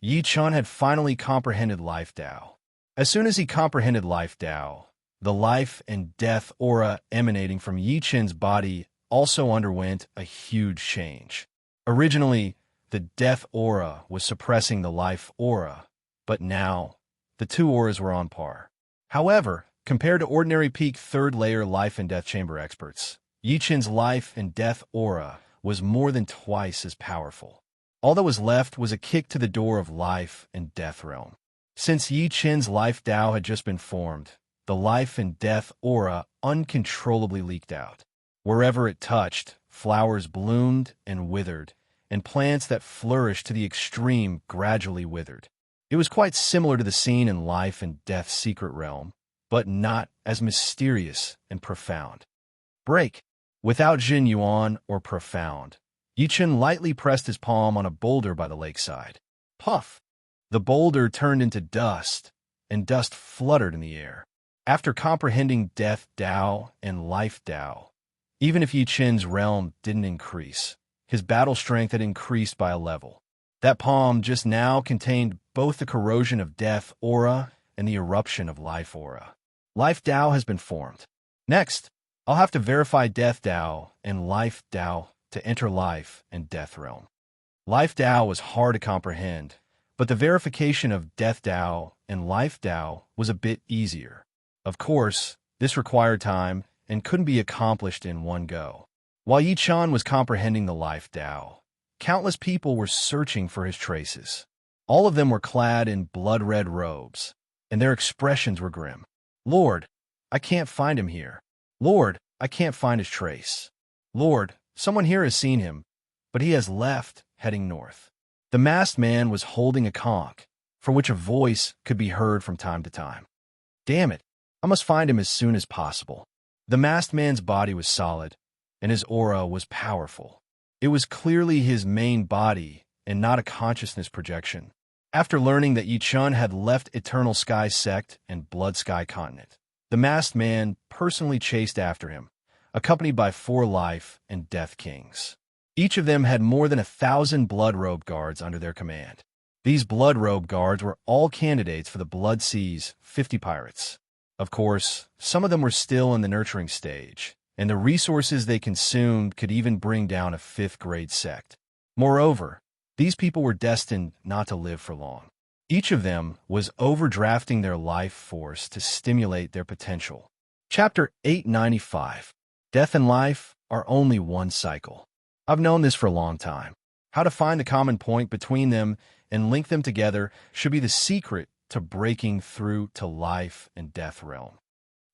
Yichen had finally comprehended life Tao. As soon as he comprehended life Tao, the life and death aura emanating from Yichen's body also underwent a huge change. Originally, the death aura was suppressing the life aura, but now, the two auras were on par. However, compared to ordinary peak third-layer life and death chamber experts, Yichen's life and death aura was more than twice as powerful. All that was left was a kick to the door of life and death realm. Since Yichen's life Tao had just been formed, the life and death aura uncontrollably leaked out. Wherever it touched, flowers bloomed and withered, and plants that flourished to the extreme gradually withered. It was quite similar to the scene in Life and Death's secret realm, but not as mysterious and profound. Break. Without Jin Yuan or profound. Yi Chen lightly pressed his palm on a boulder by the lakeside. Puff! The boulder turned into dust, and dust fluttered in the air. After comprehending Death Dao and Life Dao, even if Yi Chen's realm didn't increase, his battle strength had increased by a level. That palm just now contained both the corrosion of Death Aura and the eruption of Life Aura. Life Dao has been formed. Next, I'll have to verify Death Dao and Life Dao to enter Life and Death realm. Life Dao was hard to comprehend, but the verification of Death Dao and Life Dao was a bit easier. Of course, this required time and couldn't be accomplished in one go. While Yi Chen was comprehending the Life Dao, countless people were searching for his traces. All of them were clad in blood-red robes, and their expressions were grim. Lord, I can't find him here. Lord, I can't find his trace. Lord, someone here has seen him, but he has left, heading north. The masked man was holding a conch, from which a voice could be heard from time to time. Damn it, I must find him as soon as possible. The masked man's body was solid, and his aura was powerful. It was clearly his main body and not a consciousness projection. After learning that Yi Chen had left Eternal Sky Sect and Blood Sky Continent, the masked man personally chased after him, accompanied by 4 Life and Death Kings. Each of them had more than 1,000 blood-robe guards under their command. These blood-robe guards were all candidates for the Blood Sea's 50 pirates. Of course, some of them were still in the nurturing stage, and the resources they consumed could even bring down a 5th-grade sect. Moreover, these people were destined not to live for long. Each of them was overdrafting their life force to stimulate their potential. Chapter 895. Death and life are only one cycle. I've known this for a long time. How to find the common point between them and link them together should be the secret to breaking through to Life and Death realm.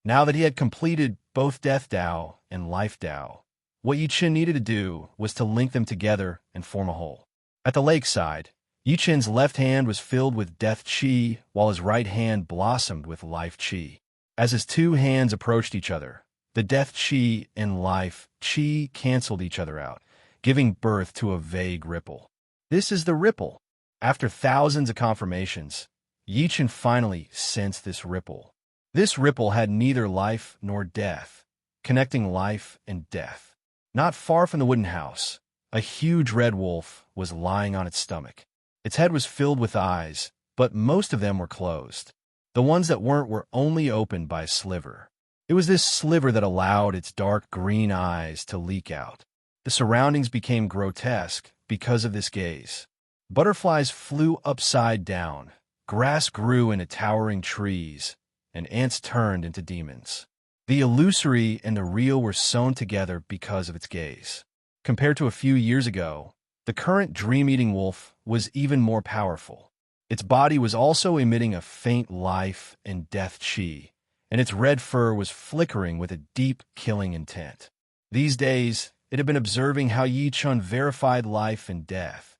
Now that he had completed both Death Dao and Life Dao, what Yi Chen needed to do was to link them together and form a whole. At the lakeside, Yi Chen's left hand was filled with Death Qi, while his right hand blossomed with Life Qi. As his 2 hands approached each other, the Death Qi and Life Qi canceled each other out, giving birth to a vague ripple. This is the ripple. After thousands of confirmations, Yi Chen finally sensed this ripple. This ripple had neither life nor death, connecting life and death. Not far from the wooden house, a huge red wolf was lying on its stomach. Its head was filled with eyes, but most of them were closed. The ones that weren't were only opened by a sliver. It was this sliver that allowed its dark green eyes to leak out. The surroundings became grotesque because of this gaze. Butterflies flew upside down, grass grew into towering trees, and ants turned into demons. The illusory and the real were sewn together because of its gaze. Compared to a few years ago, the current dream-eating wolf was even more powerful. Its body was also emitting a faint life and death qi, and its red fur was flickering with a deep killing intent. These days, it had been observing how Yi Chen verified life and death,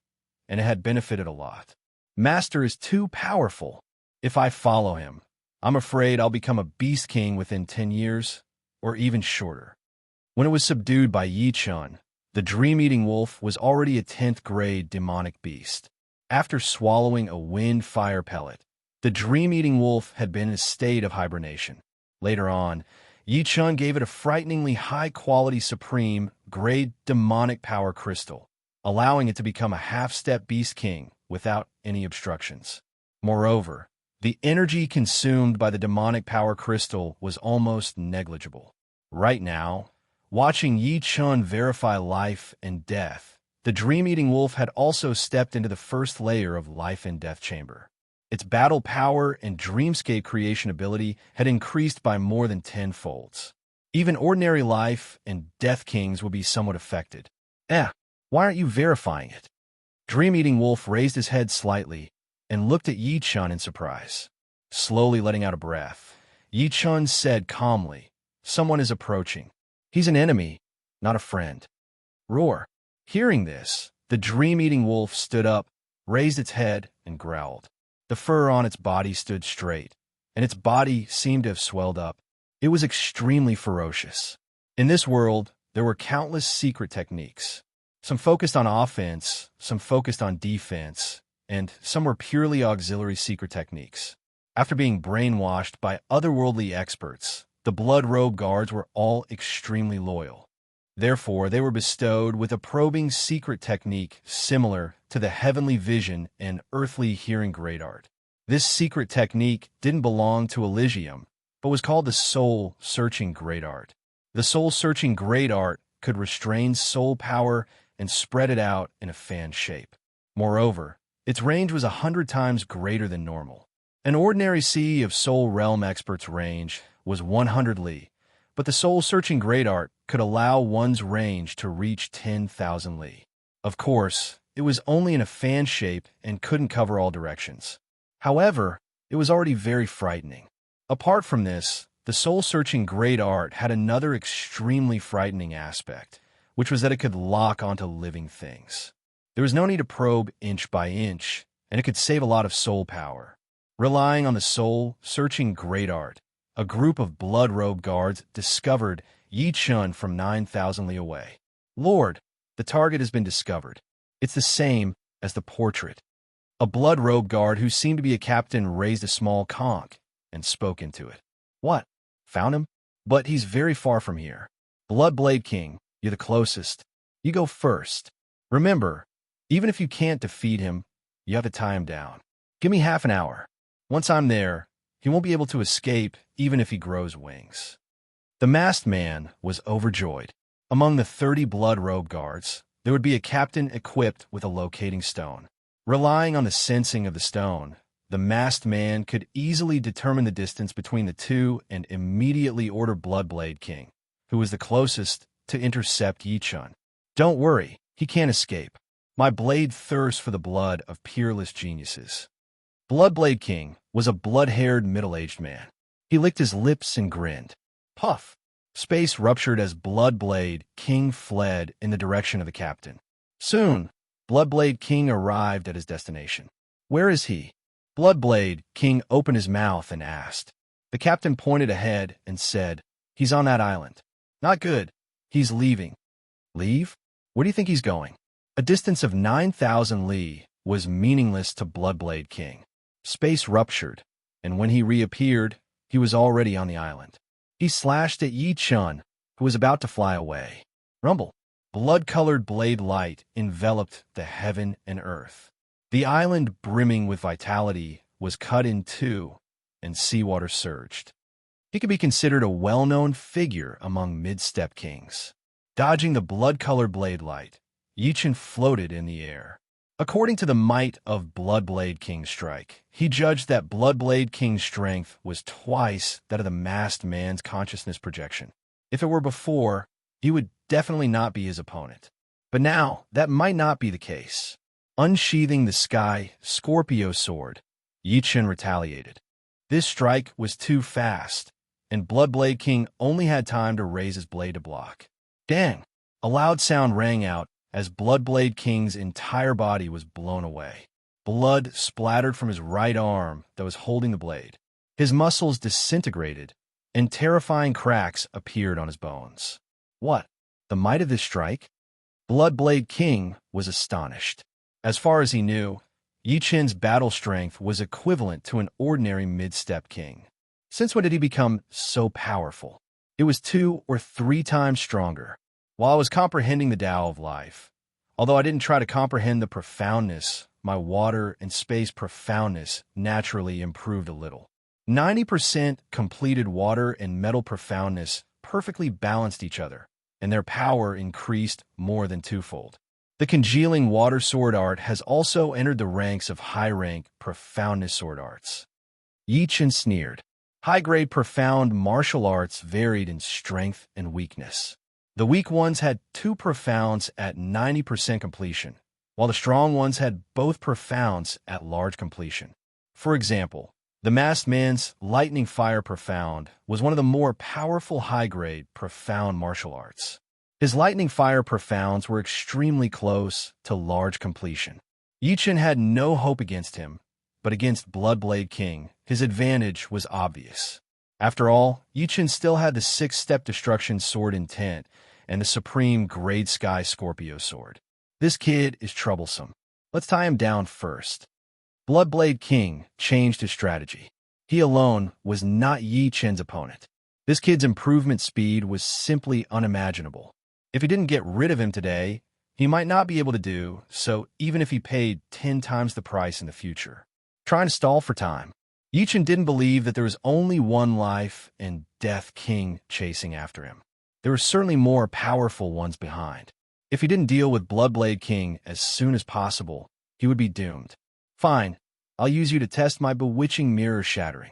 and it had benefited a lot. Master is too powerful. If I follow him, I'm afraid I'll become a beast king within 10 years, or even shorter. When it was subdued by Yi Chen, the dream-eating wolf was already a 10th-grade demonic beast. After swallowing a wind fire pellet, the dream-eating wolf had been in a state of hibernation. Later on, Yi Chen gave it a frighteningly high-quality supreme-grade demonic power crystal, allowing it to become a half-step beast king without any obstructions. Moreover, the energy consumed by the demonic power crystal was almost negligible. Right now, watching Yi Chen verify life and death, the dream-eating wolf had also stepped into the first layer of life and death chamber. Its battle power and dreamscape creation ability had increased by more than 10 folds. Even ordinary life and death kings would be somewhat affected. Why aren't you verifying it? Dream-eating wolf raised his head slightly and looked at Yi Chen in surprise. Slowly letting out a breath, Yi Chen said calmly, "Someone is approaching. He's an enemy, not a friend." roar. Hearing this, the dream-eating wolf stood up, raised its head, and growled. The fur on its body stood straight, and its body seemed to have swelled up. It was extremely ferocious. In this world, there were countless secret techniques. Some focused on offense, some focused on defense, and some were purely auxiliary secret techniques. After being brainwashed by otherworldly experts, the blood-robe guards were all extremely loyal. Therefore, they were bestowed with a probing secret technique similar to the heavenly vision and earthly hearing great art. This secret technique didn't belong to Elysium, but was called the soul-searching great art. The soul-searching great art could restrain soul power and spread it out in a fan shape. Moreover, its range was 100 times greater than normal. An ordinary Sea of Soul Realm expert's range was 100 li, but the soul-searching great art could allow one's range to reach 10,000 li. Of course, it was only in a fan shape and couldn't cover all directions. However, it was already very frightening. Apart from this, the soul-searching great art had another extremely frightening aspect, which was that it could lock onto living things. There was no need to probe inch by inch, and it could save a lot of soul power. Relying on the soul-searching great art, a group of blood-robe guards discovered Yi Chun from 9,000 li away. Lord, the target has been discovered. It's the same as the portrait. A blood-robe guard who seemed to be a captain raised a small conch and spoke into it. What? Found him? But he's very far from here. Bloodblade King, you're the closest. You go first. Remember, even if you can't defeat him, you have to tie him down. Give me half an hour. Once I'm there, he won't be able to escape even if he grows wings. The masked man was overjoyed. Among the 30 blood-robe guards, there would be a captain equipped with a locating stone. Relying on the sensing of the stone, the masked man could easily determine the distance between the two and immediately order Bloodblade King, who was the closest, to intercept Yi Chun. Don't worry, he can't escape. My blade thirsts for the blood of peerless geniuses. Bloodblade King was a blood-haired middle-aged man. He licked his lips and grinned. Puff! Space ruptured as Bloodblade King fled in the direction of the captain. Soon, Bloodblade King arrived at his destination. Where is he? Bloodblade King opened his mouth and asked. The captain pointed ahead and said, He's on that island. Not good. He's leaving. Leave? Where do you think he's going? A distance of 9,000 li was meaningless to Bloodblade King. Space ruptured, and when he reappeared, he was already on the island. He slashed at Yi Chun, who was about to fly away. Rumble. Blood-colored blade light enveloped the heaven and earth. The island, brimming with vitality, was cut in two, and seawater surged. He could be considered a well-known figure among mid-step kings. Dodging the blood-colored blade light, Yi Chun floated in the air. According to the might of Bloodblade King's strike, he judged that Bloodblade King's strength was twice that of the masked man's consciousness projection. If it were before, he would definitely not be his opponent. But now, that might not be the case. Unsheathing the sky Scorpio sword, Yi Chun retaliated. This strike was too fast, and Bloodblade King only had time to raise his blade to block. Dang! A loud sound rang out as Bloodblade King's entire body was blown away. Blood splattered from his right arm that was holding the blade. His muscles disintegrated, and terrifying cracks appeared on his bones. What? The might of this strike? Bloodblade King was astonished. As far as he knew, Yi Chun's battle strength was equivalent to an ordinary mid-step king. Since when did he become so powerful? It was 2 or 3 times stronger. While I was comprehending the Tao of life, although I didn't try to comprehend the profoundness, my water and space profoundness naturally improved a little. 90% completed water and metal profoundness perfectly balanced each other, and their power increased more than twofold. The congealing water sword art has also entered the ranks of high-rank profoundness sword arts. Yi Chun sneered. High-grade profound martial arts varied in strength and weakness. The weak ones had 2 profounds at 90% completion, while the strong ones had both profounds at large completion. For example, the masked man's lightning fire profound was one of the more powerful high-grade profound martial arts. His lightning fire profounds were extremely close to large completion. Yi Chen had no hope against him, but against Bloodblade King, his advantage was obvious. After all, Yi Chen still had the 6-step destruction sword intent and the supreme Grade Sky Scorpio sword. This kid is troublesome. Let's tie him down first. Bloodblade King changed his strategy. He alone was not Yi Chen's opponent. This kid's improvement speed was simply unimaginable. If he didn't get rid of him today, he might not be able to do so even if he paid 10 times the price in the future. Trying to stall for time. Yi Chen didn't believe that there was only one life and death king chasing after him. There were certainly more powerful ones behind. If he didn't deal with Bloodblade King as soon as possible, he would be doomed. Fine, I'll use you to test my bewitching mirror shattering.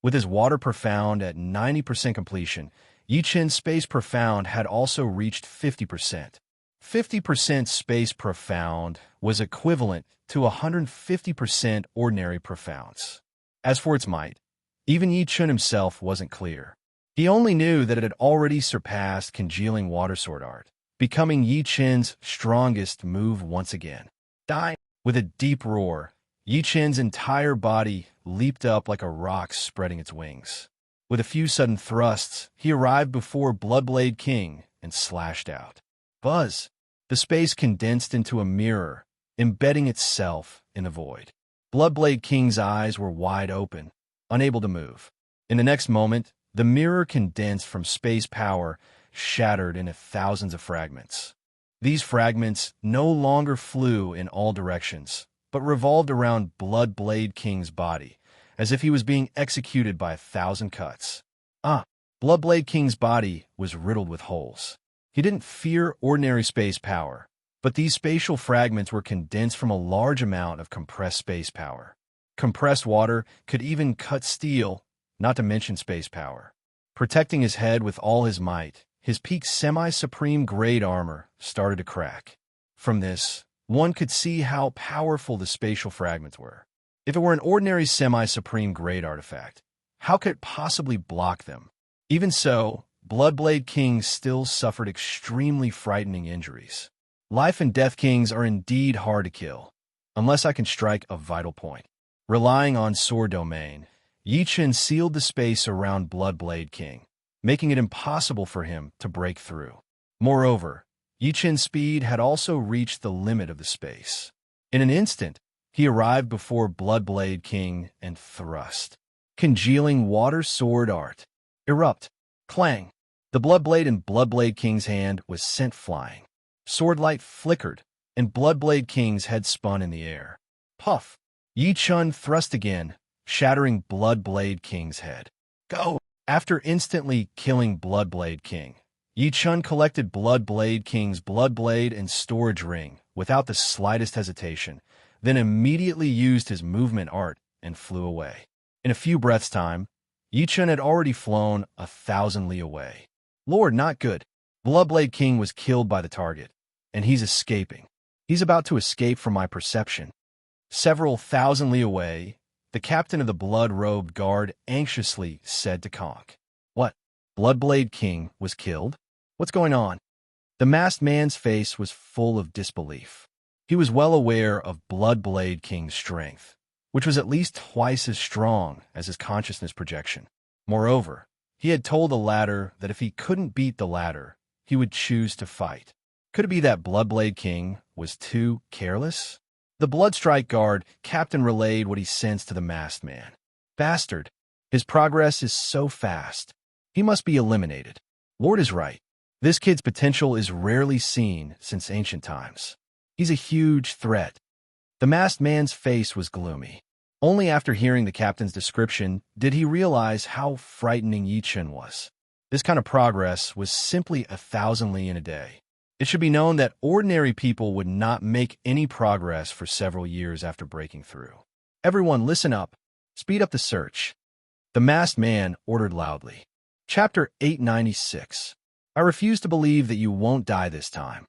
With his water profound at 90% completion, Yi Chen's space profound had also reached 50%. 50% space profound was equivalent to 150% ordinary profounds. As for its might, even Yi Chen himself wasn't clear. He only knew that it had already surpassed congealing water sword art, becoming Yi Chen's strongest move once again. Die! With a deep roar, Yi Chen's entire body leaped up like a rock spreading its wings. With a few sudden thrusts, he arrived before Bloodblade King and slashed out. Buzz! The space condensed into a mirror, embedding itself in the void. Bloodblade King's eyes were wide open, unable to move. In the next moment, the mirror condensed from space power, shattered into thousands of fragments. These fragments no longer flew in all directions, but revolved around Bloodblade King's body, as if he was being executed by 1,000 cuts. Bloodblade King's body was riddled with holes. He didn't fear ordinary space power, but these spatial fragments were condensed from a large amount of compressed space power. Compressed water could even cut steel, not to mention space power. Protecting his head with all his might, his peak semi-supreme grade armor started to crack. From this, one could see how powerful the spatial fragments were. If it were an ordinary semi-supreme grade artifact, how could it possibly block them? Even so, Bloodblade King still suffered extremely frightening injuries. Life and Death Kings are indeed hard to kill, unless I can strike a vital point. Relying on sword domain, Yi Chen sealed the space around Bloodblade King, making it impossible for him to break through. Moreover, Yi Chen's speed had also reached the limit of the space. In an instant, he arrived before Bloodblade King and thrust. Congealing water sword art. Erupt. Clang. The Bloodblade in Bloodblade King's hand was sent flying. Sword light flickered, and Bloodblade King's head spun in the air. Puff! Yi Chen thrust again, shattering Bloodblade King's head. Go! After instantly killing Bloodblade King, Yi Chen collected Bloodblade King's Bloodblade and storage ring without the slightest hesitation, then immediately used his movement art and flew away. In a few breaths' time, Yi Chen had already flown 1,000 li away. Lord, not good. Bloodblade King was killed by the target, and he's escaping. He's about to escape from my perception. Several thousand li away, the captain of the blood-robed guard anxiously said to Conk. What? Bloodblade King was killed? What's going on? The masked man's face was full of disbelief. He was well aware of Bloodblade King's strength, which was at least twice as strong as his consciousness projection. Moreover, he had told the latter that if he couldn't beat the latter, he would choose to fight. Could it be that Bloodblade King was too careless? The Bloodstrike guard captain relayed what he sensed to the masked man. Bastard! His progress is so fast. He must be eliminated. Lord is right. This kid's potential is rarely seen since ancient times. He's a huge threat. The masked man's face was gloomy. Only after hearing the captain's description did he realize how frightening Yi Chen was. This kind of progress was simply 1,000 li in a day. It should be known that ordinary people would not make any progress for several years after breaking through. Everyone listen up. Speed up the search. The masked man ordered loudly. Chapter 896. I refuse to believe that you won't die this time.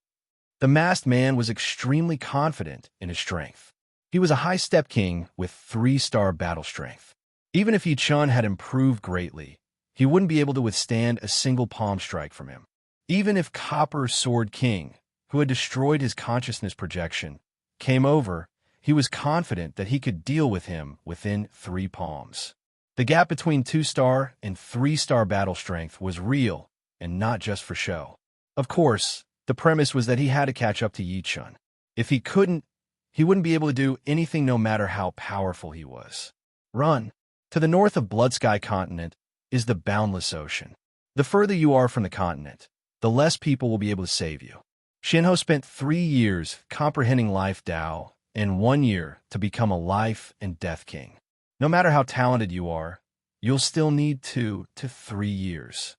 The masked man was extremely confident in his strength. He was a high-step king with 3-star battle strength. Even if Yi Chen had improved greatly, he wouldn't be able to withstand a single palm strike from him. Even if Copper Sword King, who had destroyed his consciousness projection, came over, he was confident that he could deal with him within 3 palms. The gap between 2-star and 3-star battle strength was real and not just for show. Of course, the premise was that he had to catch up to Yi Chun. If he couldn't, he wouldn't be able to do anything no matter how powerful he was. Run. To the north of Blood Sky Continent is the boundless ocean. The further you are from the continent, the less people will be able to save you. Shinho spent 3 years comprehending Life Tao and 1 year to become a life and death king. No matter how talented you are, you'll still need 2 to 3 years.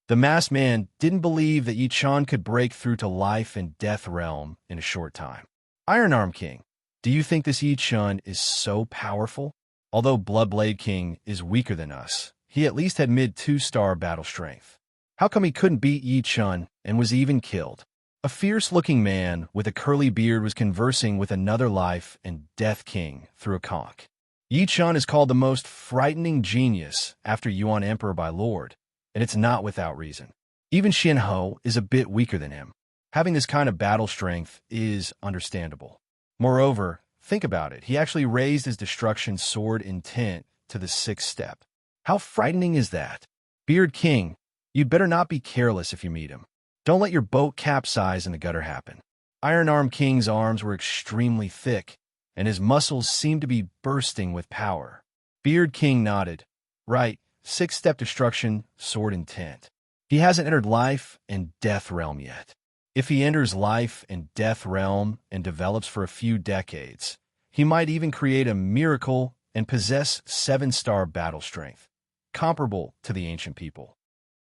The masked man didn't believe that Yi Chun could break through to life and death realm in a short time. Iron Arm King, do you think this Yi Chun is so powerful? Although Bloodblade King is weaker than us, he at least had mid 2-star battle strength. How come he couldn't beat Yi Chun and was even killed? A fierce-looking man with a curly beard was conversing with another life and death king through a conch. Yi Chun is called the most frightening genius after Yuan Emperor by Lord, and it's not without reason. Even Shinho is a bit weaker than him. Having this kind of battle strength is understandable. Moreover, think about it. He actually raised his destruction sword intent to the 6th step. How frightening is that? Beard King, you'd better not be careless if you meet him. Don't let your boat capsize and the gutter happen. Iron Arm King's arms were extremely thick, and his muscles seemed to be bursting with power. Beard King nodded. Right, 6-step destruction, sword intent. He hasn't entered life and death realm yet. If he enters life and death realm and develops for a few decades, he might even create a miracle and possess 7-star battle strength, comparable to the ancient people.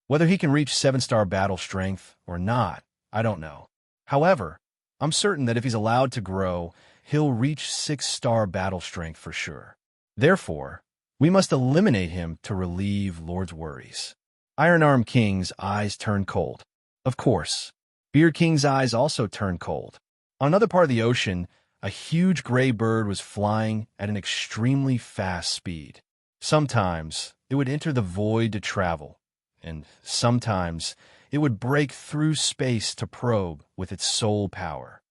Whether he can reach 7-star battle strength or not, I don't know. However, I'm certain that if he's allowed to grow, he'll reach 6-star battle strength for sure. Therefore, we must eliminate him to relieve Lord's worries. Iron Arm King's eyes turned cold. Of course, Beard King's eyes also turned cold. On another part of the ocean, a huge gray bird was flying at an extremely fast speed. Sometimes it would enter the void to travel, and sometimes it would break through space to probe with its soul power.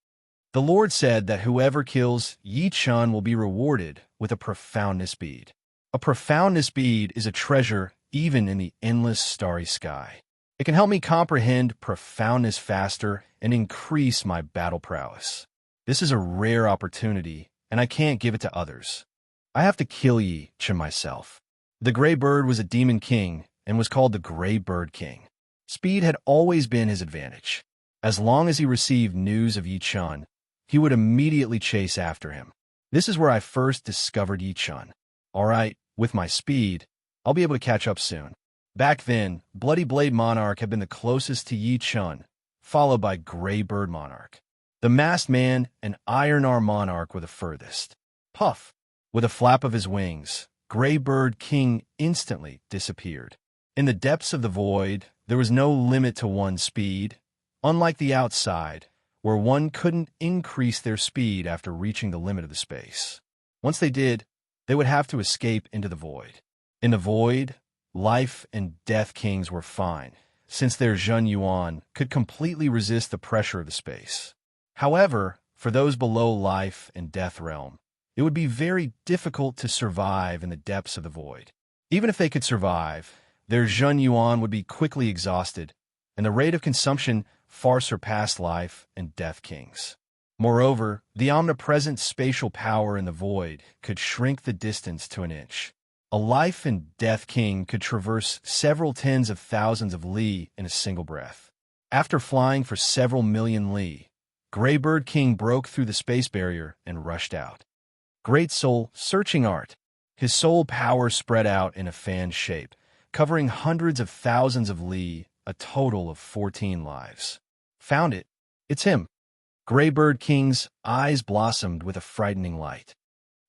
The Lord said that whoever kills Yi Chun will be rewarded with a profoundness bead. A profoundness bead is a treasure even in the endless starry sky. It can help me comprehend profoundness faster and increase my battle prowess. This is a rare opportunity, and I can't give it to others. I have to kill Yi Chun myself. The Gray Bird was a demon king and was called the Gray Bird King. Speed had always been his advantage. As long as he received news of Yi Chun, he would immediately chase after him. This is where I first discovered Yi Chun. All right, with my speed, I'll be able to catch up soon. Back then, Bloody Blade Monarch had been the closest to Yi Chun, followed by Gray Bird Monarch. The Masked Man and Iron Arm Monarch were the furthest. Puff! With a flap of his wings, Gray Bird King instantly disappeared. In the depths of the void, there was no limit to one's speed, unlike the outside, where one couldn't increase their speed after reaching the limit of the space. Once they did, they would have to escape into the void. In the void, life and death kings were fine, since their Zhen Yuan could completely resist the pressure of the space. However, for those below life and death realm, it would be very difficult to survive in the depths of the void. Even if they could survive, their Zhen Yuan would be quickly exhausted, and the rate of consumption far surpassed life and death kings. Moreover, the omnipresent spatial power in the void could shrink the distance to an inch. A life and death king could traverse several tens of thousands of li in a single breath. After flying for several million li, Gray Bird King broke through the space barrier and rushed out. Great Soul Searching Art. His soul power spread out in a fan shape, covering hundreds of thousands of li, a total of 14 lives. Found it. It's him. Gray Bird King's eyes blossomed with a frightening light.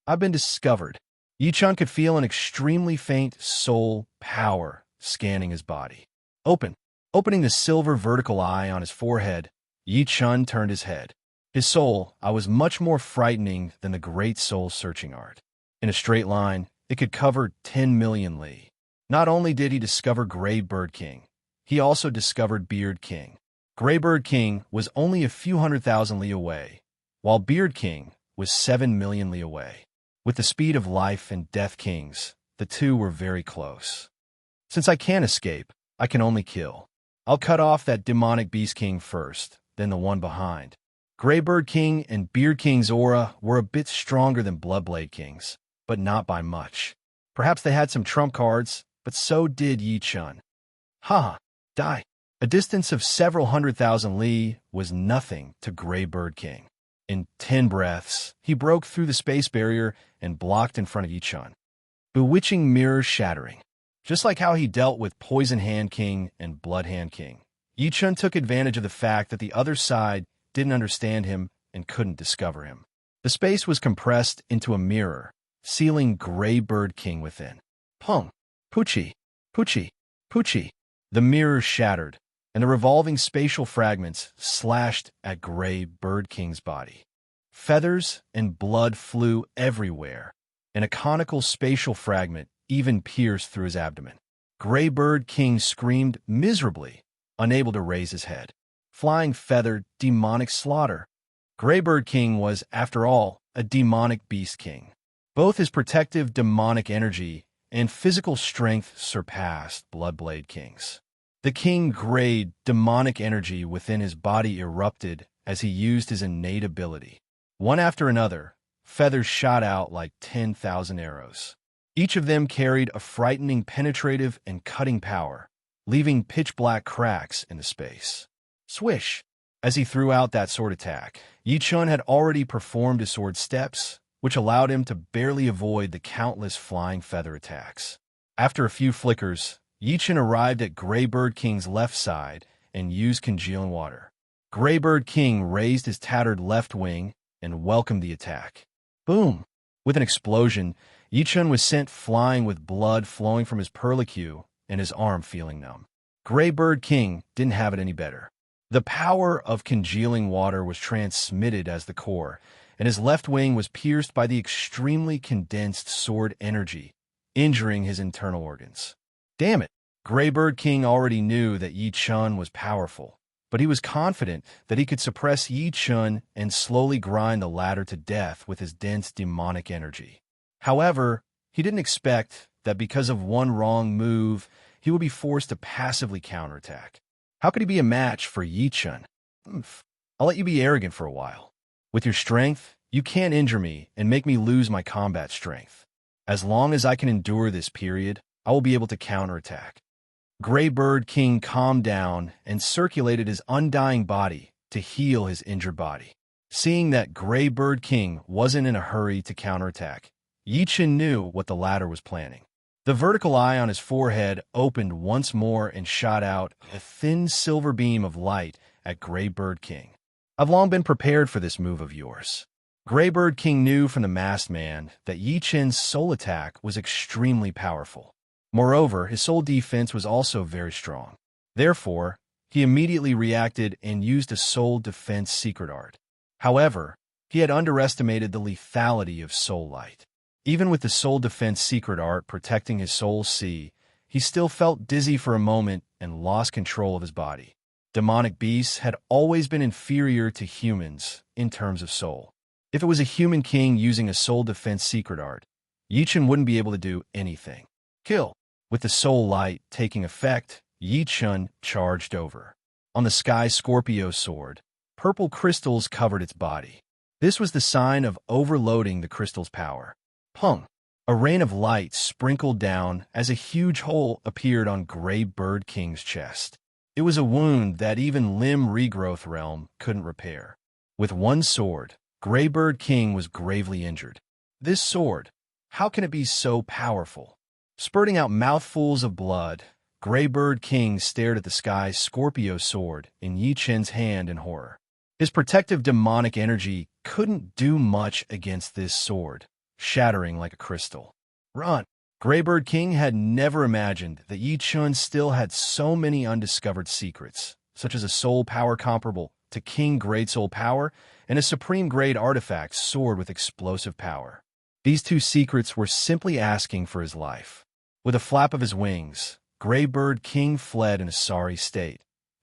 I've been discovered. Yi Chun could feel an extremely faint soul power scanning his body. Opening the silver vertical eye on his forehead, Yi Chun turned his head. His soul was much more frightening than the Great Soul Searching Art. In a straight line, it could cover 10 million li. Not only did he discover Gray Bird King, he also discovered Beard King. Greybird King was only a few 100,000 li away, while Beard King was 7 million li away. With the speed of life and death kings, the two were very close. Since I can't escape, I can only kill. I'll cut off that demonic Beast King first, then the one behind. Greybird King and Beard King's aura were a bit stronger than Bloodblade King's, but not by much. Perhaps they had some trump cards, but so did Yi Chun. Ha! Die! A distance of several 100,000 li was nothing to Greybird King. In 10 breaths, he broke through the space barrier and blocked in front of Yi Chun. Bewitching mirror shattering. Just like how he dealt with Poison Hand King and Blood Hand King, Yi Chun took advantage of the fact that the other side didn't understand him and couldn't discover him. The space was compressed into a mirror, sealing Greybird King within. Pung! Poochie! Poochie! Poochie! The mirror shattered, and the revolving spatial fragments slashed at Greybird King's body. Feathers and blood flew everywhere, and a conical spatial fragment even pierced through his abdomen. Greybird King screamed miserably, unable to raise his head. Flying feathered, demonic slaughter. Greybird King was, after all, a demonic beast king. Both his protective demonic energy and physical strength surpassed Bloodblade King's. The king grayed demonic energy within his body erupted as he used his innate ability. One after another, feathers shot out like 10,000 arrows. Each of them carried a frightening penetrative and cutting power, leaving pitch-black cracks in the space. Swish! As he threw out that sword attack, Yi Chun had already performed his sword steps, which allowed him to barely avoid the countless flying feather attacks. After a few flickers, Yi Chun arrived at Greybird King's left side and used congealing water. Greybird King raised his tattered left wing and welcomed the attack. Boom! With an explosion, Yi Chun was sent flying with blood flowing from his perlicue and his arm feeling numb. Greybird King didn't have it any better. The power of congealing water was transmitted as the core, and his left wing was pierced by the extremely condensed sword energy, injuring his internal organs. Damn it! Greybird King already knew that Yi Chun was powerful, but he was confident that he could suppress Yi Chun and slowly grind the latter to death with his dense demonic energy. However, he didn't expect that because of one wrong move, he would be forced to passively counterattack. How could he be a match for Yi Chun? I'll let you be arrogant for a while. With your strength, you can't injure me and make me lose my combat strength. As long as I can endure this period, I will be able to counterattack. Greybird King calmed down and circulated his undying body to heal his injured body. Seeing that Greybird King wasn't in a hurry to counterattack, Yi Chun knew what the latter was planning. The vertical eye on his forehead opened once more and shot out a thin silver beam of light at Greybird King. I've long been prepared for this move of yours. Greybird King knew from the masked man that Yi Chun's soul attack was extremely powerful. Moreover, his soul defense was also very strong. Therefore, he immediately reacted and used a soul defense secret art. However, he had underestimated the lethality of soul light. Even with the soul defense secret art protecting his soul C, he still felt dizzy for a moment and lost control of his body. Demonic beasts had always been inferior to humans in terms of soul. If it was a human king using a soul defense secret art, Yi Chun wouldn't be able to do anything. Kill! With the soul light taking effect, Yi Chun charged over. On the Sky Scorpio sword, purple crystals covered its body. This was the sign of overloading the crystal's power. Pung! A rain of light sprinkled down as a huge hole appeared on Greybird King's chest. It was a wound that even Limb Regrowth Realm couldn't repair. With one sword, Greybird King was gravely injured. This sword, how can it be so powerful? Spurting out mouthfuls of blood, Greybird King stared at the Sky Scorpio sword in Yi Chun's hand in horror. His protective demonic energy couldn't do much against this sword, shattering like a crystal. Run! Greybird King had never imagined that Yi Chun still had so many undiscovered secrets, such as a soul power comparable to King Great Soul Power and a supreme grade artifact sword with explosive power. These two secrets were simply asking for his life. With a flap of his wings, Greybird King fled in a sorry state,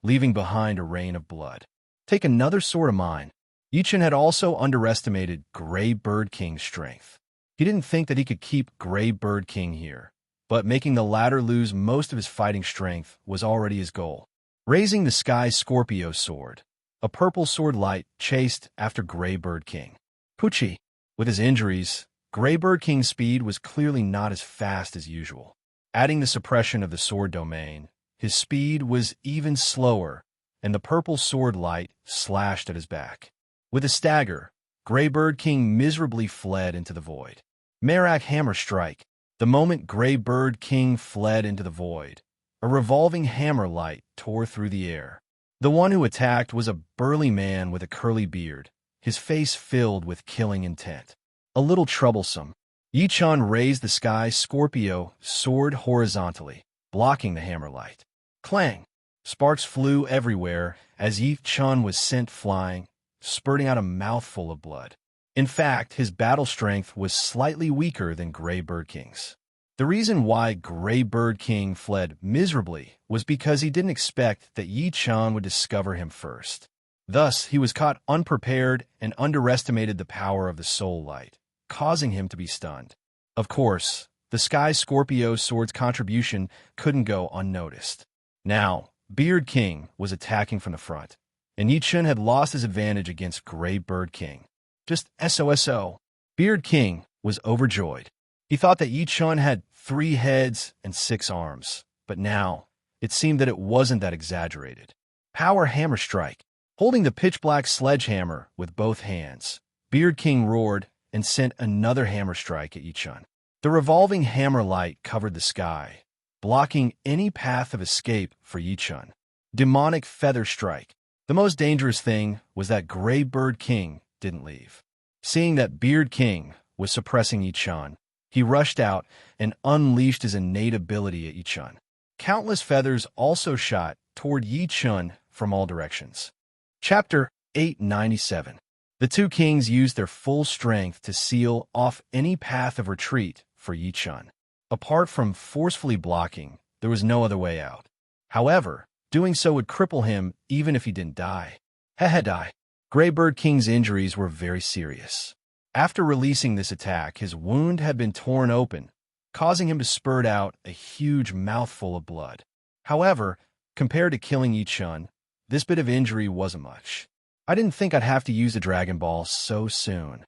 leaving behind a rain of blood. Take another sword of mine. Yichen had also underestimated Grey Bird King's strength. He didn't think that he could keep Grey Bird King here, but making the latter lose most of his fighting strength was already his goal. Raising the Sky Scorpio sword, a purple sword light chased after Grey Bird King. Pucci. With his injuries, Grey Bird King's speed was clearly not as fast as usual. Adding the suppression of the sword domain, his speed was even slower, and the purple sword light slashed at his back. With a stagger, Grey Bird King miserably fled into the void. Merak Hammer Strike. The moment Grey Bird King fled into the void, a revolving hammer light tore through the air. The one who attacked was a burly man with a curly beard, his face filled with killing intent. A little troublesome, Yichen raised the Sky Scorpio sword horizontally, blocking the hammer light. Clang! Sparks flew everywhere as Yichen was sent flying, spurting out a mouthful of blood. In fact, his battle strength was slightly weaker than Grey Bird King's. The reason why Grey Bird King fled miserably was because he didn't expect that Yichen would discover him first. Thus, he was caught unprepared and underestimated the power of the soul light, causing him to be stunned. Of course, the Sky Scorpio sword's contribution couldn't go unnoticed. Now, Beard King was attacking from the front, and Yichen had lost his advantage against Grey Bird King. Just SOSO. Beard King was overjoyed. He thought that Yichen had 3 heads and 6 arms, but now it seemed that it wasn't that exaggerated. Power Hammer Strike. Holding the pitch-black sledgehammer with both hands, Beard King roared and sent another hammer strike at Yichen. The revolving hammer light covered the sky, blocking any path of escape for Yichen. Demonic Feather Strike. The most dangerous thing was that Grey Bird King didn't leave. Seeing that Beard King was suppressing Yichen, he rushed out and unleashed his innate ability at Yichen. Countless feathers also shot toward Yichen from all directions. Chapter 897. The two kings used their full strength to seal off any path of retreat for Yichen. Apart from forcefully blocking, there was no other way out. However, doing so would cripple him even if he didn't die. Die. Grey Bird King's injuries were very serious. After releasing this attack, his wound had been torn open, causing him to spurt out a huge mouthful of blood. However, compared to killing Yichen, this bit of injury wasn't much. I didn't think I'd have to use the Dragon Ball so soon.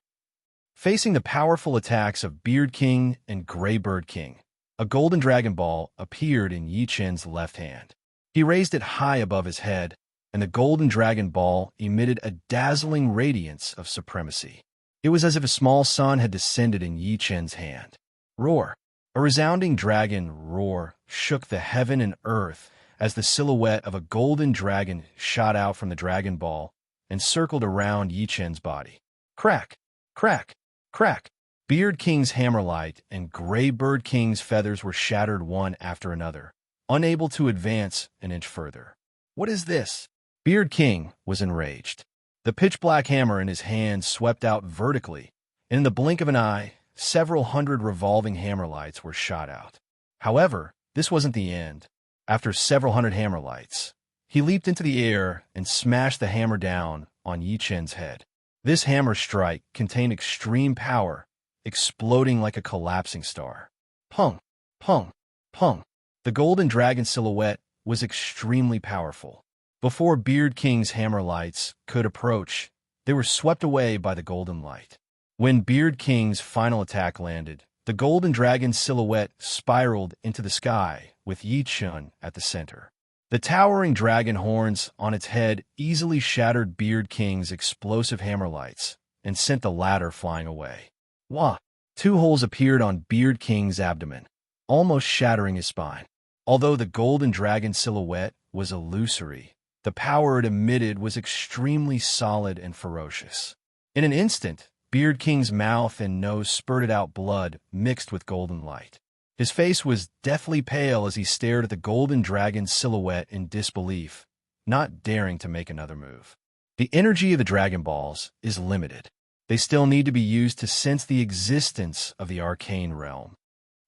Facing the powerful attacks of Beard King and Grey Bird King, a golden Dragon Ball appeared in Yichen's left hand. He raised it high above his head, and the golden Dragon Ball emitted a dazzling radiance of supremacy. It was as if a small sun had descended in Yichen's hand. Roar! A resounding dragon roar shook the heaven and earth as the silhouette of a golden dragon shot out from the Dragon Ball and circled around Yichen's body. Crack! Crack! Crack! Beard King's hammerlight and Grey Bird King's feathers were shattered one after another, unable to advance an inch further. What is this? Beard King was enraged. The pitch-black hammer in his hand swept out vertically, and in the blink of an eye, several hundred revolving hammerlights were shot out. However, this wasn't the end. After several hundred hammerlights, he leaped into the air and smashed the hammer down on Yichen's head. This hammer strike contained extreme power, exploding like a collapsing star. Pung! Pung! Pung! The golden dragon silhouette was extremely powerful. Before Beard King's hammerlights could approach, they were swept away by the golden light. When Beard King's final attack landed, the golden dragon silhouette spiraled into the sky with Yichen at the center. The towering dragon horns on its head easily shattered Beard King's explosive hammerlights and sent the latter flying away. Wah! 2 holes appeared on Beard King's abdomen, almost shattering his spine. Although the golden dragon silhouette was illusory, the power it emitted was extremely solid and ferocious. In an instant, Beard King's mouth and nose spurted out blood mixed with golden light. His face was deathly pale as he stared at the golden dragon silhouette in disbelief, not daring to make another move. The energy of the Dragon Balls is limited. They still need to be used to sense the existence of the arcane realm.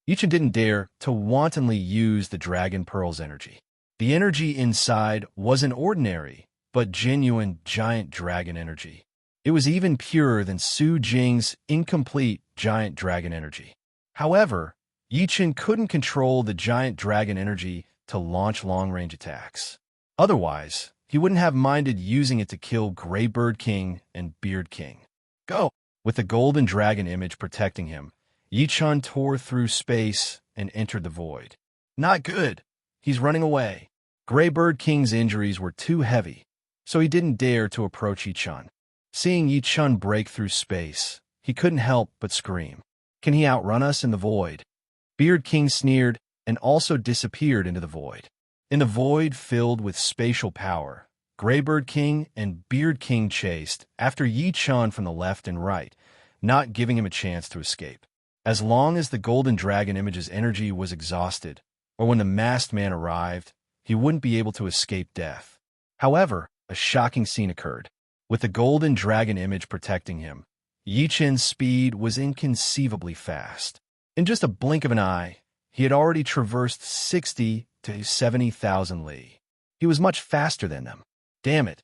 Yichen didn't dare to wantonly use the Dragon Pearl's energy. The energy inside wasn't ordinary, but genuine giant dragon energy. It was even purer than Su Jing's incomplete giant dragon energy. However, Yi Chen couldn't control the giant dragon energy to launch long-range attacks. Otherwise, he wouldn't have minded using it to kill Greybird King and Beard King. Go! With the golden dragon image protecting him, Yi Chen tore through space and entered the void. Not good. He's running away. Greybird King's injuries were too heavy, so he didn't dare to approach Yi Chen. Seeing Yi Chen break through space, he couldn't help but scream. Can he outrun us in the void? Beard King sneered and also disappeared into the void. In the void filled with spatial power, Greybird King and Beard King chased after Yi Chen from the left and right, not giving him a chance to escape. As long as the golden dragon image's energy was exhausted, or when the masked man arrived, he wouldn't be able to escape death. However, a shocking scene occurred. With the golden dragon image protecting him, Yi Chen's speed was inconceivably fast. In just a blink of an eye, he had already traversed 60 to 70,000 li. He was much faster than them. Damn it.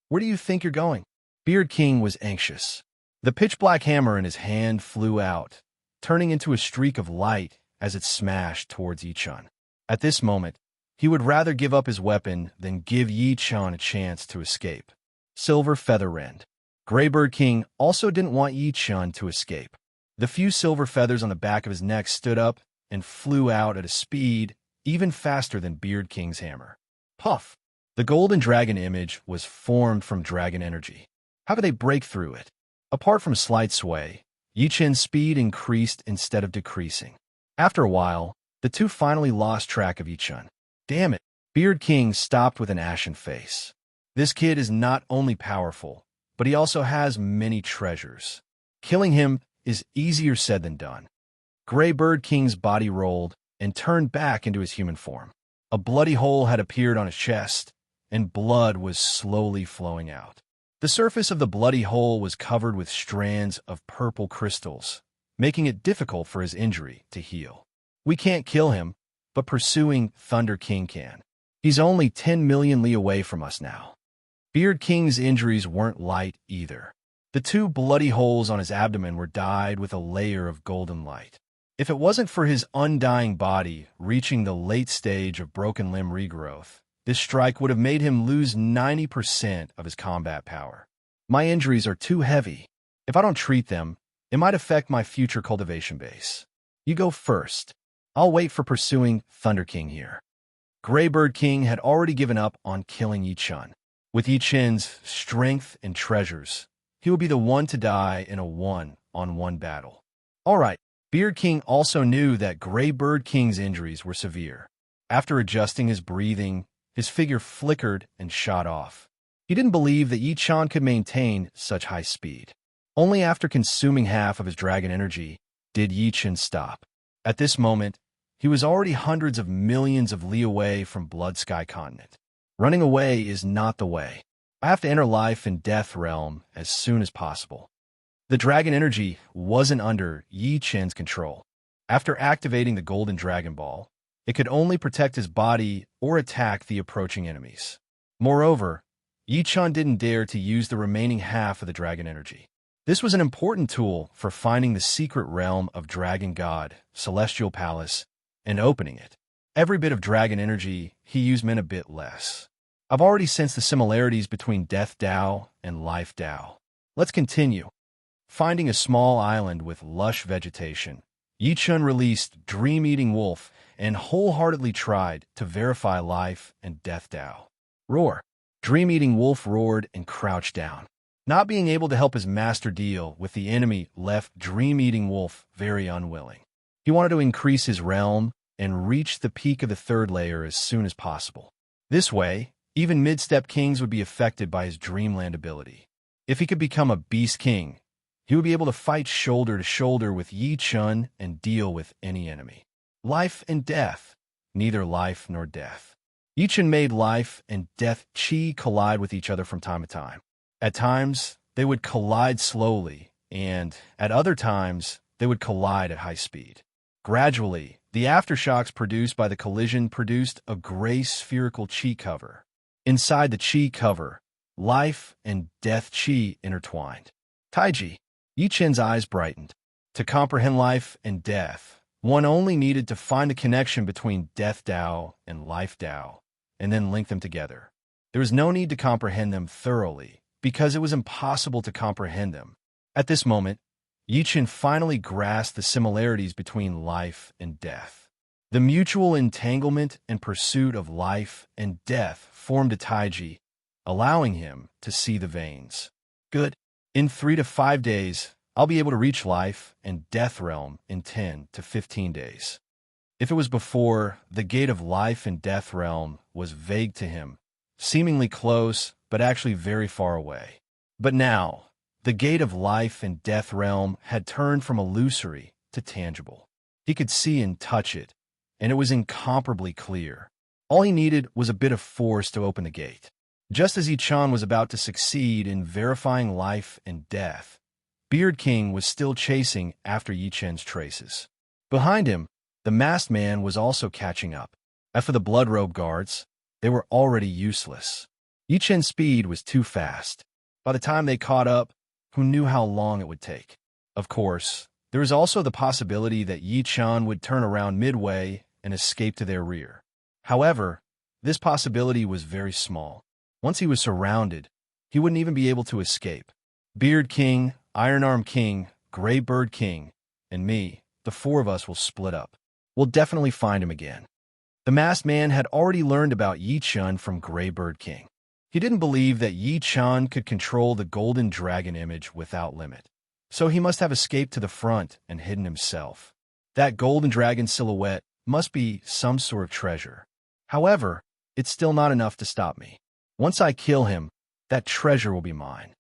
Where do you think you're going? Beard King was anxious. The pitch-black hammer in his hand flew out, turning into a streak of light as it smashed towards Yi Chen. At this moment, he would rather give up his weapon than give Yi Chen a chance to escape. Silver Feather Rend. Greybird King also didn't want Yi Chen to escape. The few silver feathers on the back of his neck stood up and flew out at a speed even faster than Beard King's hammer. Puff! The golden dragon image was formed from dragon energy. How could they break through it? Apart from slight sway, Yi Chen's speed increased instead of decreasing. After a while, the two finally lost track of Yi Chen. Damn it! Beard King stopped with an ashen face. This kid is not only powerful, but he also has many treasures. Killing him is easier said than done. Greybird King's body rolled and turned back into his human form. A bloody hole had appeared on his chest, and blood was slowly flowing out. The surface of the bloody hole was covered with strands of purple crystals, making it difficult for his injury to heal. We can't kill him, but pursuing Thunder King can. He's only 10 million li away from us now. Beard King's injuries weren't light either. The two bloody holes on his abdomen were dyed with a layer of golden light. If it wasn't for his undying body reaching the late stage of broken limb regrowth, this strike would have made him lose 90% of his combat power. My injuries are too heavy. If I don't treat them, it might affect my future cultivation base. You go first. I'll wait for pursuing Thunder King here. Greybird King had already given up on killing Yi Chen. With Yi Chen's strength and treasures, he would be the one to die in a one-on-one battle. All right, Beard King also knew that Greybird King's injuries were severe. After adjusting his breathing, his figure flickered and shot off. He didn't believe that Yi Chen could maintain such high speed. Only after consuming half of his dragon energy did Yi Chen stop. At this moment, he was already hundreds of millions of li away from Blood Sky Continent. Running away is not the way. I have to enter life and death realm as soon as possible. The dragon energy wasn't under Yi Chen's control. After activating the Golden Dragon Ball, it could only protect his body or attack the approaching enemies. Moreover, Yi Chen didn't dare to use the remaining half of the dragon energy. This was an important tool for finding the secret realm of Dragon God, Celestial Palace, and opening it. Every bit of dragon energy he used meant a bit less. I've already sensed the similarities between Death Dao and Life Dao. Let's continue. Finding a small island with lush vegetation, Yi Chen released Dream-Eating Wolf and wholeheartedly tried to verify Life and Death Dao. Roar! Dream-Eating Wolf roared and crouched down. Not being able to help his master deal with the enemy left Dream-Eating Wolf very unwilling. He wanted to increase his realm and reach the peak of the third layer as soon as possible. This way, even mid-step kings would be affected by his Dreamland ability. If he could become a Beast King, he would be able to fight shoulder to shoulder with Yi Chen and deal with any enemy. Life and death, neither life nor death. Yi Chen made life and death chi collide with each other from time to time. At times, they would collide slowly, and at other times, they would collide at high speed. Gradually, the The aftershocks produced by the collision produced a gray spherical chi cover. Inside the chi cover, life and death chi intertwined. Taiji. Yi Chen's eyes brightened. To comprehend life and death, one only needed to find the connection between death Dao and life Dao, and then link them together. There was no need to comprehend them thoroughly, because it was impossible to comprehend them. At this moment, Yi Chen finally grasped the similarities between life and death. The mutual entanglement and pursuit of life and death formed a taiji, allowing him to see the veins. Good. In 3 to 5 days, I'll be able to reach life and death realm in 10 to 15 days. If it was before, the gate of life and death realm was vague to him, seemingly close, but actually very far away. But now, the gate of life and death realm had turned from illusory to tangible. He could see and touch it, and it was incomparably clear. All he needed was a bit of force to open the gate. Just as Yi Chan was about to succeed in verifying life and death, Beard King was still chasing after Yi Chen's traces. Behind him, the masked man was also catching up. As for the blood robe guards, they were already useless. Yi Chen's speed was too fast. By the time they caught up, who knew how long it would take? Of course, there was also the possibility that Yi Chan would turn around midway and escape to their rear. However, this possibility was very small. Once he was surrounded, he wouldn't even be able to escape. Beard King, Iron Arm King, Gray Bird King, and me, the 4 of us will split up. We'll definitely find him again. The masked man had already learned about Yi Chan from Gray Bird King. He didn't believe that Yi Chan could control the golden dragon image without limit. So he must have escaped to the front and hidden himself. That golden dragon silhouette must be some sort of treasure. However, it's still not enough to stop me. Once I kill him, that treasure will be mine.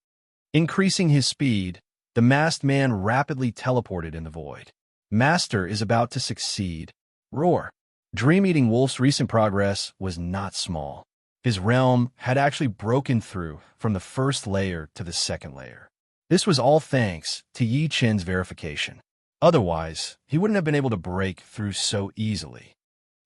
Increasing his speed, the masked man rapidly teleported in the void. Master is about to succeed. Roar. Dream-Eating Wolf's recent progress was not small. His realm had actually broken through from the first layer to the second layer. This was all thanks to Yi Chen's verification. Otherwise, he wouldn't have been able to break through so easily.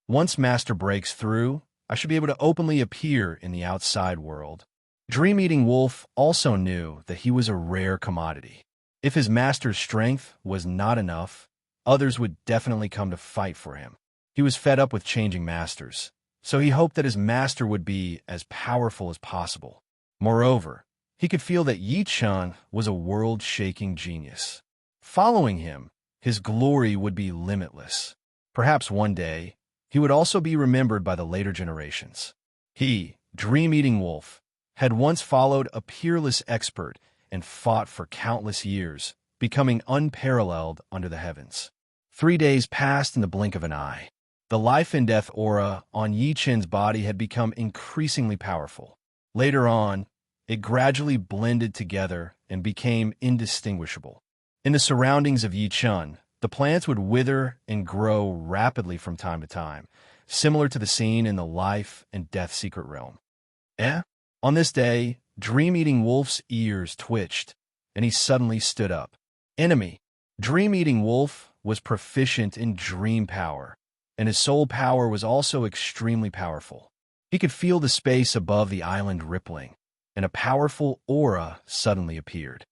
Once Master breaks through, I should be able to openly appear in the outside world. Dream-Eating Wolf also knew that he was a rare commodity. If his master's strength was not enough, others would definitely come to fight for him. He was fed up with changing masters, so he hoped that his master would be as powerful as possible. Moreover, he could feel that Yi Chan was a world-shaking genius. Following him, his glory would be limitless. Perhaps one day, he would also be remembered by the later generations. He, Dream-Eating Wolf, had once followed a peerless expert and fought for countless years, becoming unparalleled under the heavens. 3 days passed in the blink of an eye. The life and death aura on Yi Chen's body had become increasingly powerful. Later on, it gradually blended together and became indistinguishable. In the surroundings of Yi Chen, the plants would wither and grow rapidly from time to time, similar to the scene in the life and death secret realm. On this day, Dream-Eating Wolf's ears twitched, and he suddenly stood up. Enemy. Dream-Eating Wolf was proficient in dream power, and his soul power was also extremely powerful. He could feel the space above the island rippling, and a powerful aura suddenly appeared.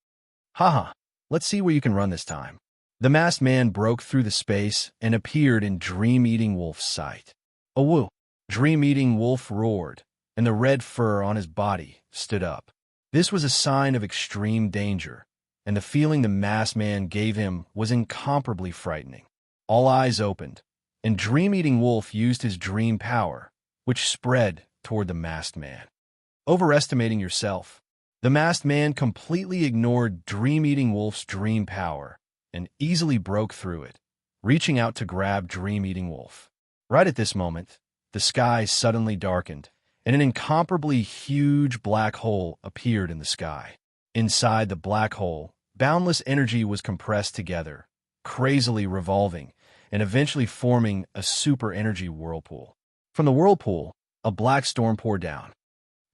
Haha, let's see where you can run this time. The masked man broke through the space and appeared in Dream-Eating Wolf's sight. A woo! Dream-Eating Wolf roared, and the red fur on his body stood up. This was a sign of extreme danger, and the feeling the masked man gave him was incomparably frightening. All eyes opened, and Dream-Eating Wolf used his dream power, which spread toward the masked man. Overestimating yourself. The masked man completely ignored Dream-Eating Wolf's dream power and easily broke through it, reaching out to grab Dream-Eating Wolf. Right at this moment, the sky suddenly darkened, and an incomparably huge black hole appeared in the sky. Inside the black hole, boundless energy was compressed together, crazily revolving, and eventually forming a super energy whirlpool. From the whirlpool, a black storm poured down.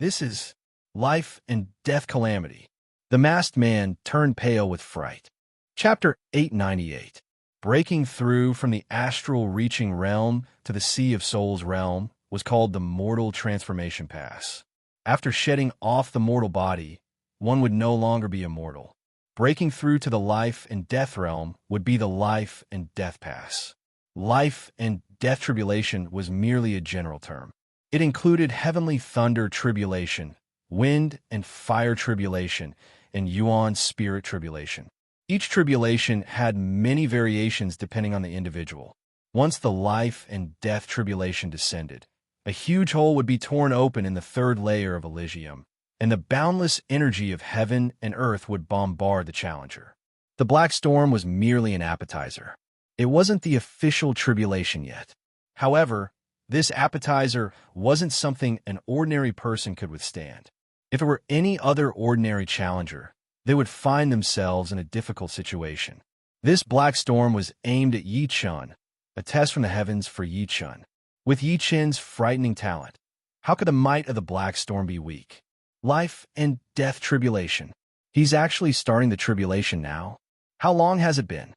This is life and death calamity. The masked man turned pale with fright. Chapter 898. Breaking through from the astral-reaching realm to the Sea of Souls realm was called the mortal transformation pass. After shedding off the mortal body, one would no longer be immortal. Breaking through to the life and death realm would be the life and death pass. Life and death tribulation was merely a general term. It included heavenly thunder tribulation, wind and fire tribulation, and yuan spirit tribulation. Each tribulation had many variations depending on the individual. Once the life and death tribulation descended, a huge hole would be torn open in the third layer of Elysium, and the boundless energy of heaven and earth would bombard the challenger. The Black Storm was merely an appetizer. It wasn't the official tribulation yet. However, this appetizer wasn't something an ordinary person could withstand. If it were any other ordinary challenger, they would find themselves in a difficult situation. This Black Storm was aimed at Yi Chun, a test from the heavens for Yi Chun. With Yi Chun's frightening talent, how could the might of the Black Storm be weak? Life and death tribulation. He's actually starting the tribulation now. How long has it been?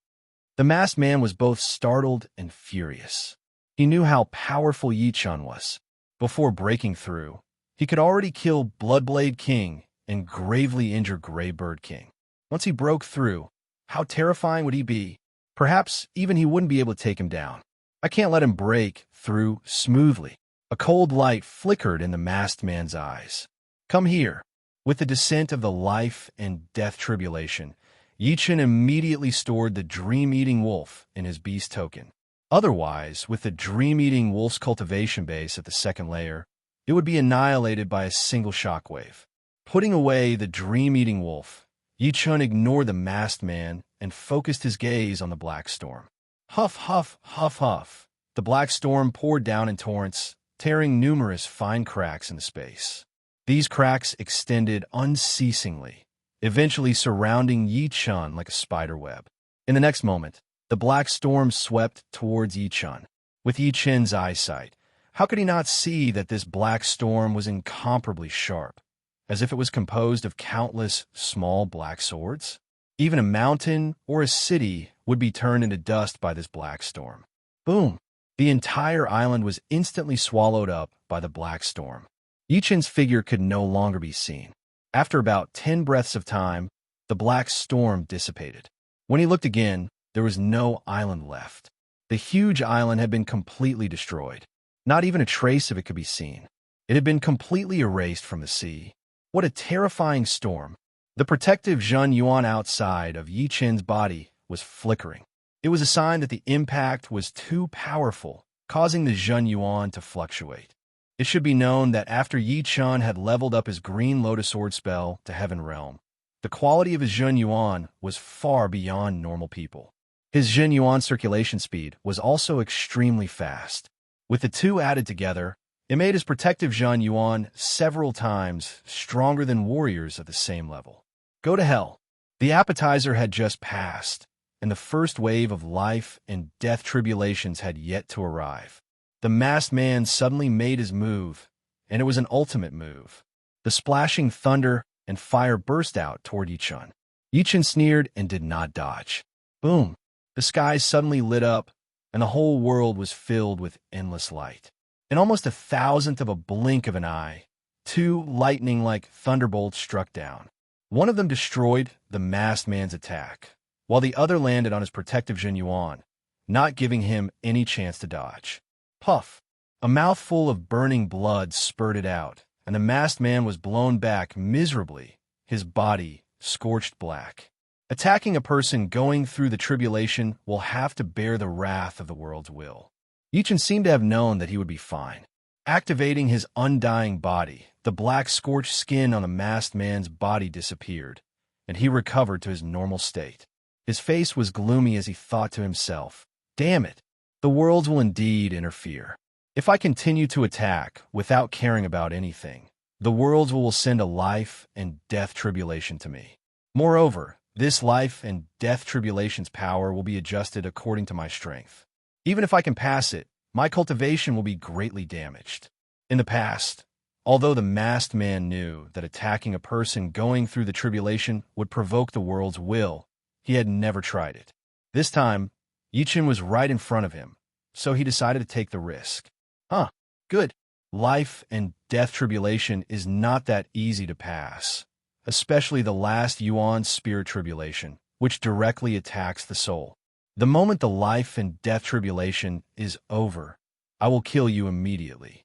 The masked man was both startled and furious. He knew how powerful Yi Chun was. Before breaking through, he could already kill Bloodblade King and gravely injure Greybird King. Once he broke through, how terrifying would he be? Perhaps even he wouldn't be able to take him down. I can't let him break through smoothly. A cold light flickered in the masked man's eyes. Come here. With the descent of the life and death tribulation, Yi Chun immediately stored the dream-eating wolf in his beast token. Otherwise, with the dream-eating wolf's cultivation base at the second layer, it would be annihilated by a single shockwave. Putting away the dream-eating wolf, Yi Chun ignored the masked man and focused his gaze on the Black Storm. Huff, huff, huff, huff. The Black Storm poured down in torrents, tearing numerous fine cracks into space. These cracks extended unceasingly, eventually surrounding Yi Chun like a spider web. In the next moment, the Black Storm swept towards Yi Chun. With Yi Chun's eyesight, how could he not see that this Black Storm was incomparably sharp, as if it was composed of countless small black swords? Even a mountain or a city would be turned into dust by this Black Storm. Boom! The entire island was instantly swallowed up by the Black Storm. Yi Chun's figure could no longer be seen. After about 10 breaths of time, the Black Storm dissipated. When he looked again, there was no island left. The huge island had been completely destroyed. Not even a trace of it could be seen. It had been completely erased from the sea. What a terrifying storm. The protective Zhen Yuan outside of Yi Chun's body was flickering. It was a sign that the impact was too powerful, causing the Zhen Yuan to fluctuate. It should be known that after Yi Chun had leveled up his Green Lotus Sword spell to Heaven Realm, the quality of his Zhen Yuan was far beyond normal people. His Zhen Yuan circulation speed was also extremely fast. With the two added together, it made his protective Zhen Yuan several times stronger than warriors of the same level. Go to hell. The appetizer had just passed, and the first wave of life and death tribulations had yet to arrive. The masked man suddenly made his move, and it was an ultimate move. The splashing thunder and fire burst out toward Yi Chun. Yi Chun sneered and did not dodge. Boom! The skies suddenly lit up, and the whole world was filled with endless light. In almost a thousandth of a blink of an eye, two lightning-like thunderbolts struck down. One of them destroyed the masked man's attack, while the other landed on his protective Zhen Yuan, not giving him any chance to dodge. Puff! A mouthful of burning blood spurted out, and the masked man was blown back miserably, his body scorched black. Attacking a person going through the tribulation will have to bear the wrath of the world's will. Yi Chun seemed to have known that he would be fine. Activating his undying body, the black scorched skin on the masked man's body disappeared, and he recovered to his normal state. His face was gloomy as he thought to himself, "Damn it! The worlds will indeed interfere. If I continue to attack without caring about anything, the worlds will send a life and death tribulation to me. Moreover, this life and death tribulation's power will be adjusted according to my strength. Even if I can pass it, my cultivation will be greatly damaged." In the past, although the masked man knew that attacking a person going through the tribulation would provoke the world's will, he had never tried it. This time, Yichen was right in front of him, so he decided to take the risk. Huh, good. Life and death tribulation is not that easy to pass, especially the last Yuan spirit tribulation, which directly attacks the soul. The moment the life and death tribulation is over, I will kill you immediately.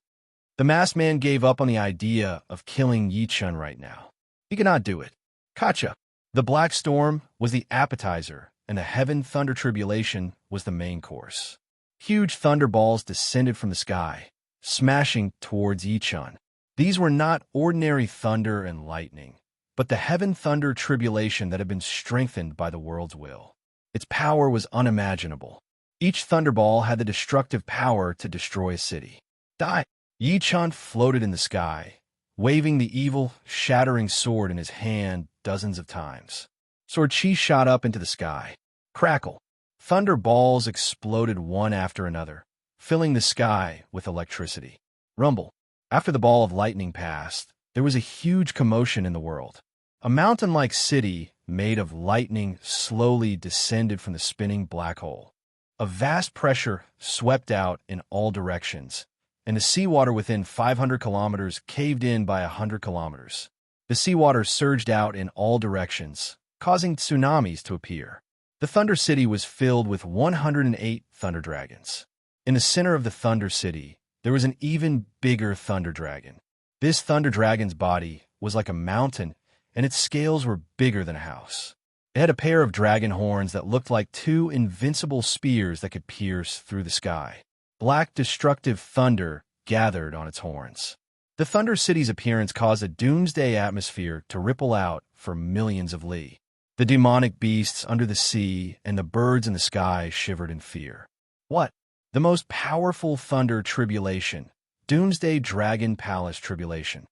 The masked man gave up on the idea of killing Yichen right now. He could not do it. Kacha. The black storm was the appetizer, and the heaven thunder tribulation was the main course. Huge thunderballs descended from the sky, smashing towards Yichen. These were not ordinary thunder and lightning, but the heaven thunder tribulation that had been strengthened by the world's will. Its power was unimaginable. Each thunderball had the destructive power to destroy a city. Die! Yichen floated in the sky, waving the evil, shattering sword in his hand dozens of times. Sword Chi shot up into the sky. Crackle! Thunder balls exploded one after another, filling the sky with electricity. Rumble! After the ball of lightning passed, there was a huge commotion in the world. A mountain-like city made of lightning slowly descended from the spinning black hole. A vast pressure swept out in all directions, and the seawater within 500 kilometers caved in by 100 kilometers. The seawater surged out in all directions, causing tsunamis to appear. The Thunder City was filled with 108 Thunder Dragons. In the center of the Thunder City, there was an even bigger Thunder Dragon. This Thunder Dragon's body was like a mountain, and its scales were bigger than a house. It had a pair of dragon horns that looked like two invincible spears that could pierce through the sky. Black destructive thunder gathered on its horns. The Thunder City's appearance caused a doomsday atmosphere to ripple out for millions of li. The demonic beasts under the sea and the birds in the sky shivered in fear. What? The most powerful thunder tribulation, Doomsday Dragon Palace tribulation.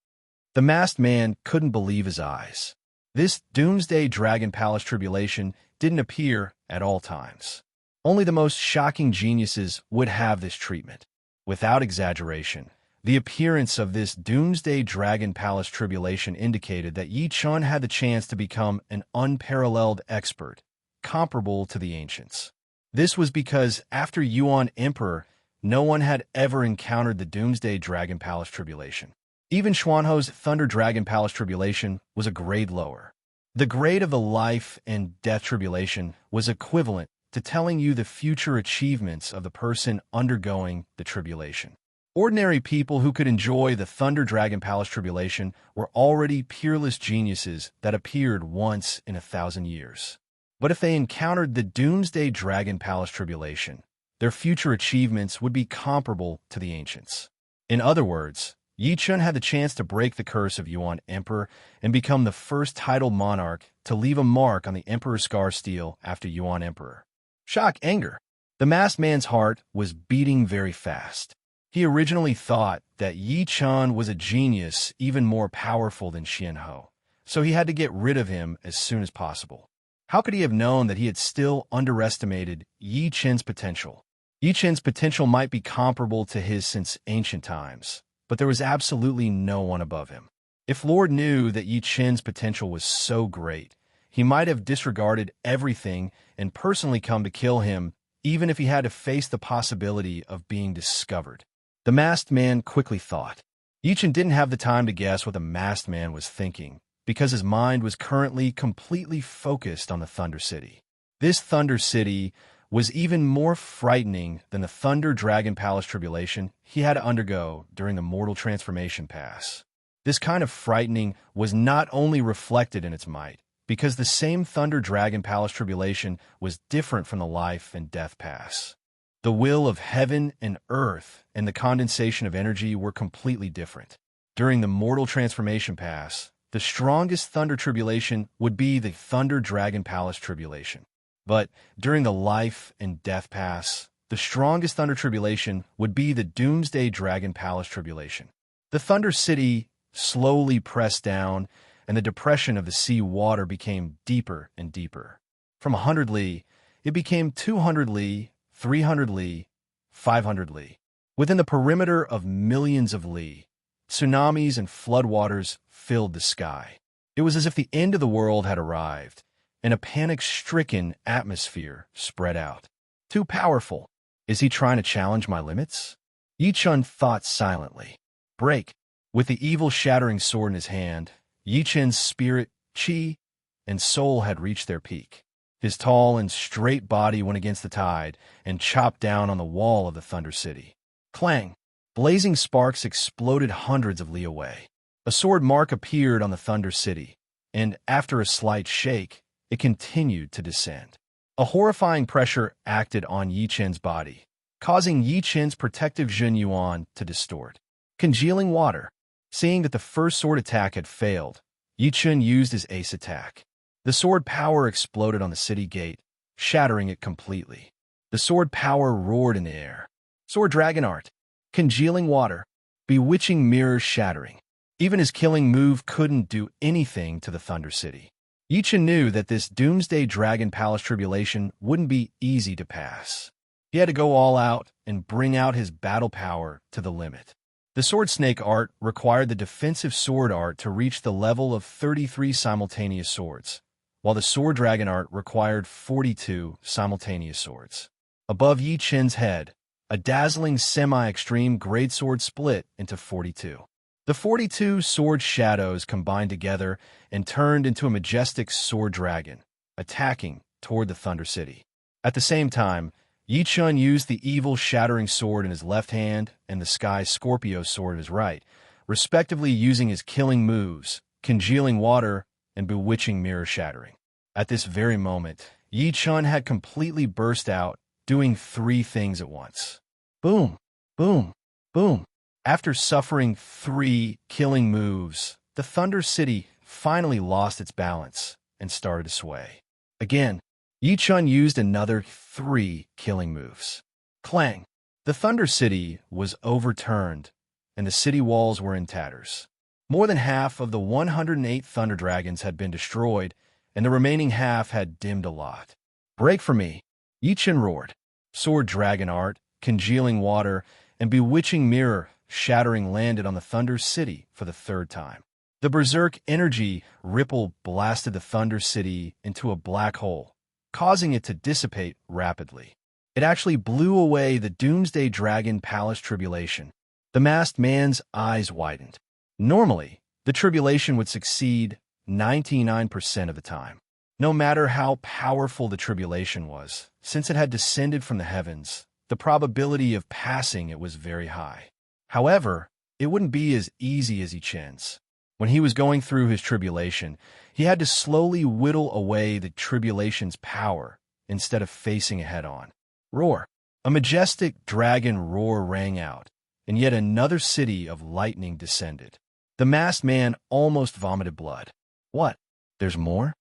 The masked man couldn't believe his eyes. This Doomsday Dragon Palace tribulation didn't appear at all times. Only the most shocking geniuses would have this treatment. Without exaggeration, the appearance of this Doomsday Dragon Palace tribulation indicated that Yichen had the chance to become an unparalleled expert, comparable to the ancients. This was because after Yuan Emperor, no one had ever encountered the Doomsday Dragon Palace tribulation. Even Xuanho's Thunder Dragon Palace tribulation was a grade lower. The grade of the life and death tribulation was equivalent to telling you the future achievements of the person undergoing the tribulation. Ordinary people who could enjoy the Thunder Dragon Palace tribulation were already peerless geniuses that appeared once in 1,000 years. But if they encountered the Doomsday Dragon Palace tribulation, their future achievements would be comparable to the ancients. In other words, Yichen had the chance to break the curse of Yuan Emperor and become the first titled monarch to leave a mark on the Emperor's scar stele after Yuan Emperor. Shock, anger. The masked man's heart was beating very fast. He originally thought that Yichen was a genius even more powerful than Xianhou, so he had to get rid of him as soon as possible. How could he have known that he had still underestimated Yichen's potential? Yichen's potential might be comparable to his since ancient times, but there was absolutely no one above him. If Lord knew that Yichen's potential was so great, he might have disregarded everything and personally come to kill him, even if he had to face the possibility of being discovered. The masked man quickly thought. Yichen didn't have the time to guess what the masked man was thinking, because his mind was currently completely focused on the Thunder City. This Thunder City was even more frightening than the Thunder Dragon Palace tribulation he had to undergo during the Mortal Transformation Pass. This kind of frightening was not only reflected in its might, because the same Thunder Dragon Palace tribulation was different from the Life and Death Pass. The will of heaven and earth and the condensation of energy were completely different. During the Mortal Transformation Pass, the strongest Thunder tribulation would be the Thunder Dragon Palace tribulation. But during the Life and Death Pass, the strongest Thunder tribulation would be the Doomsday Dragon Palace tribulation. The Thunder City slowly pressed down, and the depression of the sea water became deeper and deeper. From 100 li, it became 200 li, 300 li, 500 li. Within the perimeter of millions of li, tsunamis and floodwaters filled the sky. It was as if the end of the world had arrived, and a panic-stricken atmosphere spread out. Too powerful. Is he trying to challenge my limits? Yi Chun thought silently. Break. With the evil shattering sword in his hand, Yi Chun's spirit, chi, and soul had reached their peak. His tall and straight body went against the tide and chopped down on the wall of the Thunder City. Clang! Blazing sparks exploded hundreds of li away. A sword mark appeared on the Thunder City, and after a slight shake, it continued to descend. A horrifying pressure acted on Yi Chun's body, causing Yi Chun's protective Jun Yuan to distort. Congealing water. Seeing that the first sword attack had failed, Yi Chun used his ace attack. The sword power exploded on the city gate, shattering it completely. The sword power roared in the air. Sword Dragon Art. Congealing water. Bewitching mirrors shattering. Even his killing move couldn't do anything to the Thunder City. Yi Chun knew that this Doomsday Dragon Palace tribulation wouldn't be easy to pass. He had to go all out and bring out his battle power to the limit. The Sword Snake art required the defensive sword art to reach the level of 33 simultaneous swords, while the Sword Dragon art required 42 simultaneous swords. Above Yi Chun's head, a dazzling semi-extreme greatsword split into 42. The 42 sword shadows combined together and turned into a majestic sword dragon, attacking toward the Thunder City. At the same time, Yi Chun used the evil shattering sword in his left hand and the sky Scorpio sword in his right, respectively using his killing moves, congealing water, and bewitching mirror shattering. At this very moment, Yi Chun had completely burst out, doing three things at once. Boom, boom, boom. After suffering 3 killing moves, the Thunder City finally lost its balance and started to sway. Again, Yi Chun used another 3 killing moves. Clang! The Thunder City was overturned, and the city walls were in tatters. More than half of the 108 Thunder Dragons had been destroyed, and the remaining half had dimmed a lot. Break for me! Yi Chun roared. Sword Dragon art, congealing water, and bewitching mirror shattering landed on the Thunder City for the 3rd time. The berserk energy ripple blasted the Thunder City into a black hole, causing it to dissipate rapidly. It actually blew away the Doomsday Dragon Palace tribulation. The masked man's eyes widened. Normally, the tribulation would succeed 99% of the time. No matter how powerful the tribulation was, since it had descended from the heavens, the probability of passing it was very high. However, it wouldn't be as easy as Yi Chun's. When he was going through his tribulation, he had to slowly whittle away the tribulation's power instead of facing it head-on. Roar! A majestic dragon roar rang out, and yet another city of lightning descended. The masked man almost vomited blood. What? There's more?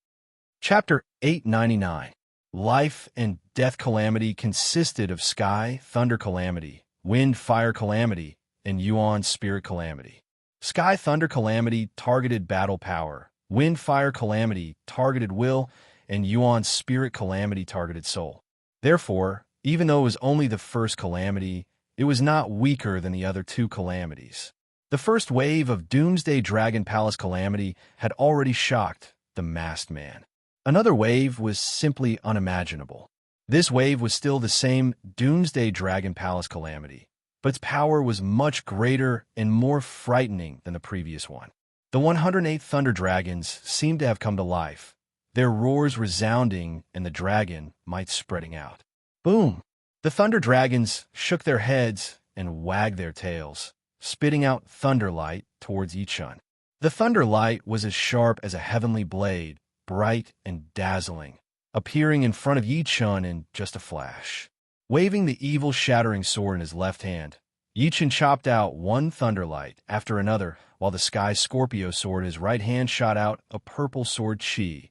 Chapter 899. Life and Death Calamity consisted of Sky, Thunder Calamity, Wind, Fire Calamity, and Yuan Spirit Calamity. Sky Thunder Calamity targeted battle power, Wind Fire Calamity targeted will, and Yuan Spirit Calamity targeted soul. Therefore, even though it was only the first calamity, it was not weaker than the other 2 calamities. The first wave of Doomsday Dragon Palace Calamity had already shocked the masked man. Another wave was simply unimaginable. This wave was still the same Doomsday Dragon Palace Calamity, but its power was much greater and more frightening than the previous one. The 108 Thunder Dragons seemed to have come to life, their roars resounding and the dragon might spreading out. Boom! The Thunder Dragons shook their heads and wagged their tails, spitting out thunder light towards Yi Chun. The thunder light was as sharp as a heavenly blade, bright and dazzling, appearing in front of Yi Chun in just a flash. Waving the evil shattering sword in his left hand, Yi Chun chopped out one thunderlight after another, while the sky Scorpio sword in his right hand shot out a purple sword chi,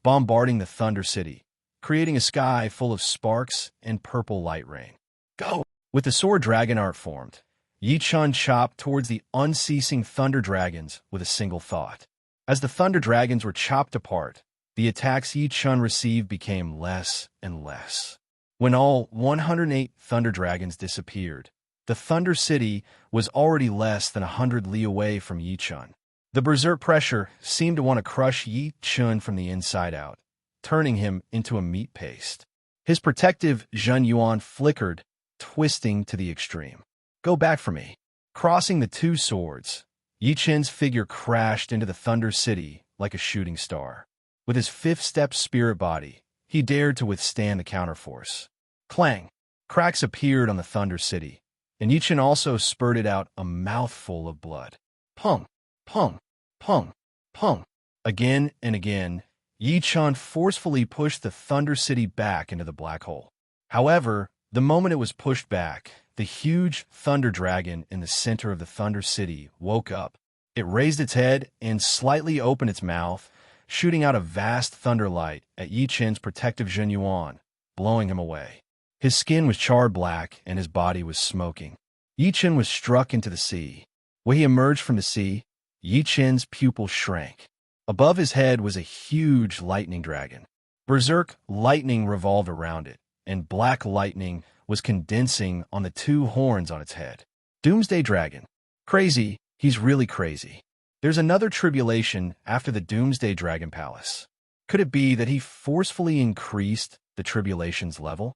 bombarding the Thunder City, creating a sky full of sparks and purple light rain. Go! With the sword dragon art formed, Yi Chun chopped towards the unceasing Thunder Dragons with a single thought. As the Thunder Dragons were chopped apart, the attacks Yi Chun received became less and less. When all 108 Thunder Dragons disappeared, the Thunder City was already less than 100 li away from Yi Chun. The berserk pressure seemed to want to crush Yi Chun from the inside out, turning him into a meat paste. His protective Zhen Yuan flickered, twisting to the extreme. Go back for me. Crossing the two swords, Yi Chen's figure crashed into the Thunder City like a shooting star. With his fifth-step spirit body, he dared to withstand the counterforce. Clang! Cracks appeared on the Thunder City, and Yi Chen also spurted out a mouthful of blood. Pung! Pung! Pung! Pung! Again and again, Yi Chen forcefully pushed the Thunder City back into the black hole. However, the moment it was pushed back, the huge Thunder Dragon in the center of the Thunder City woke up. It raised its head and slightly opened its mouth, shooting out a vast thunder light at Yi Chen's protective Zhen Yuan, blowing him away. His skin was charred black and his body was smoking. Yi Chen was struck into the sea. When he emerged from the sea, Yi Chen's pupil shrank. Above his head was a huge lightning dragon. Berserk lightning revolved around it, and black lightning was condensing on the two horns on its head. Doomsday Dragon. Crazy, he's really crazy. There's another tribulation after the Doomsday Dragon Palace. Could it be that he forcefully increased the tribulation's level?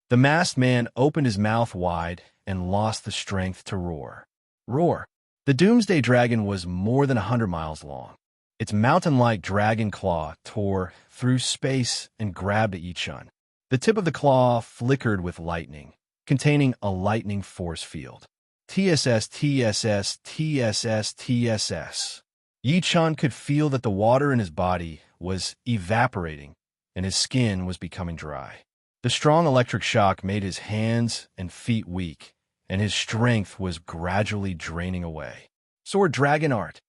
The masked man opened his mouth wide and lost the strength to roar. Roar. The Doomsday Dragon was more than 100 miles long. Its mountain-like dragon claw tore through space and grabbed at Yi Chen. The tip of the claw flickered with lightning, containing a lightning force field. TSS, TSS, TSS, TSS. Yi Chen could feel that the water in his body was evaporating, and his skin was becoming dry. The strong electric shock made his hands and feet weak, and his strength was gradually draining away. Sword Dragon Art.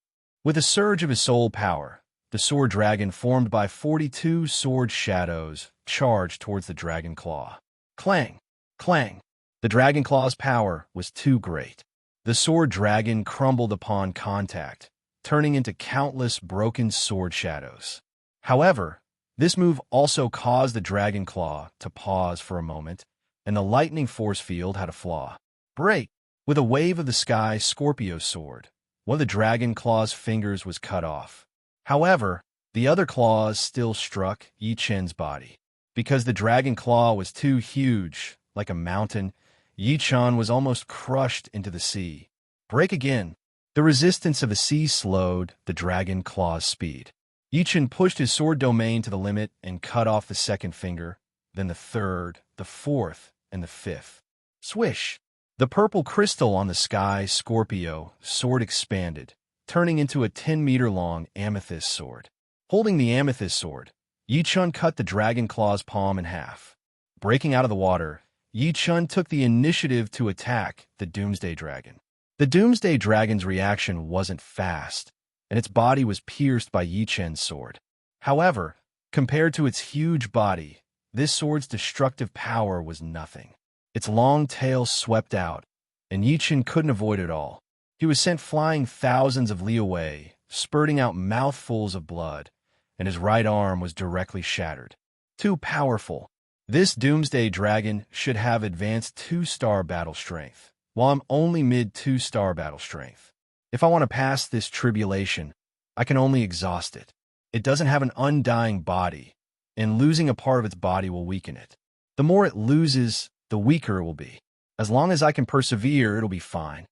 With a surge of his soul power, the sword dragon formed by 42 sword shadows charged towards the dragon claw. Clang! Clang! The dragon claw's power was too great. The sword dragon crumbled upon contact, turning into countless broken sword shadows. However, this move also caused the dragon claw to pause for a moment, and the lightning force field had a flaw. Break! With a wave of the sky Scorpio sword, one of the dragon claw's fingers was cut off. However, the other claws still struck Yi Chen's body. Because the dragon claw was too huge, like a mountain, Yi Chen was almost crushed into the sea. Break again. The resistance of the sea slowed the dragon claw's speed. Yi Chen pushed his sword domain to the limit and cut off the second finger, then the third, the fourth, and the fifth. Swish! The purple crystal on the sky Scorpio sword expanded, turning into a 10-meter-long amethyst sword. Holding the amethyst sword, Yi Chen cut the dragon claw's palm in half. Breaking out of the water, Yi Chen took the initiative to attack the Doomsday Dragon. The Doomsday Dragon's reaction wasn't fast, and its body was pierced by Yi Chen's sword. However, compared to its huge body, this sword's destructive power was nothing. Its long tail swept out, and Yi Chen couldn't avoid it all. He was sent flying thousands of li away, spurting out mouthfuls of blood, and his right arm was directly shattered. Too powerful. This Doomsday Dragon should have advanced 2-star battle strength, while I'm only mid 2-star battle strength. If I want to pass this tribulation, I can only exhaust it. It doesn't have an undying body, and losing a part of its body will weaken it. The more it loses, the weaker it will be. As long as I can persevere, it'll be fine.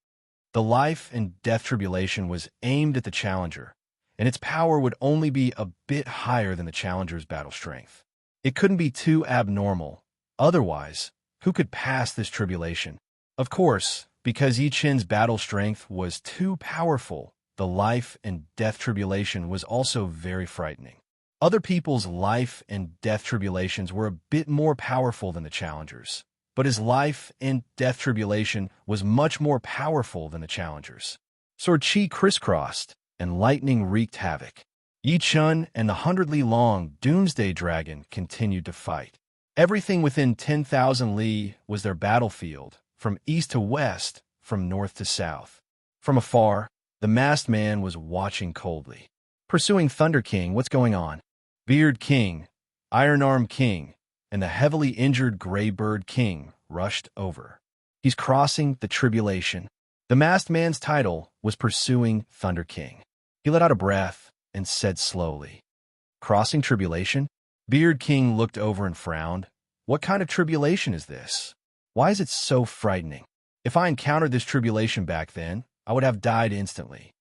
The life and death tribulation was aimed at the challenger, and its power would only be a bit higher than the challenger's battle strength. It couldn't be too abnormal. Otherwise, who could pass this tribulation? Of course, because Yi Chen's battle strength was too powerful, the life and death tribulation was also very frightening. Other people's life and death tribulations were a bit more powerful than the challenger's, but his life and death tribulation was much more powerful than the challenger's. Sword Chi crisscrossed, and lightning wreaked havoc. Yi Chen and the 100-li-long Doomsday Dragon continued to fight. Everything within 10,000 li was their battlefield, from east to west, from north to south. From afar, the masked man was watching coldly. Pursuing Thunder King, what's going on? Beard King, Iron Arm King, and the heavily injured Gray Bird King rushed over. He's crossing the tribulation. The masked man's title was Pursuing Thunder King. He let out a breath and said slowly, Crossing tribulation? Beard King looked over and frowned. What kind of tribulation is this? Why is it so frightening? If I encountered this tribulation back then, I would have died instantly.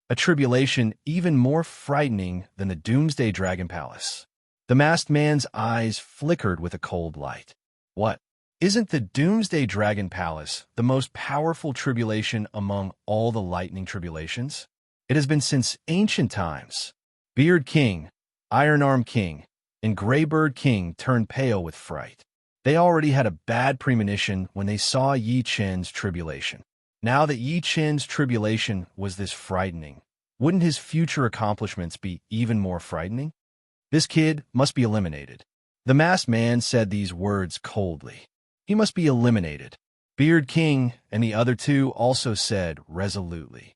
A tribulation even more frightening than the Doomsday Dragon Palace. The masked man's eyes flickered with a cold light. What? Isn't the Doomsday Dragon Palace the most powerful tribulation among all the lightning tribulations? It has been since ancient times. Beard King, Iron Arm King, and Greybird King turned pale with fright. They already had a bad premonition when they saw Yi Chen's tribulation. Now that Yi Chen's tribulation was this frightening, wouldn't his future accomplishments be even more frightening? This kid must be eliminated. The masked man said these words coldly. He must be eliminated. Beard King and the other two also said resolutely.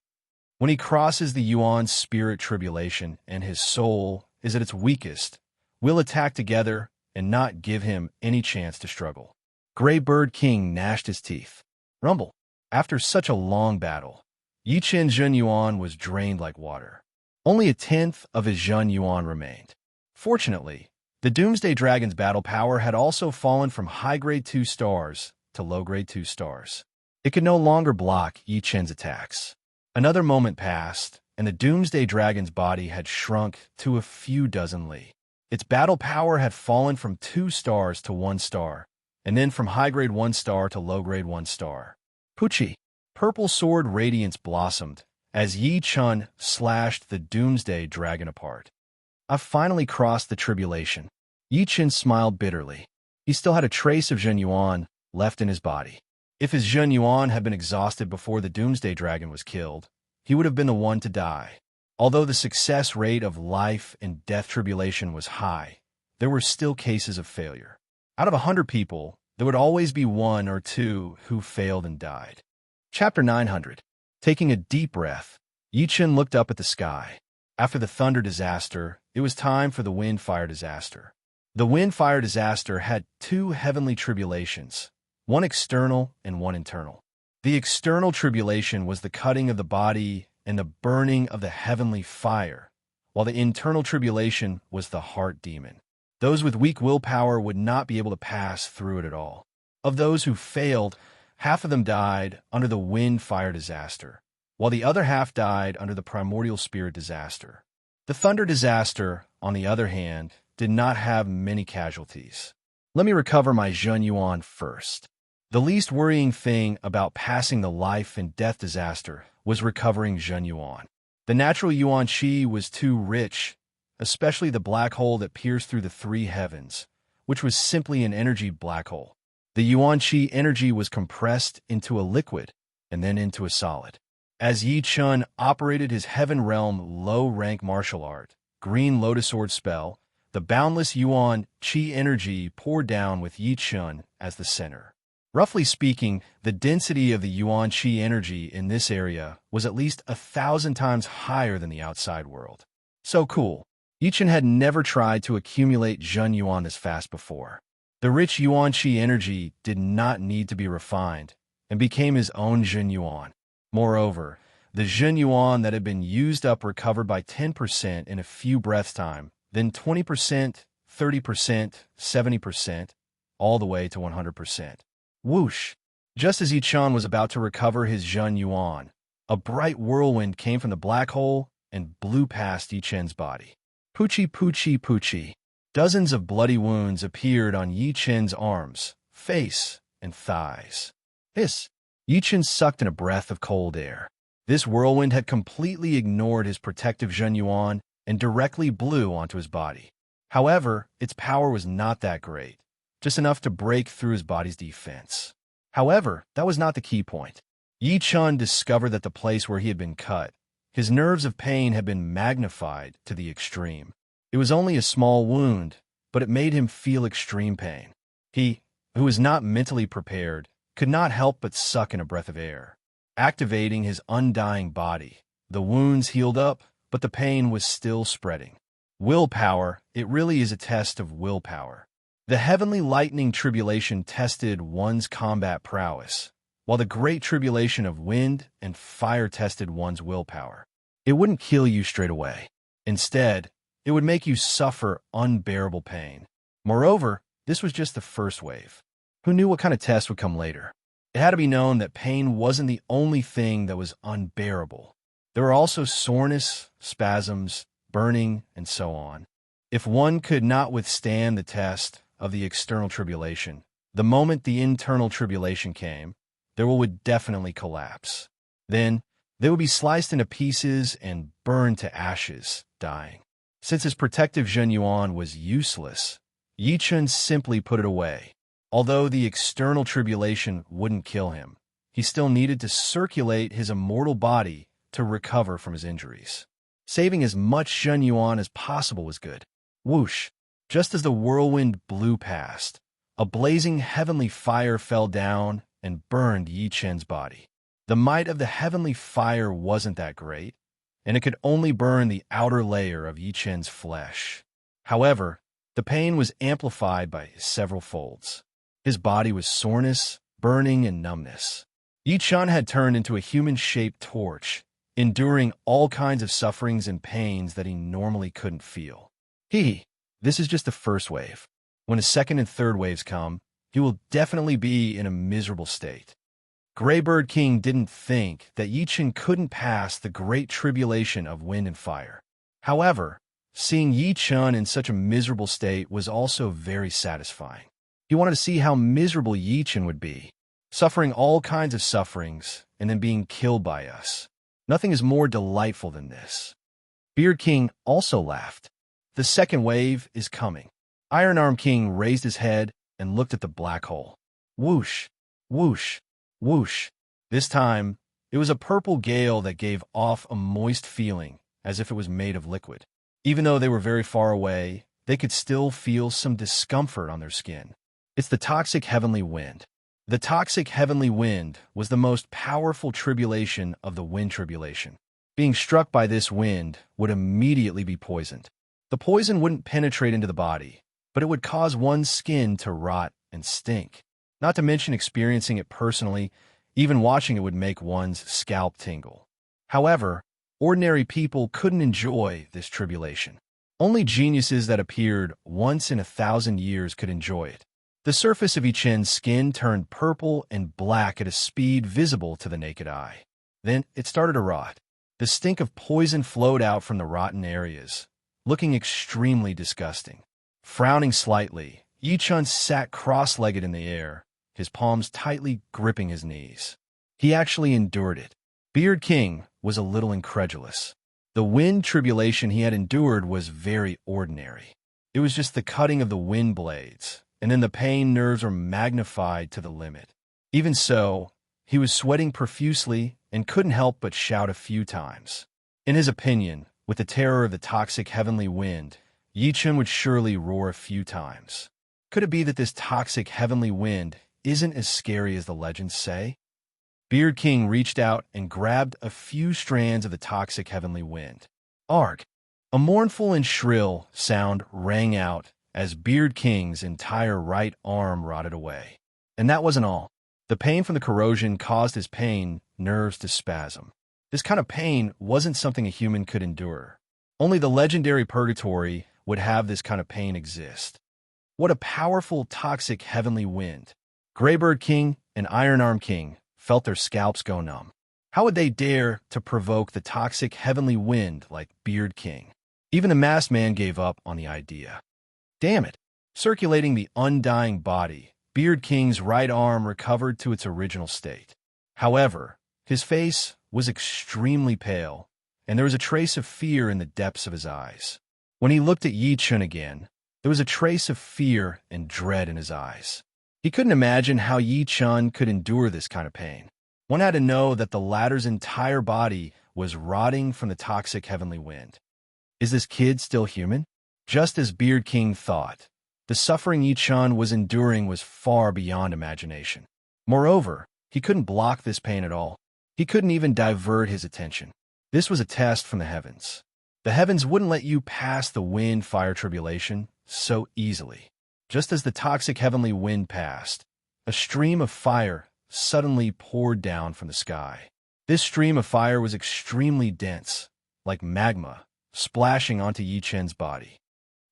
When he crosses the Yuan spirit tribulation and his soul is at its weakest, we'll attack together and not give him any chance to struggle. Greybird King gnashed his teeth. Rumble. After such a long battle, Yi Chen's Zhen Yuan was drained like water. Only a tenth of his Zhen Yuan remained. Fortunately, the Doomsday Dragon's battle power had also fallen from high-grade 2 stars to low-grade 2 stars. It could no longer block Yi Chen's attacks. Another moment passed, and the Doomsday Dragon's body had shrunk to a few dozen li. Its battle power had fallen from 2 stars to 1 star, and then from high-grade 1 star to low-grade 1 star. Pucci. Purple sword radiance blossomed as Yi Chen slashed the Doomsday Dragon apart. I've finally crossed the tribulation. Yi Chen smiled bitterly. He still had a trace of Zhen Yuan left in his body. If his Zhen Yuan had been exhausted before the Doomsday Dragon was killed, he would have been the one to die. Although the success rate of life and death tribulation was high, there were still cases of failure. Out of 100 people, there would always be 1 or 2 who failed and died. Chapter 900. Taking a deep breath, Yi Chen looked up at the sky. After the thunder disaster, it was time for the wind-fire disaster. The wind-fire disaster had 2 heavenly tribulations, one external and one internal. The external tribulation was the cutting of the body and the burning of the heavenly fire, while the internal tribulation was the heart demon. Those with weak willpower would not be able to pass through it at all. Of those who failed, half of them died under the wind-fire disaster, while the other half died under the primordial spirit disaster. The thunder disaster, on the other hand, did not have many casualties. Let me recover my Zhen Yuan first. The least worrying thing about passing the life and death disaster was recovering Zhen Yuan. The natural Yuan Qi was too rich, especially the black hole that pierced through the 3 heavens, which was simply an energy black hole. The Yuan Qi energy was compressed into a liquid and then into a solid. As Yi Chen operated his Heaven Realm low-rank martial art, Green Lotus Sword spell, the boundless Yuan Qi energy poured down with Yi Chen as the center. Roughly speaking, the density of the Yuan Qi energy in this area was at least 1,000 times higher than the outside world. So cool. Yi Chen had never tried to accumulate Zhen Yuan this fast before. The rich Yuan Qi energy did not need to be refined and became his own Zhen Yuan. Moreover, the Zhen Yuan that had been used up recovered by 10% in a few breaths' time, then 20%, 30%, 70%, all the way to 100%. Whoosh! Just as Yi Chen was about to recover his Zhen Yuan, a bright whirlwind came from the black hole and blew past Yi Chen's body. Pucci, pucci, pucci. Dozens of bloody wounds appeared on Yi Chen's arms, face, and thighs. Hiss! Yi Chen sucked in a breath of cold air. This whirlwind had completely ignored his protective Zhen Yuan and directly blew onto his body. However, its power was not that great, just enough to break through his body's defense. However, that was not the key point. Yi Chen discovered that the place where he had been cut, his nerves of pain had been magnified to the extreme. It was only a small wound, but it made him feel extreme pain. He, who was not mentally prepared, could not help but suck in a breath of air. Activating his undying body, the wounds healed up, but the pain was still spreading. Willpower, it really is a test of willpower. The heavenly lightning tribulation tested one's combat prowess, while the great tribulation of wind and fire tested one's willpower. It wouldn't kill you straight away. Instead, it would make you suffer unbearable pain. Moreover, this was just the first wave. Who knew what kind of test would come later? It had to be known that pain wasn't the only thing that was unbearable. There were also soreness, spasms, burning, and so on. If one could not withstand the test of the external tribulation, the moment the internal tribulation came, there would definitely collapse. Then, they would be sliced into pieces and burned to ashes, dying. Since his protective Zhenyuan was useless, Yi Chun simply put it away. Although the external tribulation wouldn't kill him, he still needed to circulate his immortal body to recover from his injuries. Saving as much Zhenyuan as possible was good. Whoosh! Just as the whirlwind blew past, a blazing heavenly fire fell down and burned Yi Chen's body. The might of the heavenly fire wasn't that great, and it could only burn the outer layer of Yi Chen's flesh. However, the pain was amplified by several folds. His body was soreness, burning, and numbness. Yi Chen had turned into a human-shaped torch, enduring all kinds of sufferings and pains that he normally couldn't feel. This is just the first wave. When the second and third waves come, he will definitely be in a miserable state. Greybird King didn't think that Yi Chen couldn't pass the great tribulation of wind and fire. However, seeing Yi Chen in such a miserable state was also very satisfying. He wanted to see how miserable Yi Chen would be, suffering all kinds of sufferings and then being killed by us. Nothing is more delightful than this. Beard King also laughed. The second wave is coming. Iron Arm King raised his head and looked at the black hole. Whoosh, whoosh, whoosh. This time, it was a purple gale that gave off a moist feeling, as if it was made of liquid. Even though they were very far away, they could still feel some discomfort on their skin. It's the toxic heavenly wind. The toxic heavenly wind was the most powerful tribulation of the wind tribulation. Being struck by this wind would immediately be poisoned. The poison wouldn't penetrate into the body, but it would cause one's skin to rot and stink. Not to mention experiencing it personally, even watching it would make one's scalp tingle. However, ordinary people couldn't enjoy this tribulation. Only geniuses that appeared once in 1,000 years could enjoy it. The surface of Yi Chen's skin turned purple and black at a speed visible to the naked eye. Then it started to rot. The stink of poison flowed out from the rotten areas, looking extremely disgusting. Frowning slightly, Yi Chen sat cross-legged in the air, his palms tightly gripping his knees. He actually endured it. Beard King was a little incredulous. The wind tribulation he had endured was very ordinary. It was just the cutting of the wind blades, and then the pain nerves were magnified to the limit. Even so, he was sweating profusely and couldn't help but shout a few times. In his opinion, with the terror of the toxic heavenly wind, Yi Chen would surely roar a few times. Could it be that this toxic heavenly wind isn't as scary as the legends say? Beard King reached out and grabbed a few strands of the toxic heavenly wind. Arg! A mournful and shrill sound rang out as Beard King's entire right arm rotted away. And that wasn't all. The pain from the corrosion caused his pain nerves to spasm. This kind of pain wasn't something a human could endure. Only the legendary purgatory would have this kind of pain exist. What a powerful toxic heavenly wind. Greybird King and Iron Arm King felt their scalps go numb. How would they dare to provoke the toxic heavenly wind like Beard King? Even the masked man gave up on the idea. Damn it! Circulating the undying body, Beard King's right arm recovered to its original state. However, his face was extremely pale, and there was a trace of fear in the depths of his eyes. When he looked at Yi Chen again, there was a trace of fear and dread in his eyes. He couldn't imagine how Yi Chen could endure this kind of pain. One had to know that the latter's entire body was rotting from the toxic heavenly wind. Is this kid still human? Just as Beard King thought, the suffering Yi Chen was enduring was far beyond imagination. Moreover, he couldn't block this pain at all. He couldn't even divert his attention. This was a test from the heavens. The heavens wouldn't let you pass the wind-fire tribulation so easily. Just as the toxic heavenly wind passed, a stream of fire suddenly poured down from the sky. This stream of fire was extremely dense, like magma, splashing onto Yi Chen's body.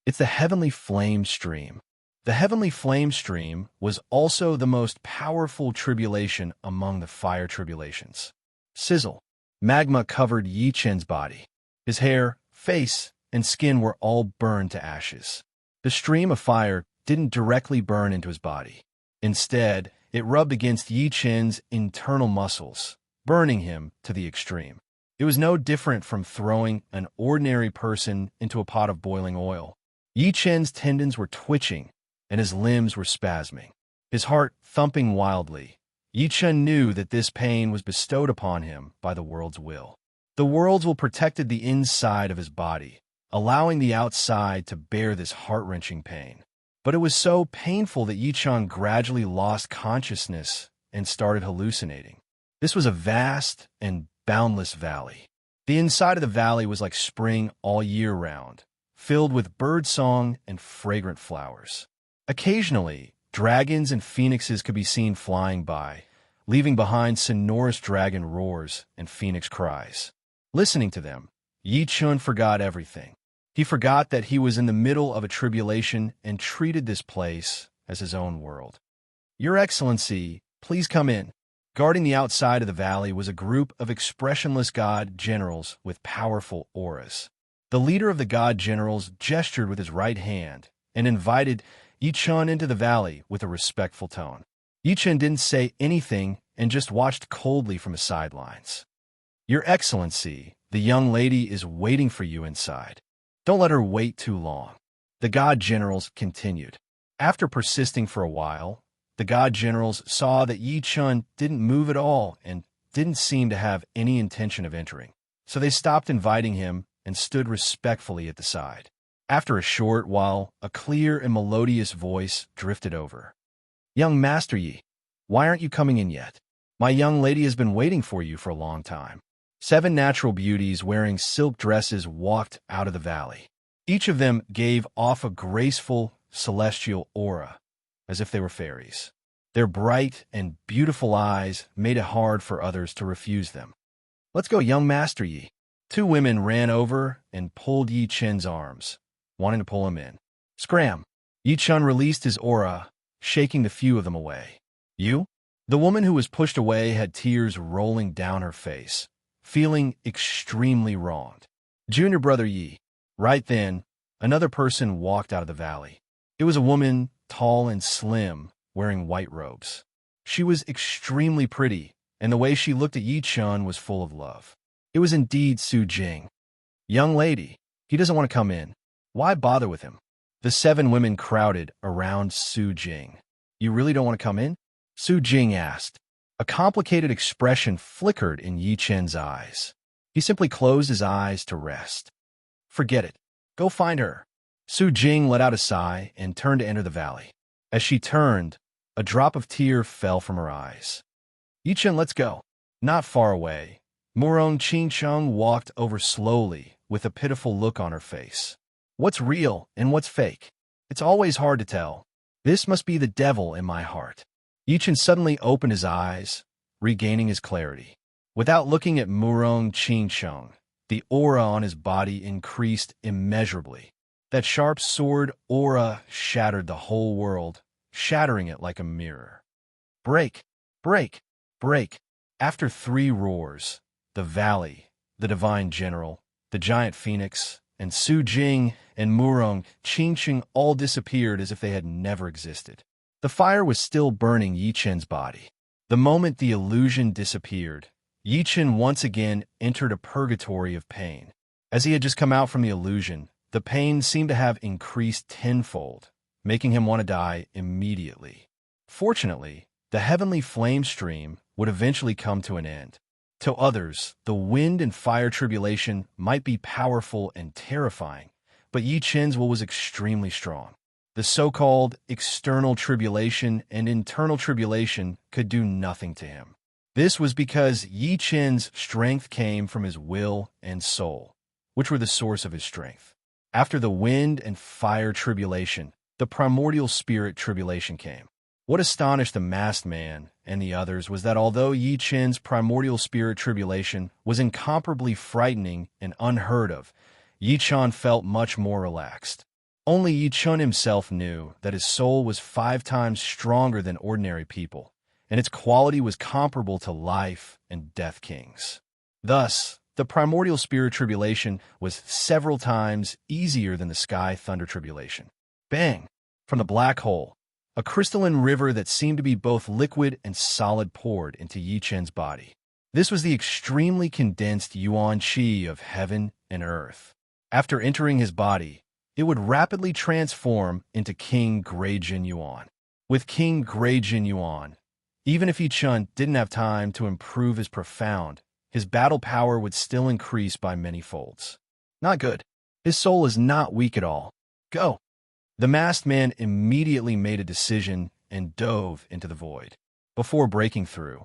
It's the heavenly flame stream. The heavenly flame stream was also the most powerful tribulation among the fire tribulations. Sizzle. Magma covered Yi Chen's body. His hair, face, and skin were all burned to ashes. The stream of fire didn't directly burn into his body. Instead, it rubbed against Yi Chen's internal muscles, burning him to the extreme. It was no different from throwing an ordinary person into a pot of boiling oil. Yi Chen's tendons were twitching, and his limbs were spasming, his heart thumping wildly. Yi Chen knew that this pain was bestowed upon him by the world's will. The world's will protected the inside of his body, allowing the outside to bear this heart-wrenching pain. But it was so painful that Yi Chen gradually lost consciousness and started hallucinating. This was a vast and boundless valley. The inside of the valley was like spring all year round, filled with birdsong and fragrant flowers. Occasionally, dragons and phoenixes could be seen flying by, leaving behind sonorous dragon roars and phoenix cries. Listening to them, Yi Chen forgot everything. He forgot that he was in the middle of a tribulation and treated this place as his own world. "Your Excellency, please come in." Guarding the outside of the valley was a group of expressionless god generals with powerful auras. The leader of the god generals gestured with his right hand and invited Yi Chen into the valley with a respectful tone. Yi Chen didn't say anything and just watched coldly from the sidelines. "Your Excellency, the young lady is waiting for you inside. Don't let her wait too long," the god generals continued. After persisting for a while, the god generals saw that Yi Chen didn't move at all and didn't seem to have any intention of entering. So they stopped inviting him and stood respectfully at the side. After a short while, a clear and melodious voice drifted over. "Young Master Yi, why aren't you coming in yet? My young lady has been waiting for you for a long time." 7 natural beauties wearing silk dresses walked out of the valley. Each of them gave off a graceful, celestial aura, as if they were fairies. Their bright and beautiful eyes made it hard for others to refuse them. "Let's go, young Master Yi." 2 women ran over and pulled Yi Chen's arms, wanting to pull him in. Scram! Yi Chen released his aura, shaking the few of them away. "You?" The woman who was pushed away had tears rolling down her face, feeling extremely wronged. "Junior brother Yi." Right then, another person walked out of the valley. It was a woman, tall and slim, wearing white robes. She was extremely pretty, and the way she looked at Yi Chen was full of love. It was indeed Su Jing. "Young lady, he doesn't want to come in. Why bother with him?" The 7 women crowded around Su Jing. "You really don't want to come in?" Su Jing asked. A complicated expression flickered in Yi Chen's eyes. He simply closed his eyes to rest. "Forget it. Go find her." Su Jing let out a sigh and turned to enter the valley. As she turned, a drop of tear fell from her eyes. "Yi Chen, let's go." Not far away, Murong Qingcheng walked over slowly with a pitiful look on her face. "What's real and what's fake? It's always hard to tell. This must be the devil in my heart." Yi Chen suddenly opened his eyes, regaining his clarity. Without looking at Murong Qingcheng, the aura on his body increased immeasurably. That sharp sword aura shattered the whole world, shattering it like a mirror. Break! Break! Break! After 3 roars, the valley, the divine general, the giant phoenix, and Su Jing and Murong Qingcheng all disappeared as if they had never existed. The fire was still burning Yi Chen's body. The moment the illusion disappeared, Yi Chen once again entered a purgatory of pain. As he had just come out from the illusion, the pain seemed to have increased tenfold, making him want to die immediately. Fortunately, the heavenly flame stream would eventually come to an end. To others, the wind and fire tribulation might be powerful and terrifying, but Yi Chen's will was extremely strong. The so-called external tribulation and internal tribulation could do nothing to him. This was because Yi Chen's strength came from his will and soul, which were the source of his strength. After the wind and fire tribulation, the primordial spirit tribulation came. What astonished the masked man and the others was that although Yi Chen's primordial spirit tribulation was incomparably frightening and unheard of, Yi Chen felt much more relaxed. Only Yi Chun himself knew that his soul was 5 times stronger than ordinary people, and its quality was comparable to life and death kings. Thus, the primordial spirit tribulation was several times easier than the sky thunder tribulation. Bang! From the black hole, a crystalline river that seemed to be both liquid and solid poured into Yi Chen's body. This was the extremely condensed yuan qi of heaven and earth. After entering his body, it would rapidly transform into King Grey Jin Yuan. With King Grey Jin Yuan, even if Yi Chun didn't have time to improve his profound, his battle power would still increase by many folds. Not good. His soul is not weak at all. Go! The masked man immediately made a decision and dove into the void. Before breaking through,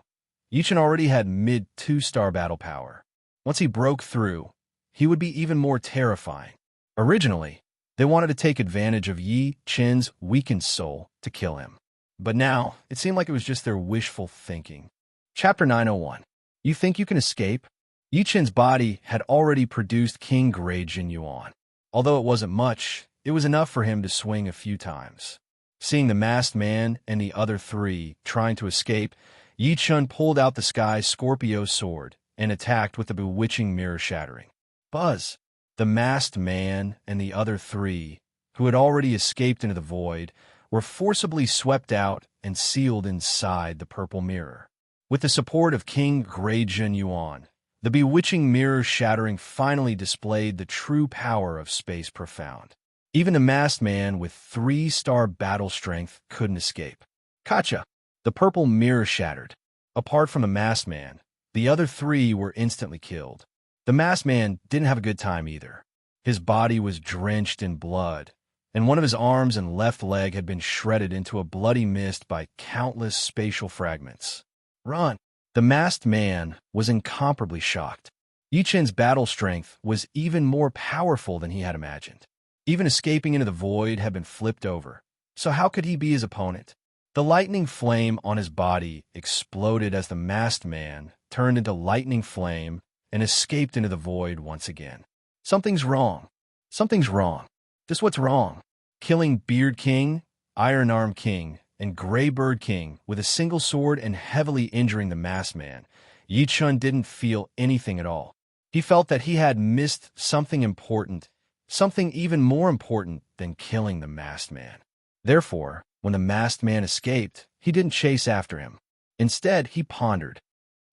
Yi Chun already had mid-2-star battle power. Once he broke through, he would be even more terrifying. Originally, they wanted to take advantage of Yi Chen's weakened soul to kill him. But now, it seemed like it was just their wishful thinking. Chapter 901. You think you can escape? Yi Chen's body had already produced King Grey Jin Yuan. Although it wasn't much, it was enough for him to swing a few times. Seeing the masked man and the other 3 trying to escape, Yi Chun pulled out the sky's Scorpio sword and attacked with the bewitching mirror shattering. Buzz! The masked man and the other 3, who had already escaped into the void, were forcibly swept out and sealed inside the purple mirror. With the support of King Grey Jin Yuan, the bewitching mirror shattering finally displayed the true power of Space Profound. Even the masked man with 3-star battle strength couldn't escape. Gotcha! The purple mirror shattered. Apart from the masked man, the other 3 were instantly killed. The masked man didn't have a good time either. His body was drenched in blood, and one of his arms and left leg had been shredded into a bloody mist by countless spatial fragments. Run! The masked man was incomparably shocked. Yi Chen's battle strength was even more powerful than he had imagined. Even escaping into the void had been flipped over, so how could he be his opponent? The lightning flame on his body exploded as the masked man turned into lightning flame and escaped into the void once again. Something's wrong. Something's wrong. Just what's wrong? Killing Beard King, Iron Arm King, and Grey Bird King with a single sword and heavily injuring the masked man, Yi Chun didn't feel anything at all. He felt that he had missed something important, something even more important than killing the masked man. Therefore, when the masked man escaped, he didn't chase after him. Instead, he pondered.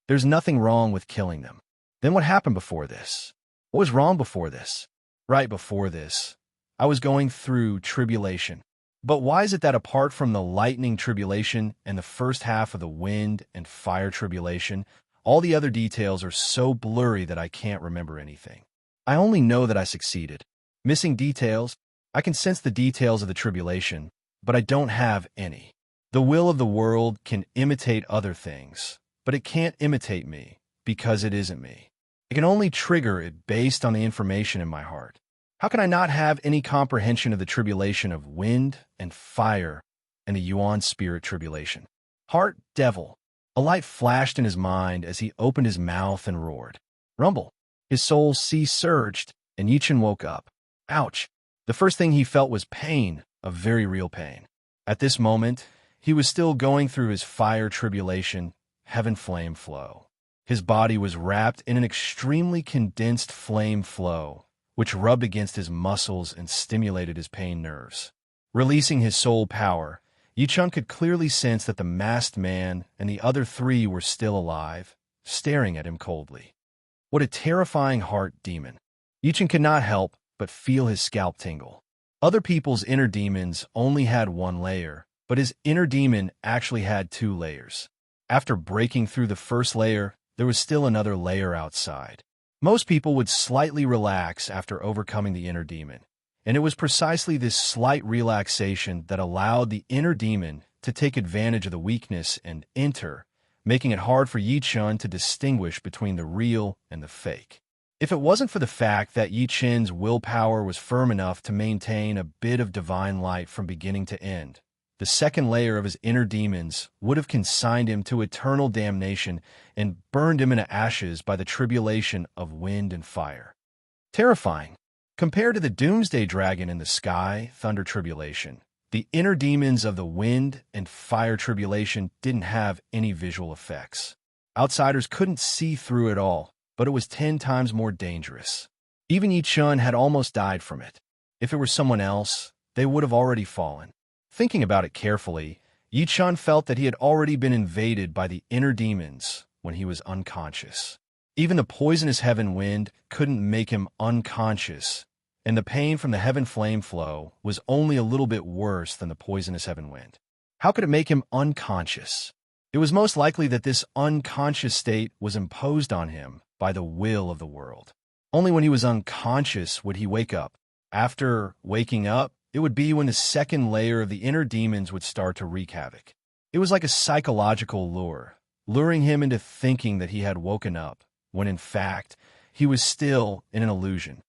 There's nothing wrong with killing them. Then what happened before this? What was wrong before this? Right before this, I was going through tribulation. But why is it that apart from the lightning tribulation and the first half of the wind and fire tribulation, all the other details are so blurry that I can't remember anything? I only know that I succeeded. Missing details? I can sense the details of the tribulation, but I don't have any. The will of the world can imitate other things, but it can't imitate me because it isn't me. It can only trigger it based on the information in my heart. How can I not have any comprehension of the tribulation of wind and fire and the Yuan spirit tribulation? Heart devil. A light flashed in his mind as he opened his mouth and roared. Rumble. His soul sea surged, and Yi Chun woke up. Ouch. The first thing he felt was pain, a very real pain. At this moment, he was still going through his fire tribulation, heaven flame flow. His body was wrapped in an extremely condensed flame flow, which rubbed against his muscles and stimulated his pain nerves. Releasing his soul power, Yi Chun could clearly sense that the masked man and the other 3 were still alive, staring at him coldly. What a terrifying heart demon. Yi Chun could not help but feel his scalp tingle. Other people's inner demons only had 1 layer, but his inner demon actually had 2 layers. After breaking through the first layer, there was still another layer outside. Most people would slightly relax after overcoming the inner demon, and it was precisely this slight relaxation that allowed the inner demon to take advantage of the weakness and enter, making it hard for Yi Chun to distinguish between the real and the fake. If it wasn't for the fact that Yi Chun's willpower was firm enough to maintain a bit of divine light from beginning to end, the second layer of his inner demons would have consigned him to eternal damnation and burned him into ashes by the tribulation of wind and fire. Terrifying. Compared to the doomsday dragon in the sky, thunder tribulation, the inner demons of the wind and fire tribulation didn't have any visual effects. Outsiders couldn't see through it all, but it was 10 times more dangerous. Even Yi Chun had almost died from it. If it were someone else, they would have already fallen. Thinking about it carefully, Yi Chun felt that he had already been invaded by the inner demons when he was unconscious. Even the poisonous heaven wind couldn't make him unconscious, and the pain from the heaven flame flow was only a little bit worse than the poisonous heaven wind. How could it make him unconscious? It was most likely that this unconscious state was imposed on him by the will of the world. Only when he was unconscious would he wake up. After waking up, it would be when the second layer of the inner demons would start to wreak havoc. It was like a psychological lure, luring him into thinking that he had woken up, when in fact, he was still in an illusion.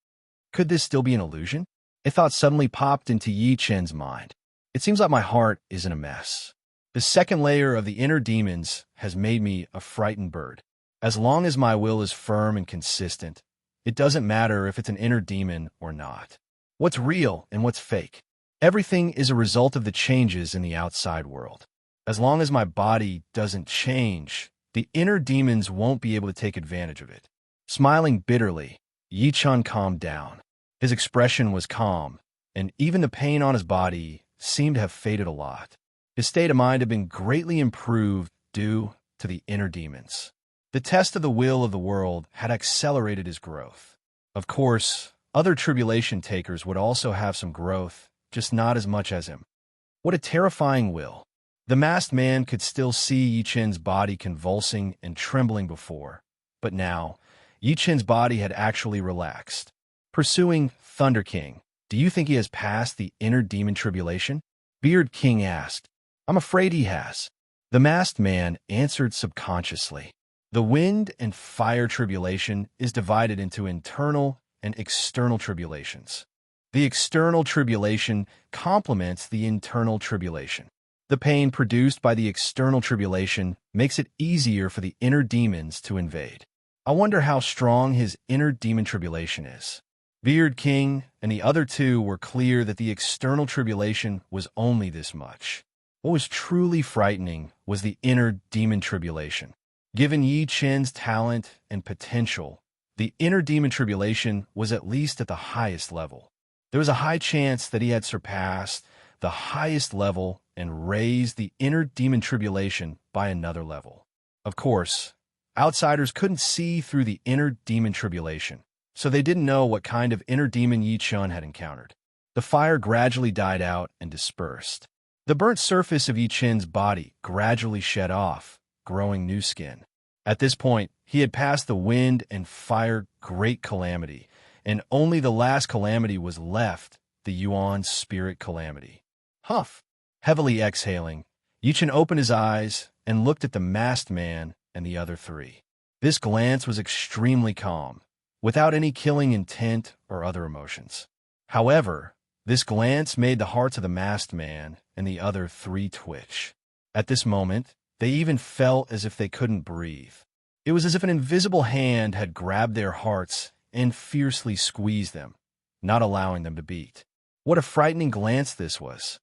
Could this still be an illusion? A thought suddenly popped into Yi Chen's mind. It seems like my heart is in a mess. The second layer of the inner demons has made me a frightened bird. As long as my will is firm and consistent, it doesn't matter if it's an inner demon or not. What's real and what's fake? Everything is a result of the changes in the outside world. As long as my body doesn't change, the inner demons won't be able to take advantage of it. Smiling bitterly, Yi Chun calmed down. His expression was calm, and even the pain on his body seemed to have faded a lot. His state of mind had been greatly improved due to the inner demons. The test of the will of the world had accelerated his growth. Of course, other tribulation takers would also have some growth, just not as much as him. What a terrifying will. The masked man could still see Yi Chen's body convulsing and trembling before, but now, Yi Chen's body had actually relaxed. Pursuing Thunder King, do you think he has passed the inner demon tribulation? Beard King asked. I'm afraid he has. The masked man answered subconsciously. The wind and fire tribulation is divided into internal and external tribulations. The external tribulation complements the internal tribulation. The pain produced by the external tribulation makes it easier for the inner demons to invade. I wonder how strong his inner demon tribulation is. Beard King and the other two were clear that the external tribulation was only this much. What was truly frightening was the inner demon tribulation. Given Yi Chen's talent and potential, the inner demon tribulation was at least at the highest level. There was a high chance that he had surpassed the highest level and raised the inner demon tribulation by another level. Of course, outsiders couldn't see through the inner demon tribulation, so they didn't know what kind of inner demon Yi Chun had encountered. The fire gradually died out and dispersed. The burnt surface of Yi Chen's body gradually shed off, growing new skin. At this point, he had passed the wind and fire great calamity, and only the last calamity was left, the Yuan spirit calamity. Huff! Heavily exhaling, Yi Chen opened his eyes and looked at the masked man and the other three. This glance was extremely calm, without any killing intent or other emotions. However, this glance made the hearts of the masked man and the other three twitch. At this moment, they even felt as if they couldn't breathe. It was as if an invisible hand had grabbed their hearts and fiercely squeezed them, not allowing them to beat. What a frightening glance this was.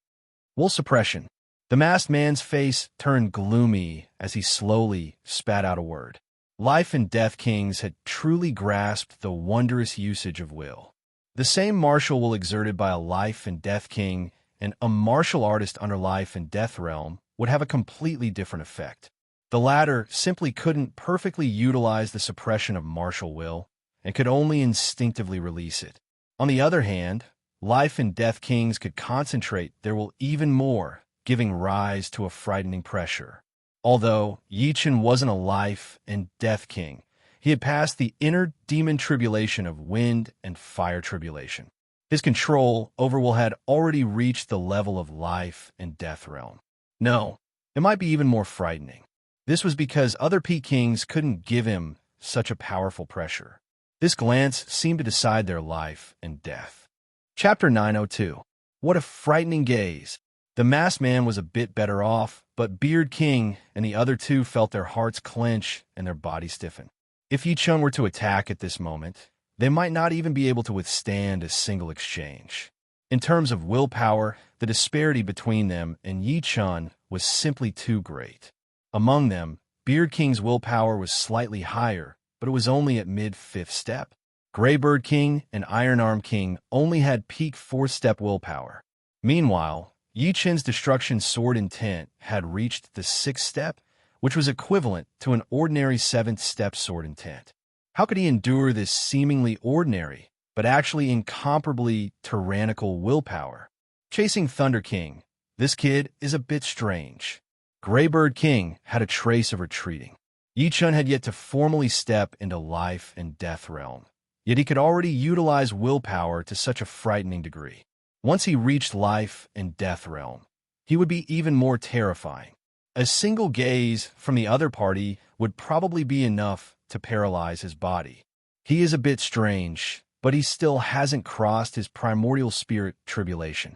Will suppression. The masked man's face turned gloomy as he slowly spat out a word. Life and Death Kings had truly grasped the wondrous usage of will. The same martial will exerted by a Life and Death King and a martial artist under Life and Death Realm would have a completely different effect. The latter simply couldn't perfectly utilize the suppression of martial will and could only instinctively release it. On the other hand, Life and Death Kings could concentrate their will even more, giving rise to a frightening pressure. Although Yi Chen wasn't a Life and Death King, he had passed the inner demon tribulation of wind and fire tribulation. His control over will had already reached the level of Life and Death Realm. No, it might be even more frightening. This was because other P-Kings couldn't give him such a powerful pressure. This glance seemed to decide their life and death. Chapter 902. What a frightening gaze. The masked man was a bit better off, but Beard King and the other two felt their hearts clench and their bodies stiffen. If Yi Chun were to attack at this moment, They might not even be able to withstand a single exchange. In terms of willpower, the disparity between them and Yi Chun was simply too great. Among them, Beard King's willpower was slightly higher, but it was only at mid-fifth step. Greybird King and Iron Arm King only had peak fourth-step willpower. Meanwhile, Yi Chen's Destruction Sword Intent had reached the sixth step, which was equivalent to an ordinary seventh-step sword intent. How could he endure this seemingly ordinary, but actually incomparably tyrannical willpower? Chasing Thunder King, this kid is a bit strange. Greybird King had a trace of retreating. Yi Chun had yet to formally step into life and death realm, yet he could already utilize willpower to such a frightening degree. Once he reached life and death realm, he would be even more terrifying. A single gaze from the other party would probably be enough to paralyze his body. He is a bit strange, but he still hasn't crossed his primordial spirit tribulation.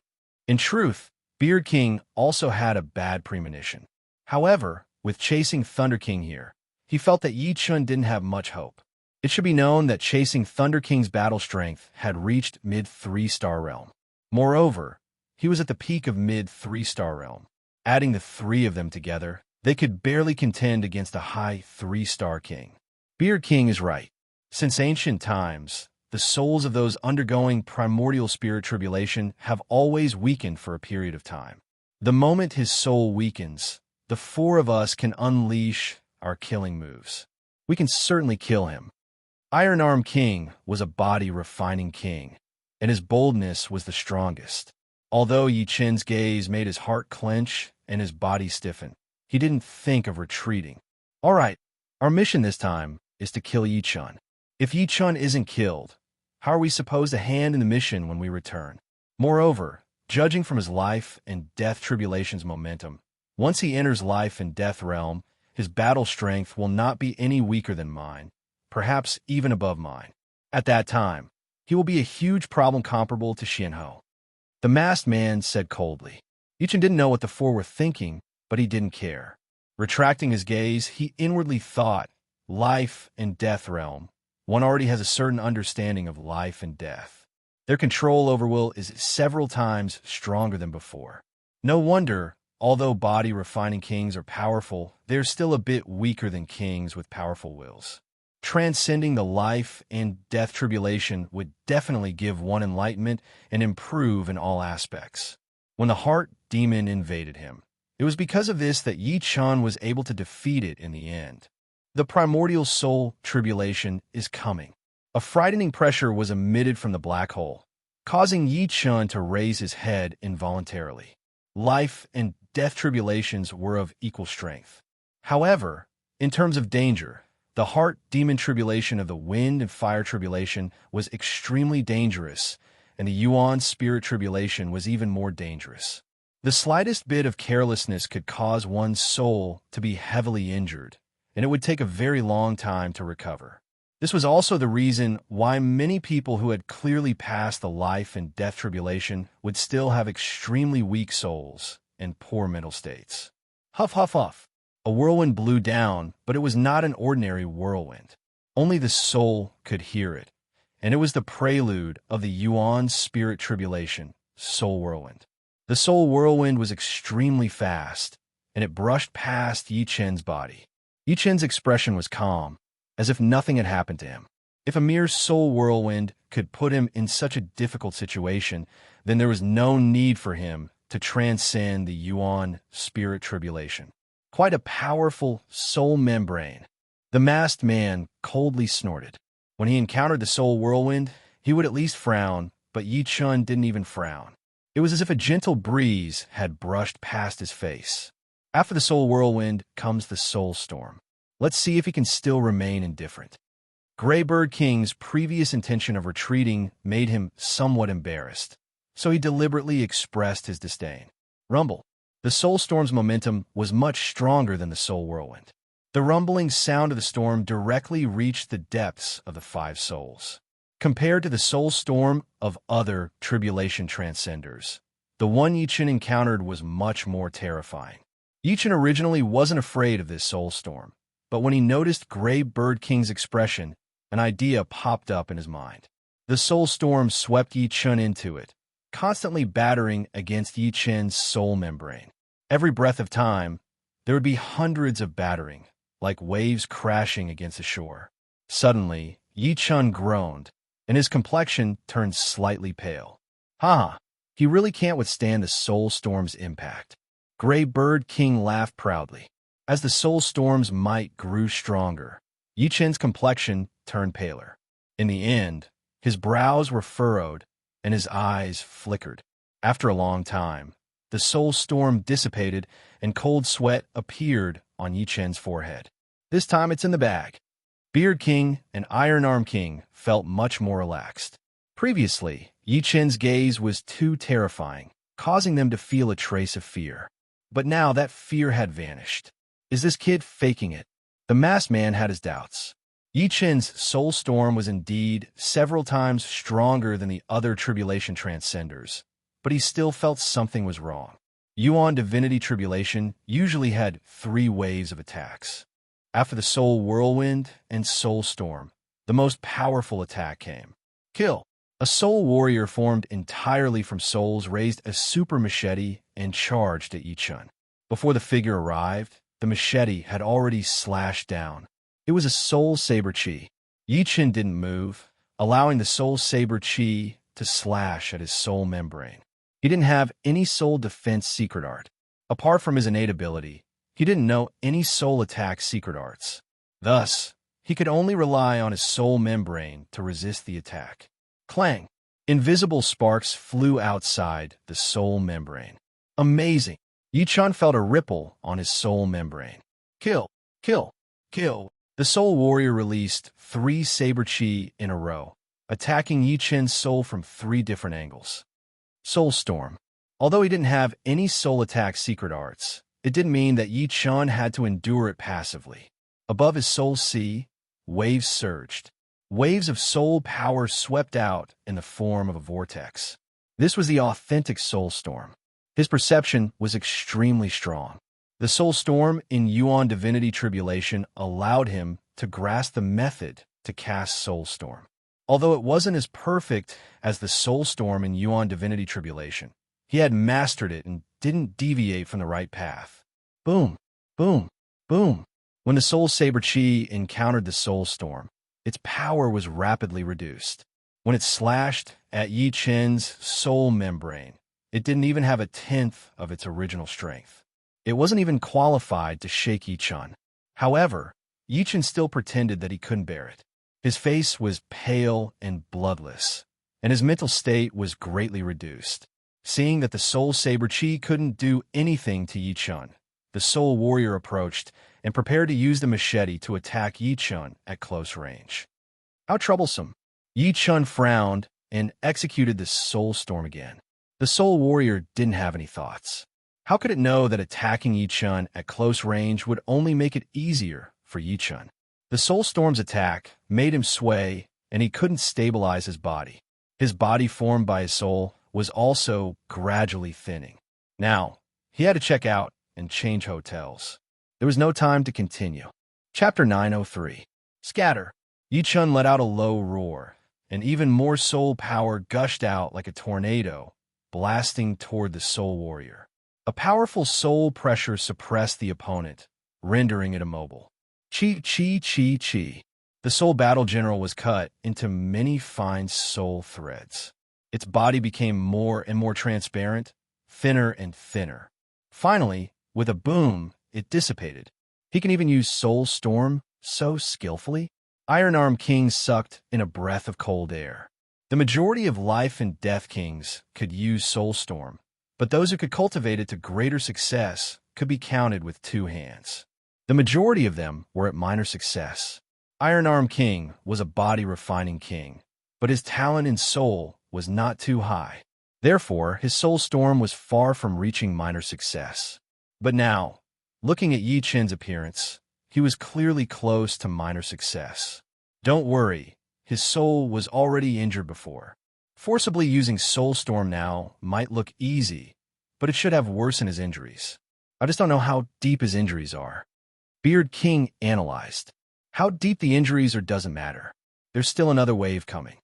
In truth, Beard King also had a bad premonition. However, with chasing Thunder King here, he felt that Yi Chun didn't have much hope. It should be known that chasing Thunder King's battle strength had reached mid-3-star realm. Moreover, he was at the peak of mid-3-star realm. Adding the three of them together, they could barely contend against a high 3-star king. Beard King is right. Since ancient times, the souls of those undergoing primordial spirit tribulation have always weakened for a period of time. The moment his soul weakens, the four of us can unleash our killing moves. We can certainly kill him. Iron Arm King was a body-refining king, and his boldness was the strongest. Although Yi Chen's gaze made his heart clench and his body stiffen, he didn't think of retreating. All right, our mission this time is to kill Yi Chun. If Yi Chun isn't killed, how are we supposed to hand in the mission when we return? Moreover, judging from his life and death tribulation's momentum, once he enters life and death realm, his battle strength will not be any weaker than mine, perhaps even above mine. At that time, he will be a huge problem comparable to Xianhou. The masked man said coldly. Yi Chun didn't know what the four were thinking, but he didn't care. Retracting his gaze, he inwardly thought, life and death realm. One already has a certain understanding of life and death. Their control over will is several times stronger than before. No wonder, although body-refining kings are powerful, they're still a bit weaker than kings with powerful wills. Transcending the life and death tribulation would definitely give one enlightenment and improve in all aspects. When the heart demon invaded him, it was because of this that Yi Chun was able to defeat it in the end. The primordial soul tribulation is coming. A frightening pressure was emitted from the black hole, causing Yi Chun to raise his head involuntarily. Life and death tribulations were of equal strength. However, in terms of danger, the heart demon tribulation of the wind and fire tribulation was extremely dangerous, and the Yuan spirit tribulation was even more dangerous. The slightest bit of carelessness could cause one's soul to be heavily injured, and it would take a very long time to recover. This was also the reason why many people who had clearly passed the life and death tribulation would still have extremely weak souls and poor mental states. Huff, huff, huff. A whirlwind blew down, but it was not an ordinary whirlwind. Only the soul could hear it, and it was the prelude of the Yuan spirit tribulation, Soul Whirlwind. The Soul Whirlwind was extremely fast, and it brushed past Yi Chen's body. Yi Chen's expression was calm, as if nothing had happened to him. If a mere Soul Whirlwind could put him in such a difficult situation, then there was no need for him to transcend the Yuan spirit tribulation. Quite a powerful soul membrane. The masked man coldly snorted. When he encountered the soul whirlwind, he would at least frown, but Yi Chun didn't even frown. It was as if a gentle breeze had brushed past his face. After the soul whirlwind comes the soul storm. Let's see if he can still remain indifferent. Greybird King's previous intention of retreating made him somewhat embarrassed, so he deliberately expressed his disdain. Rumble. The soul storm's momentum was much stronger than the soul whirlwind. The rumbling sound of the storm directly reached the depths of the five souls. Compared to the soul storm of other tribulation transcenders, the one Yi Chun encountered was much more terrifying. Yi Chun originally wasn't afraid of this soul storm, but when he noticed Greybird King's expression, an idea popped up in his mind. The soul storm swept Yi Chun into it, constantly battering against Yi Chen's soul membrane. Every breath of time, there would be hundreds of battering, like waves crashing against the shore. Suddenly, Yi Chun groaned, and his complexion turned slightly pale. Ha! He really can't withstand the soul storm's impact. Gray Bird King laughed proudly. As the soul storm's might grew stronger, Yi Chen's complexion turned paler. In the end, his brows were furrowed, and his eyes flickered. After a long time, the soul storm dissipated, and cold sweat appeared on Yi Chen's forehead. This time it's in the bag. Beard King and Iron Arm King felt much more relaxed. Previously, Yi Chen's gaze was too terrifying, causing them to feel a trace of fear. But now that fear had vanished. Is this kid faking it? The masked man had his doubts. Yi Chen's soul storm was indeed several times stronger than the other Tribulation Transcenders, but he still felt something was wrong. Yuan Divinity Tribulation usually had 3 waves of attacks. After the Soul Whirlwind and Soul Storm, the most powerful attack came. Kill. A soul warrior formed entirely from souls raised a super machete and charged at Yi Chun. Before the figure arrived, the machete had already slashed down. It was a soul saber chi. Yi Chun didn't move, allowing the soul saber chi to slash at his soul membrane. He didn't have any soul defense secret art. Apart from his innate ability, he didn't know any soul attack secret arts. Thus, he could only rely on his soul membrane to resist the attack. Clang! Invisible sparks flew outside the soul membrane. Amazing! Yi Chun felt a ripple on his soul membrane. Kill! Kill! Kill! The soul warrior released 3 saber chi in a row, attacking Yi Chen's soul from 3 different angles. Soul Storm. Although he didn't have any soul attack secret arts, it didn't mean that Yi Chun had to endure it passively. Above his soul sea, waves surged. Waves of soul power swept out in the form of a vortex. This was the authentic soul storm. His perception was extremely strong. The soul storm in Yuan Divinity Tribulation allowed him to grasp the method to cast Soul Storm. Although it wasn't as perfect as the Soul Storm in Yuan Divinity Tribulation, he had mastered it and didn't deviate from the right path. Boom, boom, boom. When the Soul Saber Chi encountered the Soul Storm, its power was rapidly reduced. When it slashed at Yi Chen's soul membrane, it didn't even have a tenth of its original strength. It wasn't even qualified to shake Yi Chun. However, Yi Chun still pretended that he couldn't bear it. His face was pale and bloodless, and his mental state was greatly reduced. Seeing that the Soul Saber Chi couldn't do anything to Yi Chun, the Soul Warrior approached and prepared to use the machete to attack Yi Chun at close range. How troublesome! Yi Chun frowned and executed the Soul Storm again. The Soul Warrior didn't have any thoughts. How could it know that attacking Yi Chun at close range would only make it easier for Yi Chun? The Soul Storm's attack made him sway, and he couldn't stabilize his body. His body formed by his soul was also gradually thinning. Now, he had to check out and change hotels. There was no time to continue. Chapter 903. Scatter. Yi Chun let out a low roar, and even more soul power gushed out like a tornado, blasting toward the Soul Warrior. A powerful soul pressure suppressed the opponent, rendering it immobile. Chi, chi, chi, chi. The Soul Battle General was cut into many fine soul threads. Its body became more and more transparent, thinner and thinner. Finally, with a boom, it dissipated. He can even use Soul Storm so skillfully. Iron Arm King sucked in a breath of cold air. The majority of life and death kings could use Soul Storm, but those who could cultivate it to greater success could be counted with 2 hands. The majority of them were at minor success. Iron Arm King was a body-refining king, but his talent in soul was not too high. Therefore, his Soul Storm was far from reaching minor success. But now, looking at Yi Chen's appearance, he was clearly close to minor success. Don't worry, his soul was already injured before. Forcibly using Soul Storm now might look easy, but it should have worsened his injuries. I just don't know how deep his injuries are. Beard King analyzed. How deep the injuries are doesn't matter. there's still another wave coming.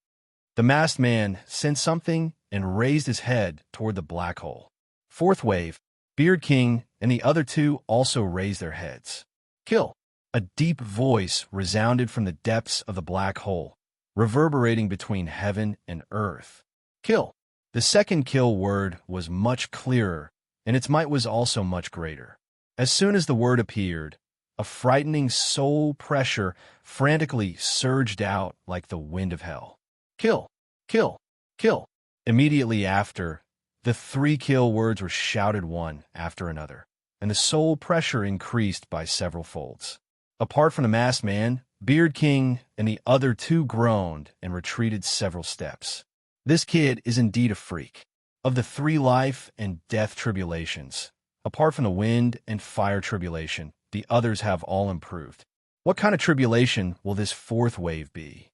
The masked man sensed something and raised his head toward the black hole. Fourth wave, Beard King and the other two also raised their heads. Kill! A deep voice resounded from the depths of the black hole, reverberating between heaven and earth. Kill! The second kill word was much clearer, and its might was also much greater. As soon as the word appeared, a frightening soul pressure frantically surged out like the wind of hell. Kill! Kill! Kill! Immediately after, the three kill words were shouted one after another, and the soul pressure increased by several folds. Apart from the masked man, Beard King and the other two groaned and retreated several steps. This kid is indeed a freak. Of the three life and death tribulations, apart from the wind and fire tribulation, the others have all improved. What kind of tribulation will this fourth wave be?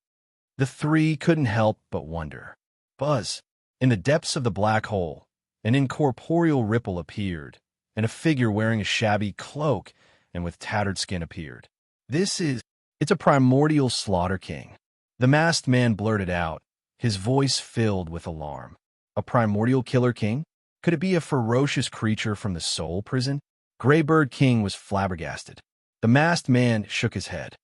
The three couldn't help but wonder. Buzz! In the depths of the black hole, an incorporeal ripple appeared, and a figure wearing a shabby cloak and with tattered skin appeared. It's a primordial slaughter king. The masked man blurted out, his voice filled with alarm. A primordial killer king? Could it be a ferocious creature from the soul prison? Greybird King was flabbergasted. The masked man shook his head.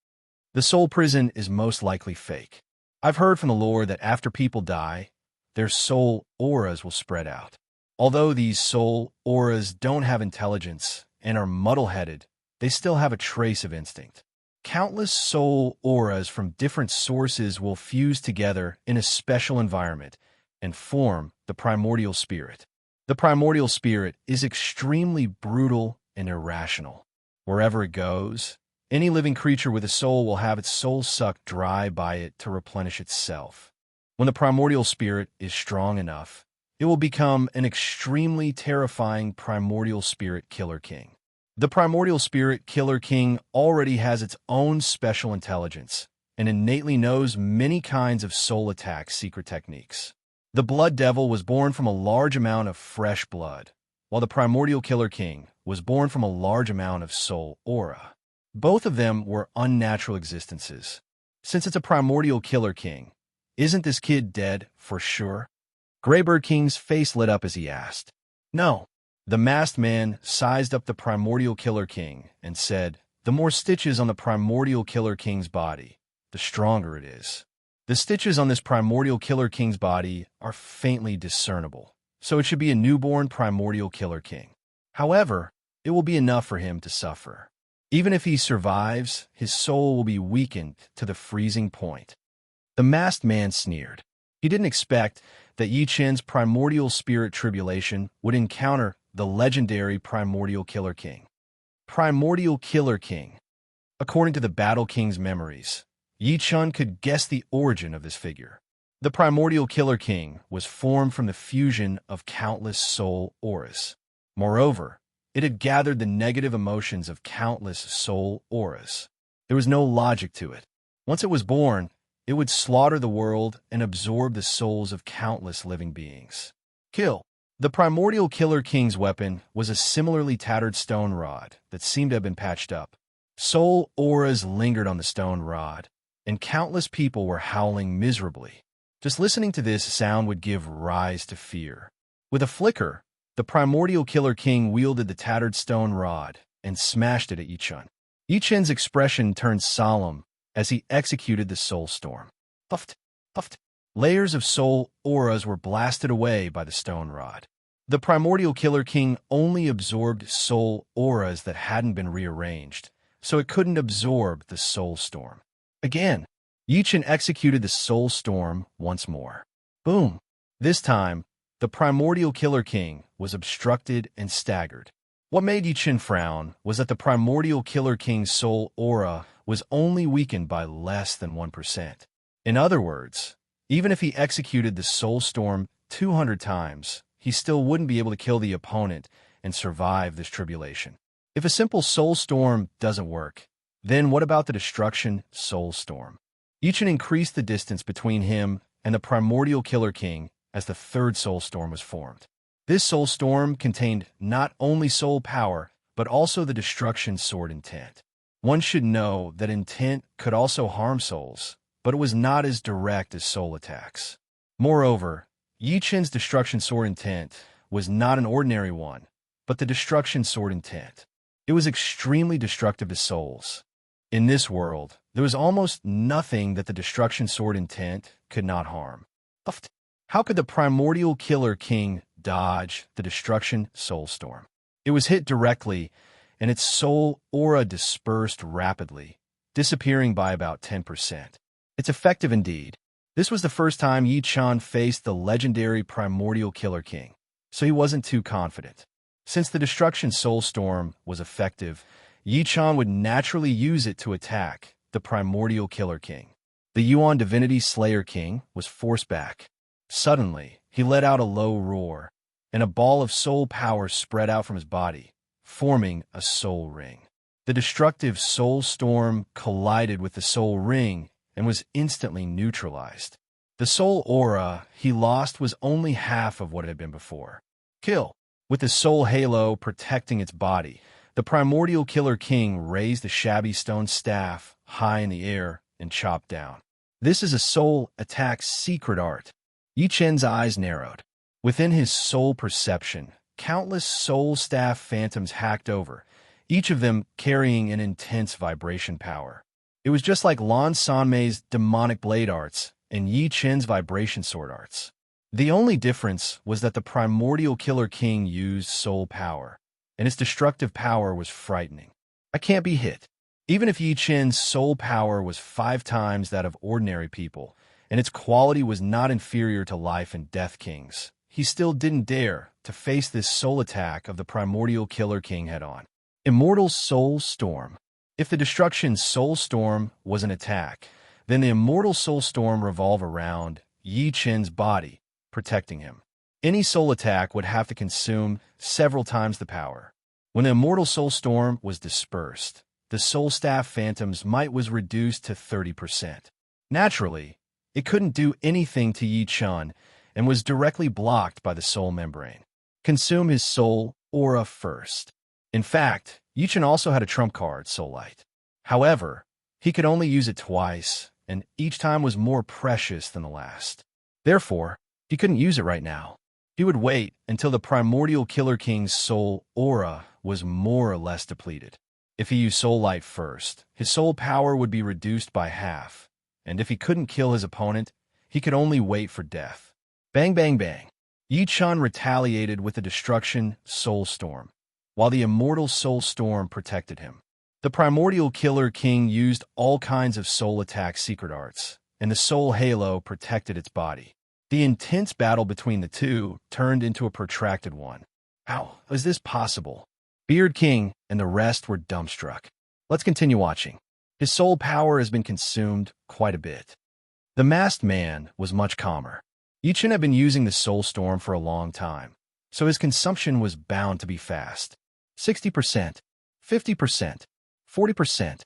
The soul prison is most likely fake. I've heard from the lore that after people die, their soul auras will spread out. Although these soul auras don't have intelligence and are muddle-headed, they still have a trace of instinct. Countless soul auras from different sources will fuse together in a special environment and form the primordial spirit. The primordial spirit is extremely brutal and irrational. Wherever it goes, any living creature with a soul will have its soul sucked dry by it to replenish itself. When the primordial spirit is strong enough, it will become an extremely terrifying primordial spirit killer king. The primordial spirit killer king already has its own special intelligence and innately knows many kinds of soul attack secret techniques. The blood devil was born from a large amount of fresh blood, while the primordial killer king was born from a large amount of soul aura. Both of them were unnatural existences. Since it's a primordial killer king, isn't this kid dead for sure? Greybird King's face lit up as he asked. No. The masked man sized up the primordial killer king and said, the more stitches on the primordial killer king's body, the stronger it is. The stitches on this primordial killer king's body are faintly discernible, so it should be a newborn primordial killer king. However, it will be enough for him to suffer. Even if he survives, his soul will be weakened to the freezing point. The masked man sneered. He didn't expect that Yi Chen's primordial spirit tribulation would encounter the legendary primordial killer king. Primordial killer king. According to the Battle King's memories, Yi Chen could guess the origin of this figure. The primordial killer king was formed from the fusion of countless soul auras. Moreover, it had gathered the negative emotions of countless soul auras. There was no logic to it. Once it was born, it would slaughter the world and absorb the souls of countless living beings. Kill. The primordial killer king's weapon was a similarly tattered stone rod that seemed to have been patched up. Soul auras lingered on the stone rod, and countless people were howling miserably. Just listening to this sound would give rise to fear. With a flicker, the primordial killer king wielded the tattered stone rod and smashed it at Yi Chen. Yi Chen's expression turned solemn as he executed the soul storm. Puffed, puffed. Layers of soul auras were blasted away by the stone rod. The primordial killer king only absorbed soul auras that hadn't been rearranged, so it couldn't absorb the soul storm. Again, Yi Chen executed the soul storm once more. Boom! This time, the primordial killer king was obstructed and staggered. What made Yi Chen frown was that the primordial killer king's soul aura was only weakened by less than 1%. In other words, even if he executed the soul storm 200 times, he still wouldn't be able to kill the opponent and survive this tribulation. If a simple soul storm doesn't work, then what about the destruction soul storm? Yi Chen increased the distance between him and the primordial killer king as the third soul storm was formed. This soul storm contained not only soul power, but also the destruction sword intent. One should know that intent could also harm souls, but it was not as direct as soul attacks. Moreover, Yi Chen's destruction sword intent was not an ordinary one, but the destruction sword intent. It was extremely destructive to souls. In this world, there was almost nothing that the destruction sword intent could not harm. How could the primordial killer king dodge the destruction soul storm? It was hit directly, and its soul aura dispersed rapidly, disappearing by about 10%. It's effective indeed. This was the first time Yi Chen faced the legendary primordial killer king, so he wasn't too confident. Since the destruction soul storm was effective, Yi Chen would naturally use it to attack the primordial killer king. The Yuan divinity slayer king was forced back. Suddenly, he let out a low roar, and a ball of soul power spread out from his body, forming a soul ring. The destructive soul storm collided with the soul ring and was instantly neutralized. The soul aura he lost was only half of what it had been before. Kill. With the soul halo protecting its body, the primordial killer king raised the shabby stone staff high in the air and chopped down. This is a soul attack secret art. Yi Chen's eyes narrowed. Within his soul perception, countless soul staff phantoms hacked over, each of them carrying an intense vibration power. It was just like Lan Sanmei's demonic blade arts and Yi Chen's vibration sword arts. The only difference was that the primordial killer king used soul power, and its destructive power was frightening. I can't be hit. Even if Yi Chen's soul power was 5 times that of ordinary people, and its quality was not inferior to life and death kings, he still didn't dare to face this soul attack of the primordial killer king head-on. Immortal Soul Storm. If the destruction soul storm was an attack, then the immortal soul storm revolved around Yi Chen's body, protecting him. Any soul attack would have to consume several times the power. When the immortal soul storm was dispersed, the soul staff phantom's might was reduced to 30%. Naturally, it couldn't do anything to Yi Chen and was directly blocked by the soul membrane. Consume his soul aura first. In fact, Yi Chen also had a trump card, Soul Light. However, he could only use it twice, and each time was more precious than the last. Therefore, he couldn't use it right now. He would wait until the primordial killer king's soul aura was more or less depleted. If he used Soul Light first, his soul power would be reduced by half, and if he couldn't kill his opponent, he could only wait for death. Bang, bang, bang. Yi Chen retaliated with the destruction soul storm, while the immortal soul storm protected him. The primordial killer king used all kinds of soul attack secret arts, and the soul halo protected its body. The intense battle between the two turned into a protracted one. How is this possible? Beard King and the rest were dumbstruck. Let's continue watching. His soul power has been consumed quite a bit. The masked man was much calmer. Yi Chen had been using the soul storm for a long time, so his consumption was bound to be fast. 60%, 50%, 40%.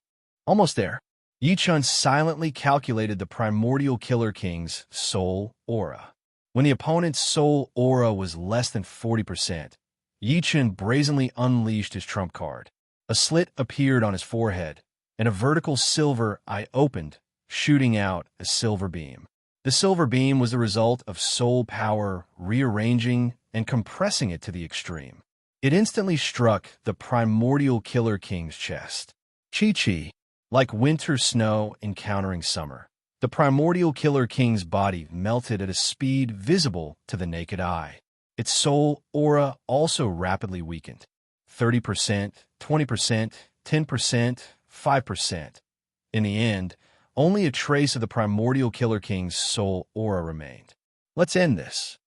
Almost there. Yi Chen silently calculated the primordial killer king's soul aura. When the opponent's soul aura was less than 40%, Yi Chen brazenly unleashed his trump card. A slit appeared on his forehead, and a vertical silver eye opened, shooting out a silver beam. The silver beam was the result of soul power rearranging and compressing it to the extreme. It instantly struck the primordial killer king's chest. Chi-chi. Like winter snow encountering summer, the primordial killer king's body melted at a speed visible to the naked eye. Its soul aura also rapidly weakened. 30%, 20%, 10%, 5%. In the end, only a trace of the primordial killer king's soul aura remained. Let's end this.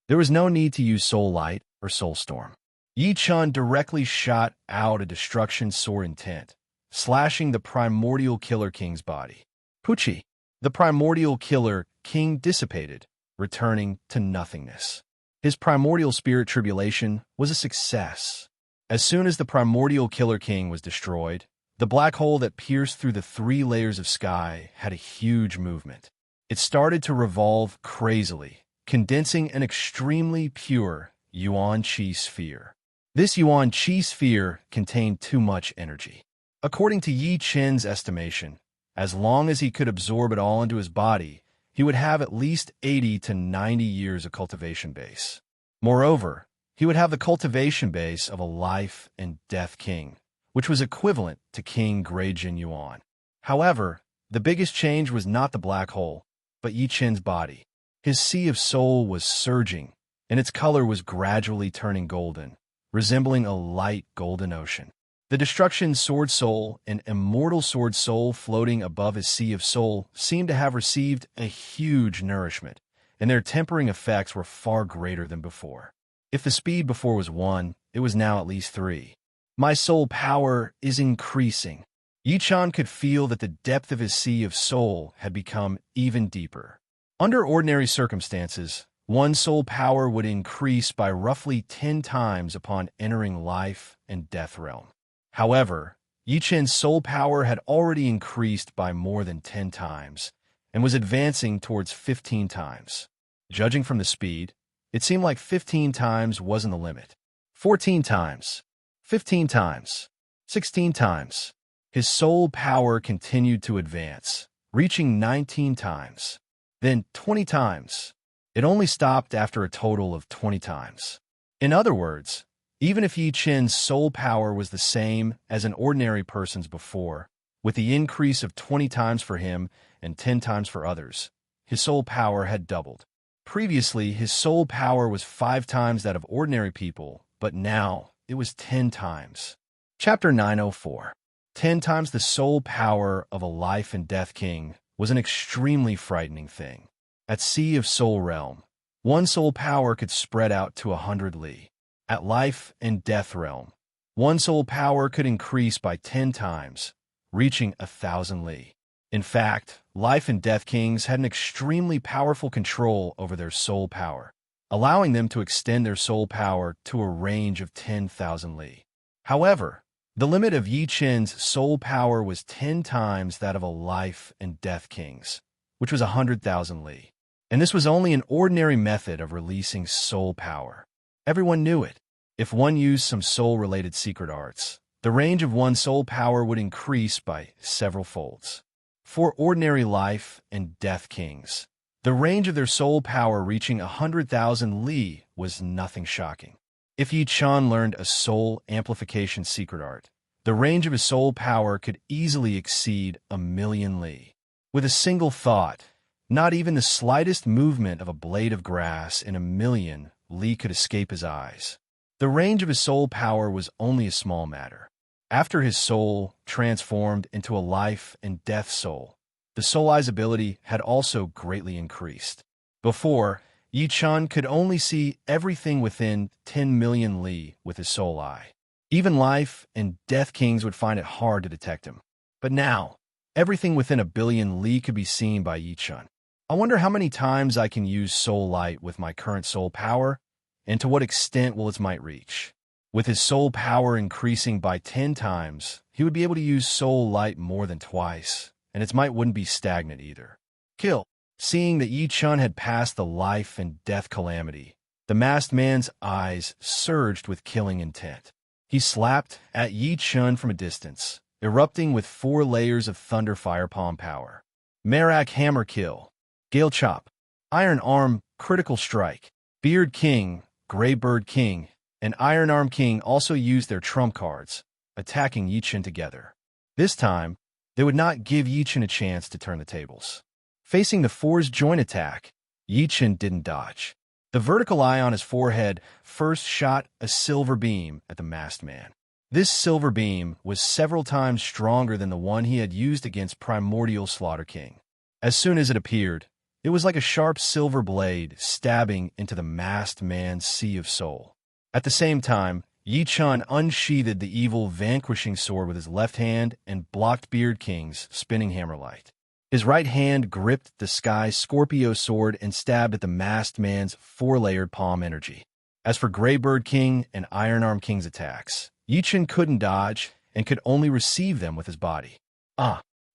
There was no need to use Soul Light or Soul Storm. Yi Chen directly shot out a destruction sword intent, slashing the primordial killer king's body. Pucci. The primordial killer king dissipated, returning to nothingness. His primordial spirit tribulation was a success. As soon as the primordial killer king was destroyed, the black hole that pierced through the 3 layers of sky had a huge movement. It started to revolve crazily, condensing an extremely pure Yuan Qi sphere. This Yuan Qi sphere contained too much energy. According to Yi Chen's estimation, As long as he could absorb it all into his body, he would have at least 80 to 90 years of cultivation base. Moreover, he would have the cultivation base of a life and death king, which was equivalent to King Grey-Jin Yuan. However, the biggest change was not the black hole, but Yi Qin's body. His sea of soul was surging, and its color was gradually turning golden, resembling a light golden ocean. The Destruction Sword Soul and Immortal Sword Soul floating above his sea of soul seemed to have received a huge nourishment, and their tempering effects were far greater than before. If the speed before was 1, it was now at least 3. My soul power is increasing. Yi Qin could feel that the depth of his sea of soul had become even deeper. Under ordinary circumstances, one's soul power would increase by roughly 10 times upon entering life and death realm. However, Yi Qin's soul power had already increased by more than 10 times and was advancing towards 15 times. Judging from the speed, it seemed like 15 times wasn't the limit. 14 times, 15 times, 16 times. His soul power continued to advance, reaching 19 times, then 20 times. It only stopped after a total of 20 times. In other words, even if Yi Qin's soul power was the same as an ordinary person's before, with the increase of 20 times for him and 10 times for others, his soul power had doubled. Previously, his soul power was 5 times that of ordinary people, but now it was 10 times. Chapter 904. 10 times the soul power of a life and death king was an extremely frightening thing. At Sea of Soul Realm, one soul power could spread out to 100 li. At Life and Death Realm, one soul power could increase by 10 times, reaching 1,000 li. In fact, Life and Death Kings had an extremely powerful control over their soul power, allowing them to extend their soul power to a range of 10,000 li. However, the limit of Yi Qin's soul power was 10 times that of a Life and Death King's, which was 100,000 li. And this was only an ordinary method of releasing soul power. Everyone knew it. If one used some soul-related secret arts, the range of one's soul power would increase by several folds. For ordinary Life and Death Kings, the range of their soul power reaching 100,000 li was nothing shocking. If Yi Qin learned a soul amplification secret art, the range of his soul power could easily exceed 1,000,000 li. With a single thought, not even the slightest movement of a blade of grass in 1,000,000 li could escape his eyes. The range of his soul power was only a small matter. After his soul transformed into a life and death soul, the soul eye's ability had also greatly increased. Before, Yi Qin could only see everything within 10 million li with his soul eye. Even Life and Death Kings would find it hard to detect him. But now, everything within 1,000,000,000 li could be seen by Yi Qin. I wonder how many times I can use soul light with my current soul power, and to what extent will its might reach. With his soul power increasing by 10 times, he would be able to use soul light more than twice, and its might wouldn't be stagnant either. Kill. Seeing that Yi Qin had passed the life and death calamity, the masked man's eyes surged with killing intent. He slapped at Yi Qin from a distance, erupting with 4 layers of thunder fire palm power. Merak Hammer Kill, Gale Chop, Iron Arm Critical Strike. Beard King, Grey Bird King, and Iron Arm King also used their trump cards, attacking Yi Qin together. This time, they would not give Yi Qin a chance to turn the tables. Facing the 4's joint attack, Yi Qin didn't dodge. The vertical eye on his forehead first shot a silver beam at the masked man. This silver beam was several times stronger than the one he had used against Primordial Slaughter King. As soon as it appeared, it was like a sharp silver blade stabbing into the masked man's sea of soul. At the same time, Yi Qin unsheathed the evil vanquishing sword with his left hand and blocked Beard King's spinning hammerlight. His right hand gripped the sky Scorpio sword and stabbed at the masked man's 4-layered palm energy. As for Grey Bird King and Iron Arm King's attacks, Yi Qin couldn't dodge and could only receive them with his body.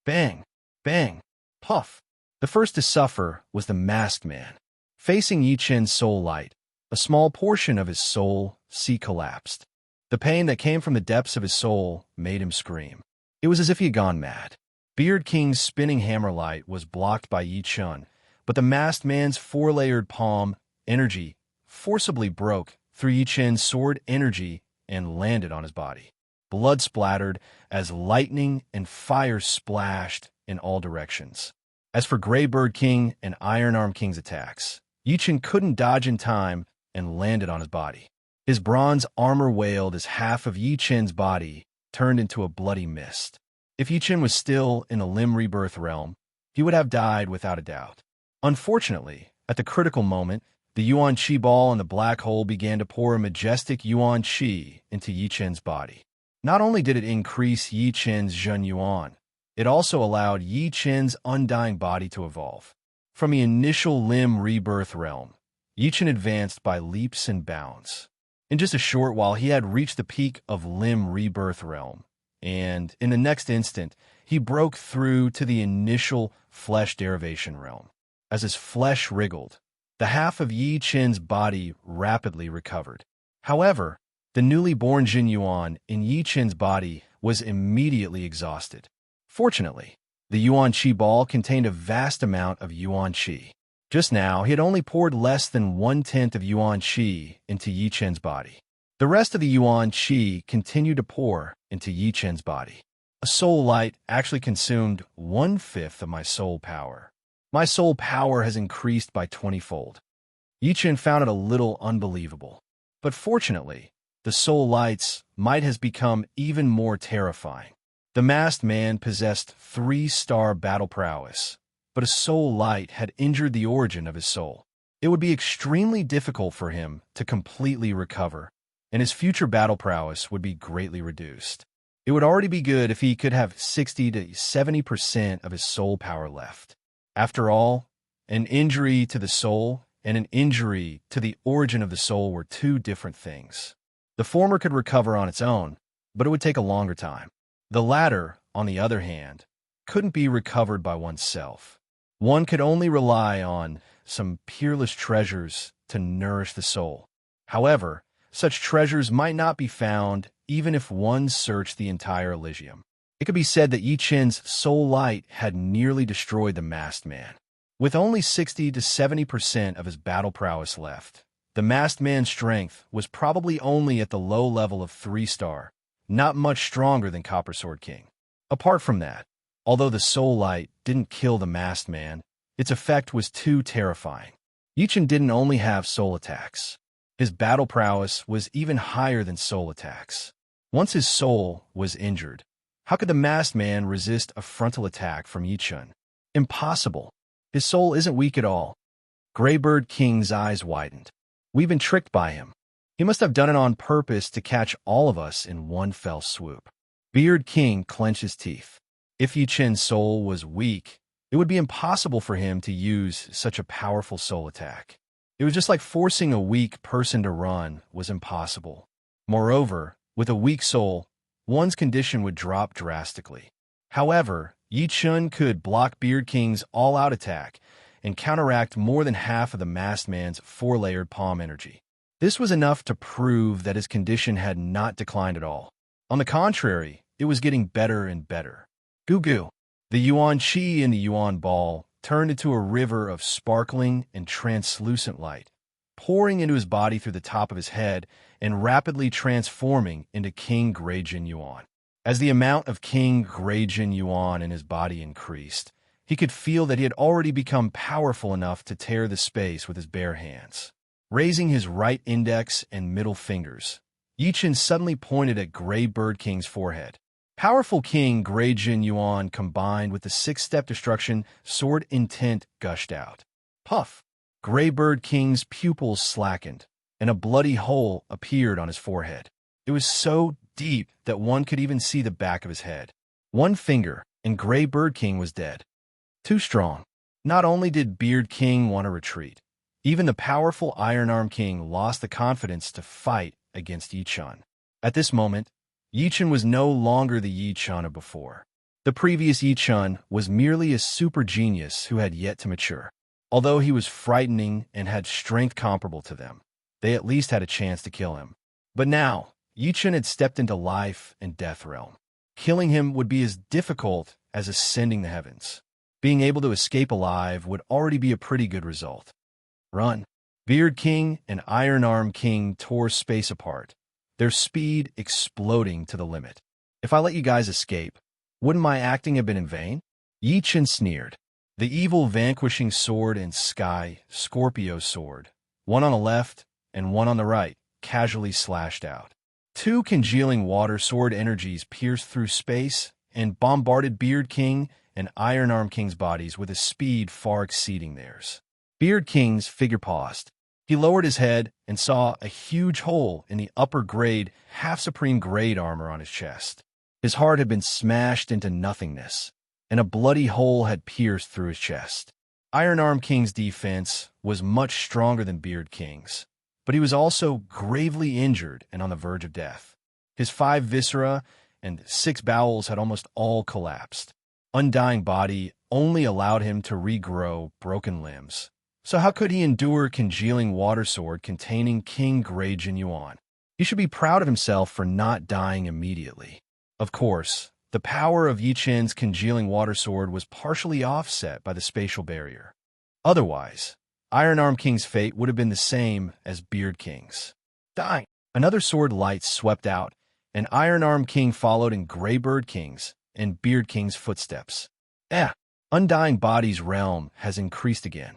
Bang, bang, puff. The first to suffer was the masked man. Facing Yi Qin's soul light, a small portion of his soul sea collapsed. The pain that came from the depths of his soul made him scream. It was as if he had gone mad. Beard King's spinning hammer light was blocked by Yi Chun, but the masked man's four-layered palm energy forcibly broke through Yi Chun's sword energy and landed on his body. Blood splattered as lightning and fire splashed in all directions. As for Greybird King and Iron Arm King's attacks, Yi Chun couldn't dodge in time and landed on his body. His bronze armor wailed as half of Yi Chun's body turned into a bloody mist. If Yi Chun was still in the Limb Rebirth realm, he would have died without a doubt. Unfortunately, at the critical moment, the Yuan Qi ball in the black hole began to pour a majestic Yuan Qi into Yi Chun's body. Not only did it increase Yi Chun's Zhen Yuan, it also allowed Yi Chun's undying body to evolve. From the initial Limb Rebirth realm, Yi Chun advanced by leaps and bounds. In just a short while, he had reached the peak of Limb Rebirth realm, and in the next instant, he broke through to the initial flesh derivation realm. As his flesh wriggled, the half of Yi Chun's body rapidly recovered. However, the newly born Jin Yuan in Yi Chun's body was immediately exhausted. Fortunately, the Yuan Qi ball contained a vast amount of Yuan Qi. Just now, he had only poured less than 1/10 of Yuan Qi into Yi Chun's body. The rest of the Yuan Qi continued to pour into Yi Chun's body. A soul light actually consumed 1/5 of my soul power. My soul power has increased by 20-fold. Yi Chun found it a little unbelievable. But fortunately, the soul lights might have become even more terrifying. The masked man possessed 3-star battle prowess, but a soul light had injured the origin of his soul. It would be extremely difficult for him to completely recover, and his future battle prowess would be greatly reduced. It would already be good if he could have 60 to 70% of his soul power left. After all, an injury to the soul and an injury to the origin of the soul were two different things. The former could recover on its own, but it would take a longer time. The latter, on the other hand, couldn't be recovered by oneself. One could only rely on some peerless treasures to nourish the soul. However, such treasures might not be found even if one searched the entire Elysium. It could be said that Yi Chun's soul light had nearly destroyed the masked man. With only 60 to 70% of his battle prowess left, the masked man's strength was probably only at the low level of 3-star, not much stronger than Copper Sword King. Apart from that, although the soul light didn't kill the masked man, its effect was too terrifying. Yi Chun didn't only have soul attacks. His battle prowess was even higher than soul attacks. Once his soul was injured, how could the masked man resist a frontal attack from Yi Chun? Impossible. His soul isn't weak at all. Greybird King's eyes widened. We've been tricked by him. He must have done it on purpose to catch all of us in one fell swoop. Beard King clenched his teeth. If Yi Chun's soul was weak, it would be impossible for him to use such a powerful soul attack. It was just like forcing a weak person to run was impossible. Moreover, with a weak soul, one's condition would drop drastically. However, Yi Chun could block Beard King's all-out attack and counteract more than half of the masked man's 4-layered palm energy. This was enough to prove that his condition had not declined at all. On the contrary, it was getting better and better. Goo goo. The Yuan Qi in the Yuan ball turned into a river of sparkling and translucent light, pouring into his body through the top of his head and rapidly transforming into King Greijin Yuan. As the amount of King Greijin Yuan in his body increased, he could feel that he had already become powerful enough to tear the space with his bare hands. Raising his right index and middle fingers, Yi Chun suddenly pointed at Greybird King's forehead. Powerful King Greijin Yuan combined with the 6-step destruction sword intent gushed out. Puff! Greybird King's pupils slackened, and a bloody hole appeared on his forehead. It was so deep that one could even see the back of his head. One finger, and Greybird King was dead. Too strong. Not only did Beard King want to retreat, even the powerful Iron Arm King lost the confidence to fight against Yi Chun. At this moment, Yi Chun was no longer the Yi Chun of before. The previous Yi Chun was merely a super genius who had yet to mature. Although he was frightening and had strength comparable to them, they at least had a chance to kill him. But now, Yi Chun had stepped into life and death realm. Killing him would be as difficult as ascending the heavens. Being able to escape alive would already be a pretty good result. Run. Beard King and Iron Arm King tore space apart, their speed exploding to the limit. If I let you guys escape, wouldn't my acting have been in vain? Yi Chen sneered. The evil vanquishing sword and sky, Scorpio sword, one on the left and one on the right, casually slashed out. Two congealing water sword energies pierced through space and bombarded Beard King and Iron Arm King's bodies with a speed far exceeding theirs. Beard King's figure paused. He lowered his head and saw a huge hole in the upper grade, half-supreme grade armor on his chest. His heart had been smashed into nothingness, and a bloody hole had pierced through his chest. Iron Arm King's defense was much stronger than Beard King's, but he was also gravely injured and on the verge of death. His 5 viscera and 6 bowels had almost all collapsed. Undying body only allowed him to regrow broken limbs. So how could he endure congealing water sword containing King Grey Jin Yuan? He should be proud of himself for not dying immediately. Of course, the power of Yi Chen's congealing water sword was partially offset by the spatial barrier. Otherwise, Iron Arm King's fate would have been the same as Beard King's. Dying. Another sword light swept out, and Iron Arm King followed in Greybird King's and Beard King's footsteps. Undying body's realm has increased again.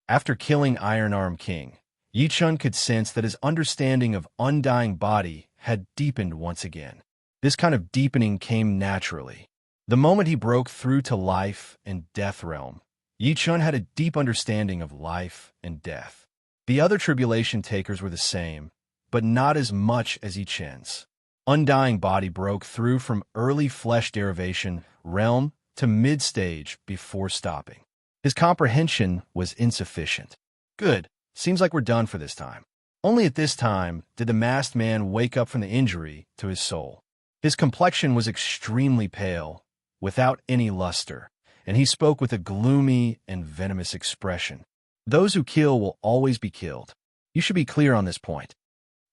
After killing Iron Arm King, Yi Chen could sense that his understanding of undying body had deepened once again. This kind of deepening came naturally. The moment he broke through to life and death realm, Yi Chen had a deep understanding of life and death. The other tribulation takers were the same, but not as much as Yi Chen's. Undying body broke through from early flesh derivation realm to mid-stage before stopping. His comprehension was insufficient. Good. Seems like we're done for this time. Only at this time did the masked man wake up from the injury to his soul. His complexion was extremely pale, without any luster, and he spoke with a gloomy and venomous expression. Those who kill will always be killed. You should be clear on this point.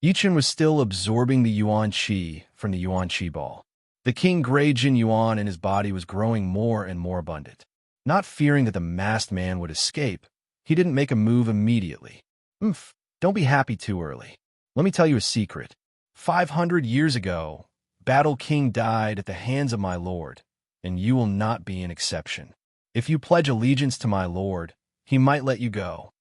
Yi Chen was still absorbing the Yuan Qi from the Yuan Qi ball. The King Grey Jin Yuan in his body was growing more and more abundant. Not fearing that the masked man would escape, he didn't make a move immediately. Don't be happy too early. Let me tell you a secret. 500 years ago, Battle King died at the hands of my lord, and you will not be an exception. If you pledge allegiance to my lord, he might let you go.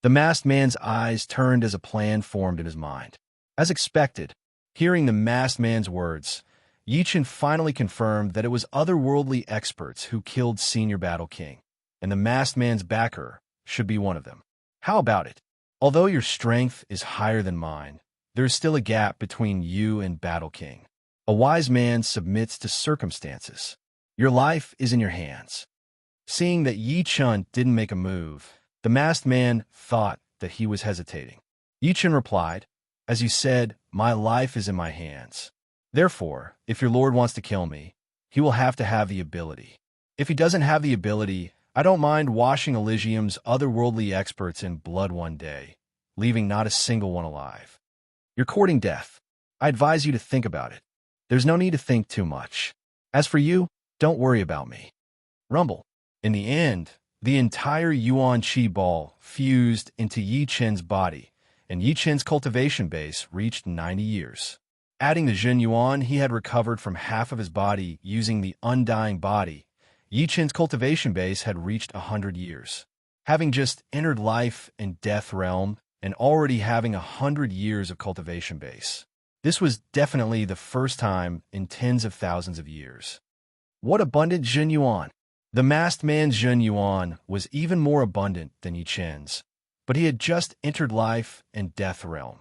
The masked man's eyes turned as a plan formed in his mind. As expected, hearing the masked man's words, Yi Chen finally confirmed that it was otherworldly experts who killed Senior Battle King, and the masked man's backer should be one of them. How about it? Although your strength is higher than mine, there is still a gap between you and Battle King. A wise man submits to circumstances. Your life is in your hands. Seeing that Yi Chen didn't make a move, the masked man thought that he was hesitating. Yi Chen replied, "As you said, my life is in my hands. Therefore, if your lord wants to kill me, he will have to have the ability. If he doesn't have the ability, I don't mind washing Elysium's otherworldly experts in blood one day, leaving not a single one alive. You're courting death. I advise you to think about it. There's no need to think too much. As for you, don't worry about me." Rumble. In the end, the entire Yuan Qi ball fused into Yi Chen's body, and Yi Chen's cultivation base reached 90 years. Adding the Jin Yuan he had recovered from half of his body using the undying body, Yi Chen's cultivation base had reached 100 years. Having just entered life and death realm and already having 100 years of cultivation base. This was definitely the first time in tens of thousands of years. What abundant Jin Yuan! The masked man's Jin Yuan was even more abundant than Yi Chen's, but he had just entered life and death realm.